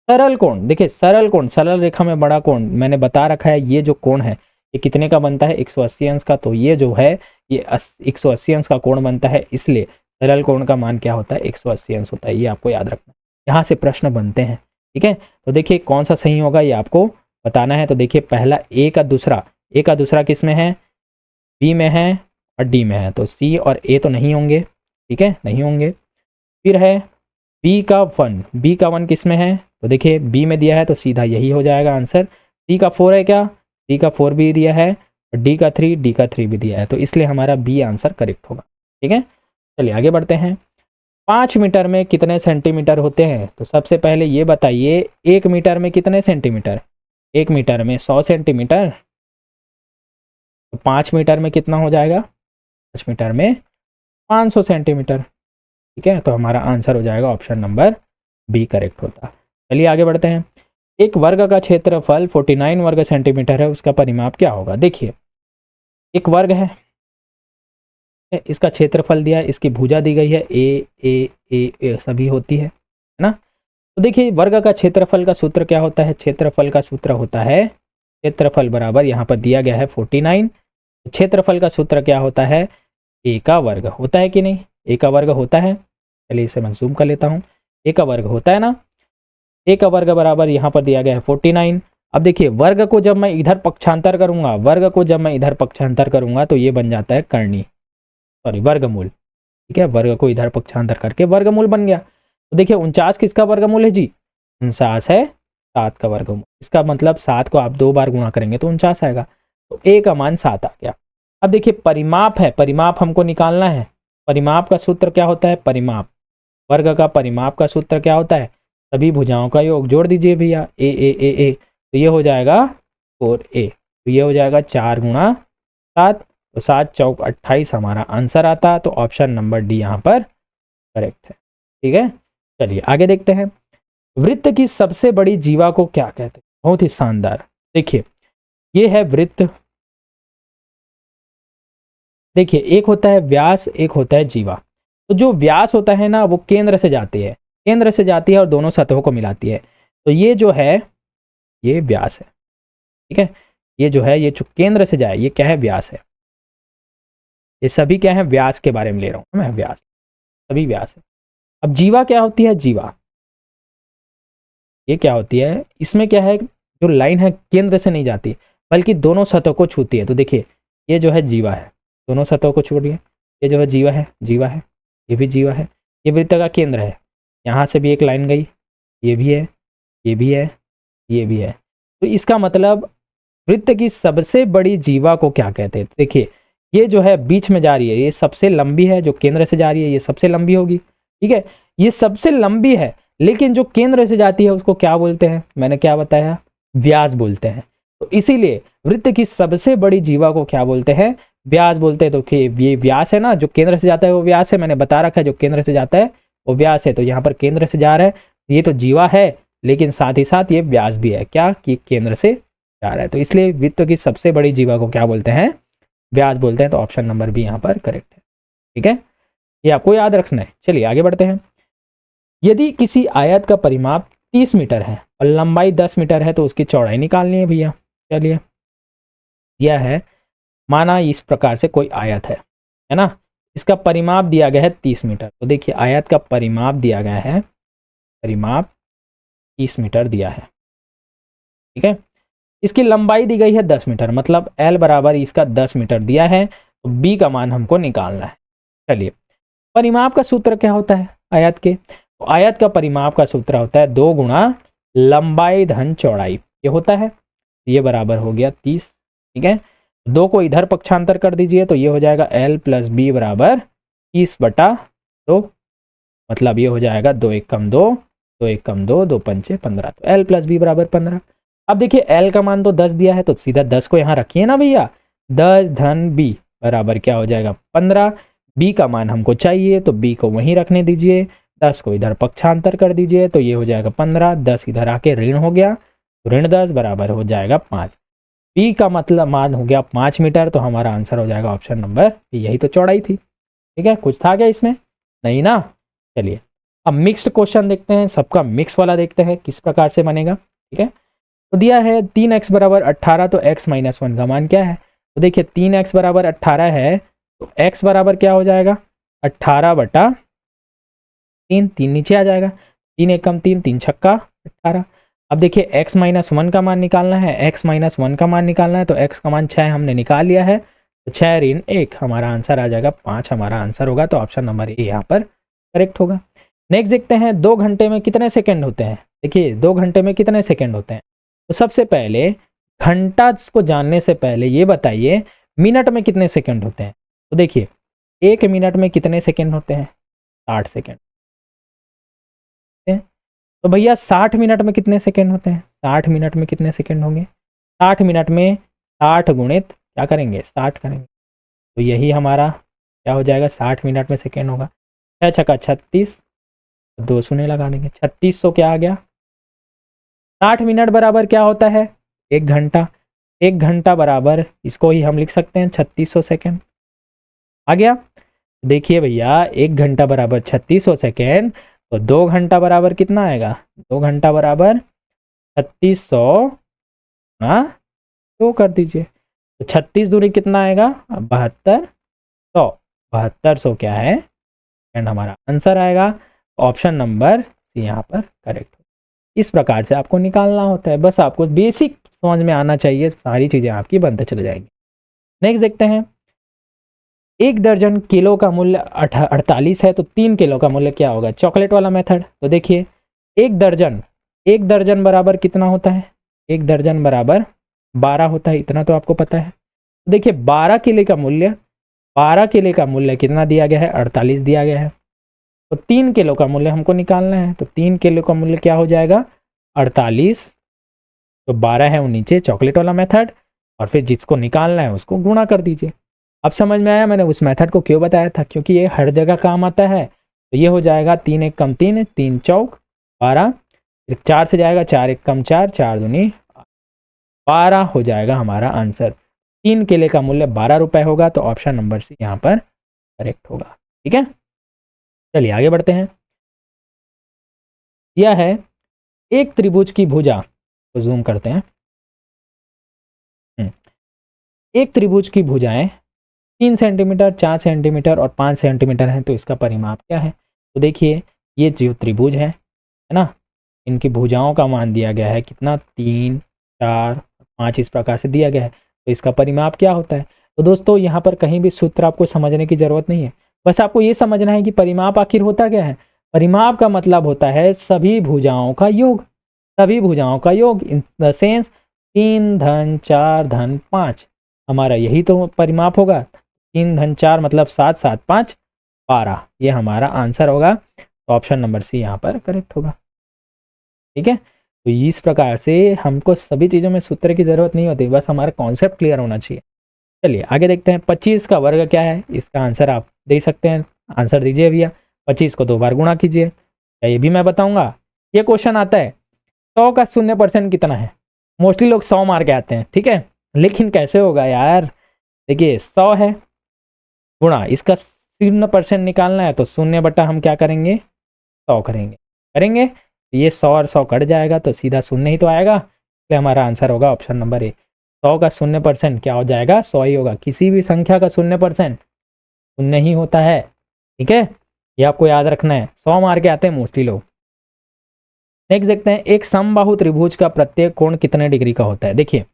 सरल कोण, देखिए सरल कोण, सरल रेखा में बड़ा कोण मैंने बता रखा है, ये जो कोण है ये कितने का बनता है, 180 अंश का। तो ये जो है ये 180 अंश का कोण बनता है, इसलिए सरल कोण का मान क्या होता है, 180 अंश होता है। ये आपको याद रखना, यहाँ से प्रश्न बनते हैं। ठीक है, तो देखिए कौन सा सही होगा ये आपको बताना है। तो देखिए पहला ए का दूसरा किस में है, बी में है और डी में है, तो सी और ए तो नहीं होंगे, ठीक है, नहीं होंगे। फिर है बी का वन किस में है, तो देखिए बी में दिया है तो सीधा यही हो जाएगा आंसर। सी का 4 है क्या, सी का 4 भी दिया है और डी का 3 भी दिया है, तो इसलिए हमारा बी आंसर करेक्ट होगा। ठीक है, चलिए आगे बढ़ते हैं। 5 मीटर में कितने सेंटीमीटर होते हैं, तो सबसे पहले ये बताइए 1 मीटर में कितने सेंटीमीटर, 1 मीटर में 100 सेंटीमीटर, तो 5 मीटर में कितना हो जाएगा, 5 मीटर में 500 सेंटीमीटर। ठीक है, तो हमारा आंसर हो जाएगा ऑप्शन नंबर बी करेक्ट होता। चलिए आगे बढ़ते हैं। एक वर्ग का क्षेत्रफल 49 वर्ग सेंटीमीटर है, उसका परिमाप क्या होगा। देखिए एक वर्ग है, इसका क्षेत्रफल दिया है, इसकी भुजा दी गई है ए सभी होती है ना। तो देखिए वर्ग का क्षेत्रफल का सूत्र क्या होता है, क्षेत्रफल का सूत्र होता है, क्षेत्रफल बराबर यहाँ पर दिया गया है 49, क्षेत्रफल का सूत्र क्या होता है, ए का वर्ग होता है कि नहीं, ए का वर्ग होता है। चलिए इसे मैं जूम कर लेता हूँ, ए का वर्ग होता है ना, ए का वर्ग बराबर यहाँ पर दिया गया है 49। अब देखिए वर्ग को जब मैं इधर पक्षांतर करूंगा, तो ये बन जाता है करनी, सॉरी वर्गमूल। ठीक है, वर्ग को इधर पक्षांतर करके वर्गमूल बन गया। तो देखिए 49 किसका वर्गमूल है जी, 49 है 7 का वर्गमूल, इसका मतलब 7 को आप 2 बार गुणा करेंगे तो 49 आएगा, तो ए का मान 7 आ गया। अब देखिए परिमाप है, परिमाप हमको निकालना है, परिमाप का सूत्र क्या होता है, परिमाप वर्ग का परिमाप का सूत्र क्या होता है, सभी भुजाओं का योग जोड़ दीजिए भैया, ए, तो ये हो जाएगा 4a, तो ये हो जाएगा 4 गुणा 7, तो 7 चौक 28 हमारा आंसर आता, तो ऑप्शन नंबर डी यहाँ पर करेक्ट है। ठीक है, चलिए आगे देखते हैं। वृत्त की सबसे बड़ी जीवा को क्या कहते हैं, बहुत ही शानदार। देखिए ये है वृत्त, देखिए एक होता है व्यास, एक होता है जीवा। तो जो व्यास होता है ना वो केंद्र से जाती है, केंद्र से जाती है और दोनों सतहों को मिलाती है। तो ये जो है ये व्यास है, ठीक है। ये जो है ये जो केंद्र से जाए ये क्या है, व्यास है। ये सभी क्या है, व्यास के बारे में ले रहा हूं मैं, व्यास, सभी व्यास है। अब जीवा क्या होती है, जीवा ये क्या होती है, इसमें क्या है, जो लाइन है केंद्र से नहीं जाती बल्कि दोनों सतहों को छूती है। तो देखिए ये जो है जीवा है, दोनों सतहों को छू रही है। ये जो है जीवा है, जीवा है, ये भी जीवा है, ये वृत्त का केंद्र है। यहाँ से भी एक लाइन गई, ये भी है, ये भी है, ये भी है। तो इसका मतलब वृत्त की सबसे बड़ी जीवा को क्या कहते हैं, देखिए ये जो है बीच में जा रही है ये सबसे लंबी है, जो केंद्र से जा रही है ये सबसे लंबी होगी, ठीक है। ये सबसे लंबी है, लेकिन जो केंद्र से जाती है उसको क्या बोलते हैं, मैंने क्या बताया, व्यास बोलते हैं। तो इसीलिए वृत्त की सबसे बड़ी जीवा को क्या बोलते हैं, व्यास बोलते हैं। तो ये व्यास है ना, जो केंद्र से जाता है वो व्यास है, मैंने बता रखा है जो केंद्र से जाता है वो व्यास है। तो यहाँ पर केंद्र से जा रहा है, ये तो जीवा है, लेकिन साथ ही साथ ये व्यास भी है, क्या कि केंद्र से जा रहा है। तो इसलिए वृत्त की सबसे बड़ी जीवा को क्या बोलते हैं, व्यास बोलते हैं। तो ऑप्शन नंबर बी यहाँ पर करेक्ट है, ठीक है। ये आपको याद रखना है। चलिए आगे बढ़ते हैं। यदि किसी आयत का परिमाप 30 मीटर है और लंबाई 10 मीटर है तो उसकी चौड़ाई निकालनी है भैया। चलिए यह है, माना इस प्रकार से कोई आयत है ना, इसका परिमाप दिया गया है 30 मीटर। तो देखिए आयत का परिमाप दिया गया है, परिमाप 30 मीटर दिया है, ठीक है। इसकी लंबाई दी गई है 10 मीटर, मतलब L बराबर इसका 10 मीटर दिया है, तो B का मान हमको निकालना है। चलिए परिमाप का सूत्र क्या होता है आयत के, तो आयत का परिमाप का सूत्र होता है 2 गुणा लंबाई धन चौड़ाई, ये होता है, ये बराबर हो गया 30, ठीक है। 2 को इधर पक्षांतर कर दीजिए तो ये हो जाएगा L प्लस B बराबर 30/2, मतलब ये हो जाएगा 2 1 कम 2, 2 1 कम 2, 2 पंचे 15, तो L प्लस B बराबर 15। अब देखिए L का मान तो 10 दिया है, तो सीधा 10 को यहाँ रखिए ना भैया, 10 धन B बराबर क्या हो जाएगा 15। B का मान हमको चाहिए तो B को वहीं रखने दीजिए, 10 को इधर पक्षांतर कर दीजिए तो ये हो जाएगा 15, 10 इधर आके ऋण हो गया, तो ऋण 10 बराबर हो जाएगा 5। B का मतलब मान हो गया 5 मीटर, तो हमारा आंसर हो जाएगा ऑप्शन नंबर बी, यही तो चौड़ाई थी, ठीक है। कुछ था क्या इसमें, नहीं ना। चलिए अब मिक्स्ड क्वेश्चन देखते हैं, सबका मिक्स वाला देखते हैं किस प्रकार से बनेगा, ठीक है। तो दिया है 3x बराबर 18, तो x माइनस 1 का मान क्या है, तो देखिए 3x बराबर 18 है, तो x बराबर क्या हो जाएगा 18/3, 3 नीचे आ जाएगा, 3 1 कम 3, 3 छक्का 18। अब देखिए x माइनस 1 का मान निकालना है, x माइनस 1 का मान निकालना है, तो x का मान 6 हमने निकाल लिया है, तो 6 ऋण 1, हमारा आंसर आ जाएगा 5, हमारा आंसर होगा। तो ऑप्शन नंबर ए यहाँ पर करेक्ट होगा। नेक्स्ट देखते हैं 2 घंटे में कितने सेकंड होते हैं। देखिए 2 घंटे में कितने सेकंड होते हैं, तो सबसे पहले घंटा को जानने से पहले ये बताइए मिनट में कितने सेकंड होते हैं। तो देखिए 1 मिनट में कितने सेकंड होते हैं, 60 सेकंड। तो भैया 60 मिनट में कितने सेकंड होते हैं, 60 मिनट में कितने सेकंड होंगे, 60 मिनट में 60 गुणित क्या करेंगे 60 करेंगे, तो यही हमारा क्या हो जाएगा 60 मिनट में सेकंड होगा। 6 छक्का 36, 2 शून्य लगा देंगे, 3600 क्या आ गया। 60 मिनट बराबर क्या होता है 1 घंटा, 1 घंटा बराबर इसको ही हम लिख सकते हैं 3600 सेकेंड। आ गया। देखिए भैया 1 घंटा बराबर 3600 सेकेंड, तो 2 घंटा बराबर कितना आएगा, 2 घंटा बराबर 3600 हाँ 2 कर दीजिए, तो 36 दूरी कितना आएगा 7200, 7200 क्या है एंड हमारा आंसर आएगा ऑप्शन नंबर सी यहाँ पर करेक्ट। इस प्रकार से आपको निकालना होता है, बस आपको बेसिक समझ में आना चाहिए, सारी चीज़ें आपकी बनते चले जाएंगी। नेक्स्ट देखते हैं 1 दर्जन किलो का मूल्य 48 है, तो 3 किलो का मूल्य क्या होगा, चॉकलेट वाला मेथड। तो देखिए 1 दर्जन बराबर कितना होता है, 1 दर्जन बराबर 12 होता है, इतना तो आपको पता है। देखिए 12 किलो का मूल्य कितना दिया गया है 48 दिया गया है, तो 3 किलो का मूल्य हमको निकालना है, तो 3 किलो का मूल्य क्या हो जाएगा 48, तो 12 है वो नीचे चॉकलेट वाला मेथड, और फिर जिसको निकालना है उसको गुणा कर दीजिए। अब समझ में आया मैंने उस मेथड को क्यों बताया था, क्योंकि ये हर जगह काम आता है। तो ये हो जाएगा 3 1 कम 3, 3 चौक 12, फिर 4 से जाएगा 4 1 कम 4, 4 दूनी 12 हो जाएगा हमारा आंसर। 3 केले का मूल्य 12 रुपए होगा, तो ऑप्शन नंबर सी यहाँ पर करेक्ट होगा। ठीक है, चलिए आगे बढ़ते हैं। यह है एक त्रिभुज की भुजा, तो जूम करते हैं। एक त्रिभुज की भुजाएं 3 सेंटीमीटर, 4 सेंटीमीटर और 5 सेंटीमीटर हैं, तो इसका परिमाप क्या है? तो देखिए ये जो त्रिभुज है ना, इनकी भुजाओं का मान दिया गया है कितना, 3, 4, 5 इस प्रकार से दिया गया है, तो इसका परिमाप क्या होता है? तो दोस्तों यहाँ पर कहीं भी सूत्र आपको समझने की जरूरत नहीं है, बस आपको ये समझना है कि परिमाप आखिर होता क्या है। परिमाप का मतलब होता है सभी भुजाओं का योग, सभी भुजाओं का योग इन द सेंस 3 धन 4 धन 5, हमारा यही तो परिमाप होगा। 3 धन 4 मतलब 7, 7 5 12, ये हमारा आंसर होगा, तो ऑप्शन नंबर सी यहाँ पर करेक्ट होगा। ठीक है, तो इस प्रकार से हमको सभी चीज़ों में सूत्र की जरूरत नहीं होती, बस हमारा कॉन्सेप्ट क्लियर होना चाहिए। चलिए आगे देखते हैं, 25 का वर्ग क्या है? इसका आंसर आप दे सकते हैं, आंसर दीजिए भैया। 25 को 2 बार गुणा कीजिए, ये भी मैं बताऊंगा। ये क्वेश्चन आता है 100 का 0% कितना है? मोस्टली लोग 100 मार के आते हैं, ठीक है, लेकिन कैसे होगा यार? देखिए 100 है गुणा इसका 0% निकालना है, तो 0 हम क्या करेंगे, 100 करेंगे, ये 100 और 100 कट जाएगा, तो सीधा 0 ही तो आएगा, इसलिए हमारा आंसर होगा ऑप्शन नंबर ए। 100 का 0% क्या हो जाएगा? 100 ही होगा। किसी भी संख्या का 0% 0 ही होता है। ठीक है, ये आपको याद रखना है, 100 मार के आते हैं मोस्टली लोग। नेक्स्ट देखते हैं, एक समबाहु त्रिभुज का प्रत्येक कोण कितने डिग्री का होता है? देखिए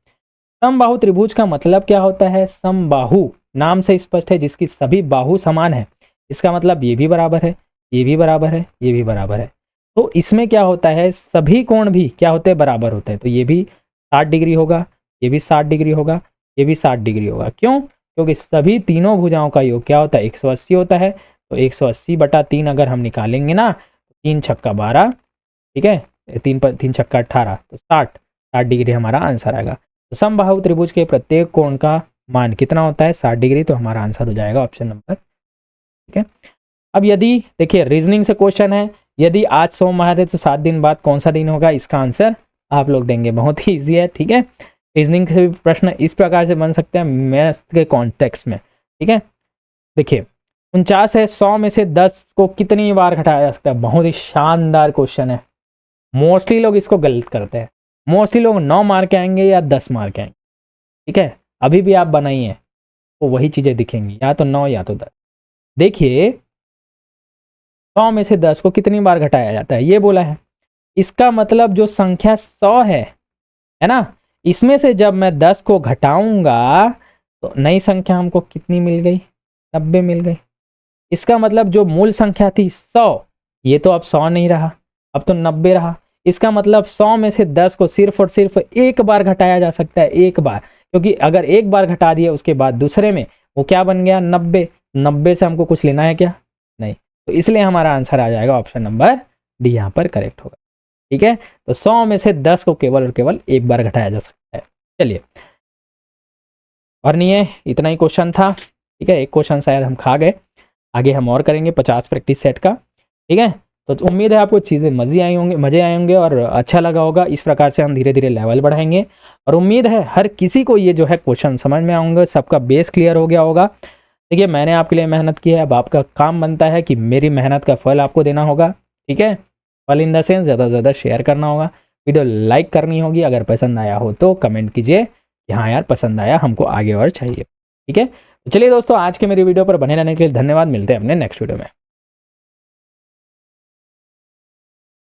समबाहु त्रिभुज का मतलब क्या होता है? समबाहु नाम से स्पष्ट है, जिसकी सभी बाहु समान है, इसका मतलब ये भी बराबर है, ये भी बराबर है, ये भी बराबर है। तो इसमें क्या होता है, सभी कोण भी क्या होते हैं, बराबर होते हैं। तो ये भी 60 डिग्री होगा, ये भी 60 डिग्री होगा, ये भी 60 डिग्री होगा। क्यों? क्योंकि सभी तीनों भुजाओं का योग क्या होता है, 180 होता है। तो 180/3 अगर हम निकालेंगे ना, 3 छक्का 12, ठीक है, 3 छक्का 18, तो 60 डिग्री हमारा आंसर आएगा। तो समबाहु त्रिभुज के प्रत्येक कोण का मान कितना होता है? 60 डिग्री, तो हमारा आंसर हो जाएगा ऑप्शन नंबर। ठीक है, अब यदि देखिए रीजनिंग से क्वेश्चन है, यदि आज सोमवार है तो 7 दिन बाद कौन सा दिन होगा? इसका आंसर आप लोग देंगे, बहुत ही ईजी है। ठीक है, रीजनिंग से भी प्रश्न इस प्रकार से बन सकते हैं मैथ के कॉन्टेक्स्ट में। ठीक है, देखिए 49 है, 100 में से 10 को कितनी बार घटाया जा सकता है? बहुत ही शानदार क्वेश्चन है, मोस्टली लोग इसको गलत करते हैं। मोस्टली लोग 9 मार के आएंगे या 10 मार के आएंगे। ठीक है, अभी भी आप बनाइए तो वही चीज़ें दिखेंगी, या तो 9 या तो 10। देखिए 100 में से 10 को कितनी बार घटाया जाता है, ये बोला है। इसका मतलब जो संख्या 100 है ना, इसमें से जब मैं 10 को घटाऊंगा तो नई संख्या हमको कितनी मिल गई? 90 मिल गई। इसका मतलब जो मूल संख्या थी 100, ये तो अब 100 नहीं रहा, अब तो 90 रहा। इसका मतलब 100 में से 10 को सिर्फ और सिर्फ एक बार घटाया जा सकता है, एक बार, क्योंकि अगर एक बार घटा दिया उसके बाद दूसरे में वो क्या बन गया? 90। 90 से हमको कुछ लेना है क्या? नहीं, तो इसलिए हमारा आंसर आ जाएगा ऑप्शन नंबर डी, यहाँ पर करेक्ट होगा। ठीक है, तो 100 में से 10 को केवल और केवल एक बार घटाया जा सकता है। चलिए, और नहीं है, इतना ही क्वेश्चन था। ठीक है, एक क्वेश्चन शायद हम खा गए, आगे हम और करेंगे 50 प्रैक्टिस सेट का। ठीक है, तो उम्मीद है आपको चीज़ें मज़े आए होंगे और अच्छा लगा होगा। इस प्रकार से हम धीरे धीरे लेवल बढ़ाएंगे, और उम्मीद है हर किसी को ये जो है क्वेश्चन समझ में आएंगे, सबका बेस क्लियर हो गया होगा। देखिए मैंने आपके लिए मेहनत की है, अब आपका काम बनता है कि मेरी मेहनत का फल आपको देना होगा। ठीक है, फल इन द सेंस ज़्यादा से ज़्यादा शेयर करना होगा, वीडियो लाइक करनी होगी, अगर पसंद आया हो तो कमेंट कीजिए कि हाँ यार पसंद आया, हमको आगे और चाहिए। ठीक है, तो चलिए दोस्तों, आज के मेरी वीडियो पर बने रहने के लिए धन्यवाद। मिलते हैं अपने नेक्स्ट वीडियो में।